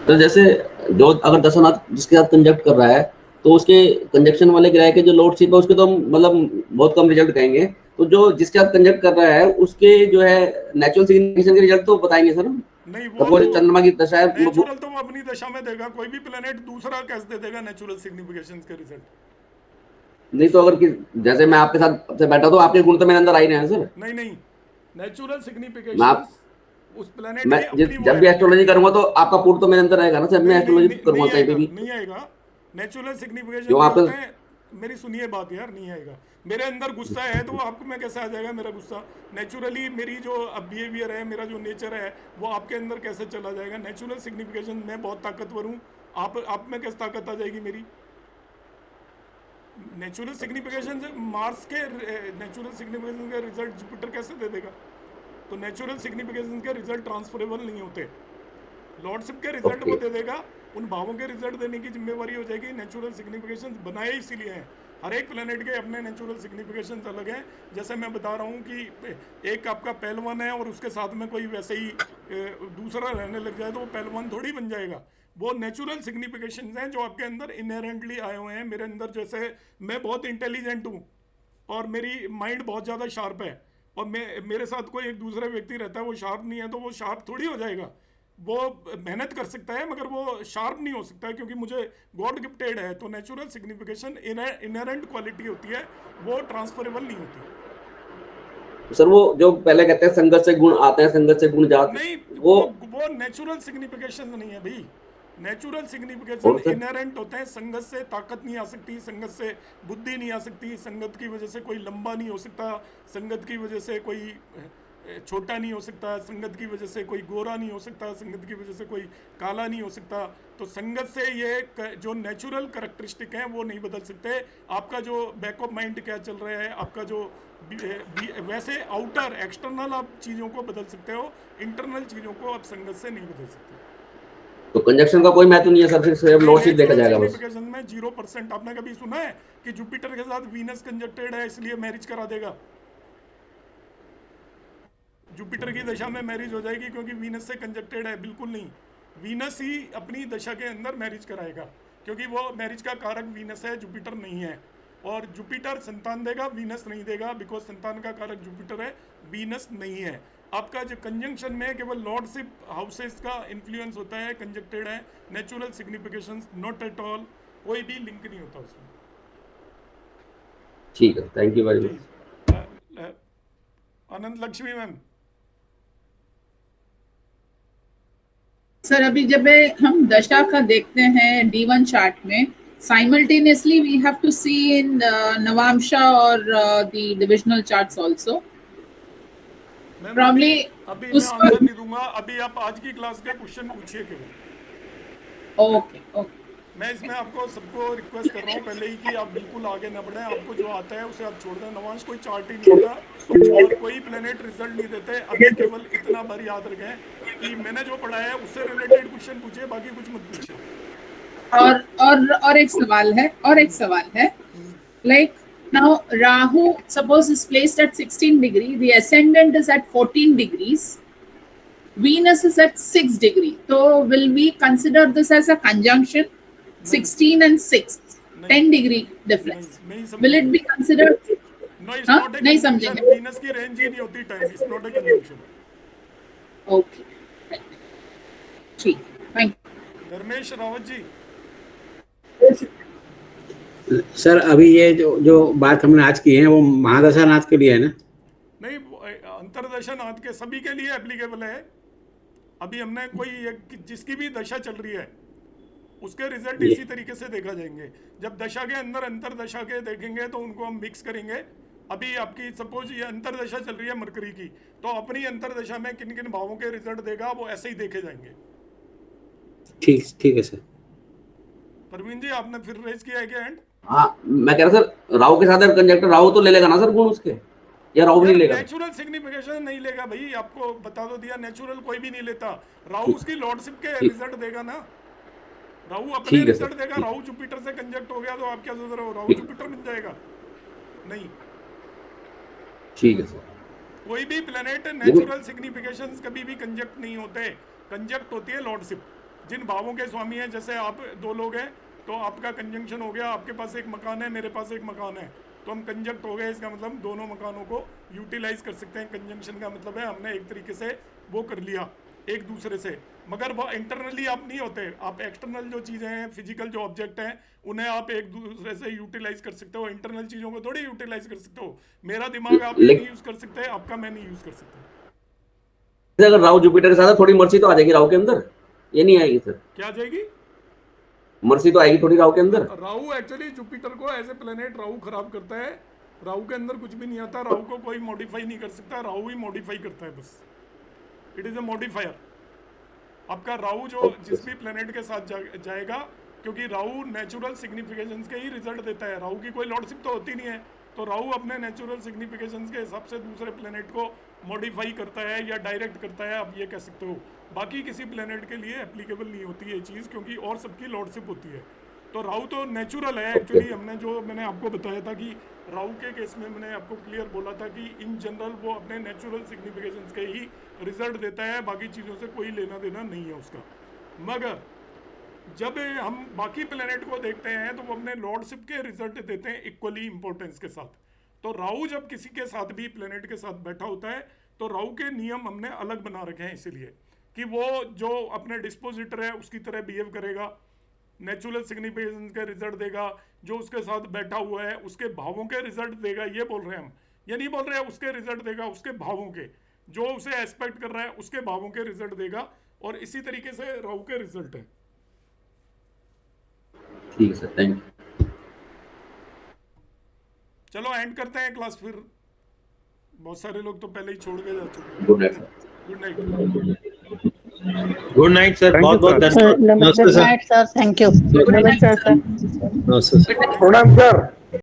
तो जैसे जो अगर दशनाथ जिसके साथ कंजक्ट कर रहा है, तो उसके कंजक्शन वाले ग्रह के जो लॉर्डशिप है उसके तो हम मतलब बहुत कम रिजल्ट कहेंगे, तो जो जिसके साथ कंजक्ट कर रहा है उसके जो है नेचुरल सिग्निफिकेशन के रिजल्ट तो बताएंगे सर।
नहीं, वो
तो चंद्रमा की दशा है,
नेचुरल तो वो अपनी दशा में देगा, कोई भी प्लेनेट दूसरा कैसे दे देगा नेचुरल सिग्निफिकेशंस के रिजल्ट।
नहीं तो अगर जैसे मैं आपके साथ से बैठा तो आपके गुण तो मेरे अंदर आ ही रहे हैं सर।
नहीं, नेचुरल सिग्निफिकेशंस उस प्लेनेट
मैं जब भी एस्ट्रोलॉजी करूंगा तो आपका पुट तो मेरे अंदर आएगा ना सर। मैं एस्ट्रोलॉजी करूंगा कहीं पे भी
नहीं आएगा। नेचुरल सिग्निफिकेशन होते हैं, मेरी सुनिए बात यार, नहीं आएगा। मेरे अंदर गुस्सा है तो आपको में कैसे आ जाएगा मेरा गुस्सा? नेचुरली मेरी जो बिहेवियर है, मेरा जो नेचर है, वो आपके अंदर कैसे चला जाएगा? नेचुरल सिग्निफिकेशन, मैं बहुत ताकतवर हूँ, आप में कैसे ताकत आ जाएगी मेरी? नेचुरल सिग्निफिकेशन से मार्स के नेचुरल सिग्निफिकेशन का रिजल्ट जुपिटर कैसे दे देगा? तो नेचुरल सिग्निफिकेशन के रिजल्ट ट्रांसफरेबल नहीं होते। लॉर्डशिप के रिजल्ट वो दे देगा, उन भावों के रिजल्ट देने की जिम्मेवारी हो जाएगी। नेचुरल सिग्निफिकेशन बनाए इसीलिए हैं, हर एक प्लेनेट के अपने नेचुरल सिग्निफिकेशन अलग हैं। जैसे मैं बता रहा हूँ कि एक आपका पहलवान है और उसके साथ में कोई वैसे ही दूसरा रहने लग जाए तो वो पहलवान थोड़ी बन जाएगा। वो नेचुरल सिग्निफिकेशन हैं जो आपके अंदर इनहेरेंटली आए हुए हैं। मेरे अंदर जैसे मैं बहुत इंटेलिजेंट हूँ और मेरी माइंड बहुत ज़्यादा शार्प है, और मेरे साथ कोई एक दूसरा व्यक्ति रहता है वो शार्प नहीं है, तो वो शार्प थोड़ी हो जाएगा। वो मेहनत कर सकता है मगर वो शार्प नहीं हो सकता है, क्योंकि मुझे गॉड गिफ्टेड है। तो नेचुरल सिग्निफिकेशन इनहेरेंट क्वालिटी होती है, वो ट्रांसफरेबल नहीं होती।
सर वो जो पहले कहते हैं संगत से गुण आते हैं, संगत से गुण जाते
नहीं, वो नेचुरल सिग्निफिकेशन नहीं है भाई। नेचुरल सिग्निफिकेशन इनहेरेंट होते हैं। संगत से ताकत नहीं आ सकती, संगत से बुद्धि नहीं आ सकती, संगत की वजह से कोई लंबा नहीं हो सकता, संगत की वजह से कोई छोटा नहीं हो सकता, संगत की वजह से कोई गोरा नहीं हो सकता, संगत की वजह से कोई काला नहीं हो सकता। तो संगत से ये जो नेचुरल कैरेक्टरिस्टिक हैं वो नहीं बदल सकते। आपका जो बैक ऑफ माइंड क्या चल रहा है, आपका जो वैसे आउटर एक्सटर्नल आप चीज़ों को बदल सकते हो, इंटरनल चीज़ों को आप संगत से नहीं बदल सकते।
तो कंजक्शन का कोई महत्व नहीं है सर, फिर सिर्फ लॉर्डशिप देखा जाएगा बस।
सिग्निफिकेशन में 0%। आपने कभी सुना है कि जुपिटर के साथ वीनस कंजक्टेड है इसलिए मैरिज करा देगा? जुपिटर की दशा में मैरिज हो जाएगी क्योंकि वीनस से कंजक्टेड है? बिल्कुल नहीं। वीनस ही अपनी दशा के अंदर मैरिज कराएगा, क्योंकि वो मैरिज का कारक वीनस है, जुपिटर नहीं है। और जुपिटर संतान देगा, वीनस नहीं देगा, बिकॉज संतान का कारक जुपिटर है, वीनस नहीं है। आपका जो कंजंक्शन में केवल लॉर्डशिप हाउसेस का इन्फ्लुएंस होता है, कंजक्टेड है, natural significations not at all, कोई भी लिंक नहीं होता उसमें।
ठीक है, thank you very much.
Anand Lakshmi ma'am.
Sir अभी जब हम दशा का देखते हैं D1 चार्ट में, साइमल्टेनियसली वी हैव टू सी इन नवांशा और the divisional charts also. Probably
अभी मैं आंसर नहीं दूंगा, अभी आप आज की क्लास के क्वेश्चन पूछिए केवल।
Okay okay.
मैं इसमें आपको सबको रिक्वेस्ट कर रहा हूँ पहले ही कि आप बिल्कुल आगे न बढ़ें, आपको जो आता है उसे आप छोड़ दें। नवांश कोई चार्ट ही नहीं होता और कोई प्लेनेट रिजल्ट नहीं देते। अभी केवल इतना बार याद रखें कि मैंने जो पढ़ाया है उससे रिलेटेड क्वेश्चन पूछिए, बाकी कुछ मत पूछिए।
और एक सवाल है like now Rahu suppose is placed at 16 degree, the ascendant is at 14 degrees, Venus is at 6 degree, so will we consider this as a conjunction? 16 and 6, 10 degree difference, will it be considered?
No, it's not a conjunction. Venus की range ही नहीं होती time, it's not a conjunction.
Okay, ठीक, thank you।
Dharmesh Rawat ji.
Sir अभी ये जो बात हमने आज की है वो महादशा नाथ के लिए है ना?
नहीं, अंतरदशा नाथ के सभी के लिए एप्लीकेबल है। अभी हमने कोई जिसकी भी दशा चल रही है उसके रिजल्ट इसी तरीके से देखा जाएंगे। जब दशा के अंदर अंतरदशा के देखेंगे तो उनको हम मिक्स करेंगे। अभी आपकी सपोज ये अंतरदशा चल रही है मरकरी की, तो अपनी अंतरदशा में किन किन भावों के रिजल्ट देगा वो ऐसे ही देखे जाएंगे।
ठीक है सर।
परवीन जी आपने फिर रेज किया है क्या हैंड?
हाँ, मैं कह रहा सर राहु के साथ कंजक्टर राहु तो ले लेगा ना सर गुण उसके, या राहु नहीं लेगा?
नेचुरल सिग्निफिकेशन नहीं लेगा भाई, आपको बता दो दिया, नेचुरल कोई भी नहीं लेता। राहु उसकी लॉर्डशिप के रिजल्ट देगा ना, राहु अपने रिजल्ट देगा। राहु जुपिटर से कंजक्ट हो गया तो आप क्या सोच रहे हो राहु जुपिटर बन जाएगा? नहीं।
ठीक है सर।
कोई भी प्लेनेट नेचुरल सिग्निफिकेशंस कभी भी कंजक्ट नहीं होते, कंजक्ट होती है लॉर्डशिप। जिन भावों के स्वामी हैं, जैसे आप दो लोग हैं तो आपका कंजंक्शन हो गया, आपके पास एक मकान है, मेरे पास एक मकान है, तो हम कंजक्ट हो गए। इसका मतलब दोनों मकानों को यूटिलाइज कर सकते हैं। कंजंक्शन का मतलब है हमने एक तरीके से वो कर लिया एक दूसरे से, मगर वो इंटरनली आप नहीं होते। आप एक्सटर्नल जो चीज़ें हैं, फिजिकल जो ऑब्जेक्ट हैं, उन्हें आप एक दूसरे से यूटिलाइज कर सकते हो। इंटरनल चीज़ों को थोड़ी यूटिलाइज कर सकते हो। मेरा दिमाग आप नहीं यूज़ कर सकते, आपका मैं नहीं यूज़ कर सकता।
अगर राहु जुपिटर के साथ थोड़ी मर्सी तो आ जाएगी राहु के अंदर, ये नहीं आएगी सर?
क्या आ जाएगी?
मर्सी तो आएगी थोड़ी राहु के अंदर।
राहु एक्चुअली जुपिटर को एज ए प्लेनेट राहु खराब करता है। राहु के अंदर कुछ भी नहीं आता, राहु को कोई मॉडिफाई नहीं कर सकता, राहु ही मॉडिफाई करता है बस। It is a modifier. आपका राहु जो जिस भी प्लेनेट के साथ जाएगा, क्योंकि राहु नेचुरल सिग्निफिकेशंस के ही रिजल्ट देता है। राहु की कोई लॉर्डशिप तो होती नहीं है, तो राहु अपने नेचुरल सिग्निफिकेशंस के हिसाब से दूसरे प्लेनेट को मॉडिफाई करता है या डायरेक्ट करता है, आप ये कह सकते हो। बाकी किसी प्लेनेट के लिए एप्लीकेबल नहीं होती ये चीज़, क्योंकि और सबकी लॉर्डशिप होती है। तो राहु तो नेचुरल है एक्चुअली। मैंने आपको बताया था कि राहु के केस में मैंने आपको क्लियर बोला था कि इन जनरल वो अपने नेचुरल सिग्निफिकेशंस के ही रिजल्ट देता है, बाकी चीज़ों से कोई लेना देना नहीं है उसका। मगर जब हम बाकी प्लेनेट को देखते हैं तो वो अपने लॉर्डशिप के रिजल्ट देते हैं इक्वली इंपॉर्टेंस के साथ। तो राहु जब किसी के साथ भी प्लेनेट के साथ बैठा होता है तो राहु के नियम हमने अलग बना रखे हैं, इसीलिए कि वो जो अपने डिस्पोजिटर है उसकी तरह बिहेव करेगा, नेचुरल सिग्निफिकेशंस के रिजल्ट देगा, जो उसके साथ बैठा हुआ है उसके भावों के रिजल्ट देगा। ये बोल रहे हैं हम, ये नहीं बोल रहे हैं उसके रिजल्ट देगा, उसके भावों के, जो उसे एस्पेक्ट कर रहा है उसके भावों के रिजल्ट देगा। और इसी तरीके से राहु के रिजल्ट है।
ठीक है सर, थैंक यू।
चलो एंड करते हैं क्लास फिर। बहुत सारे लोग तो पहले ही छोड़ के जा चुके हैं।
Good night sir.
Good night.
Good night sir, बहुत बहुत धन्यवाद।
Good night sir, thank you.
नमस्ते सर।
प्रणाम सर।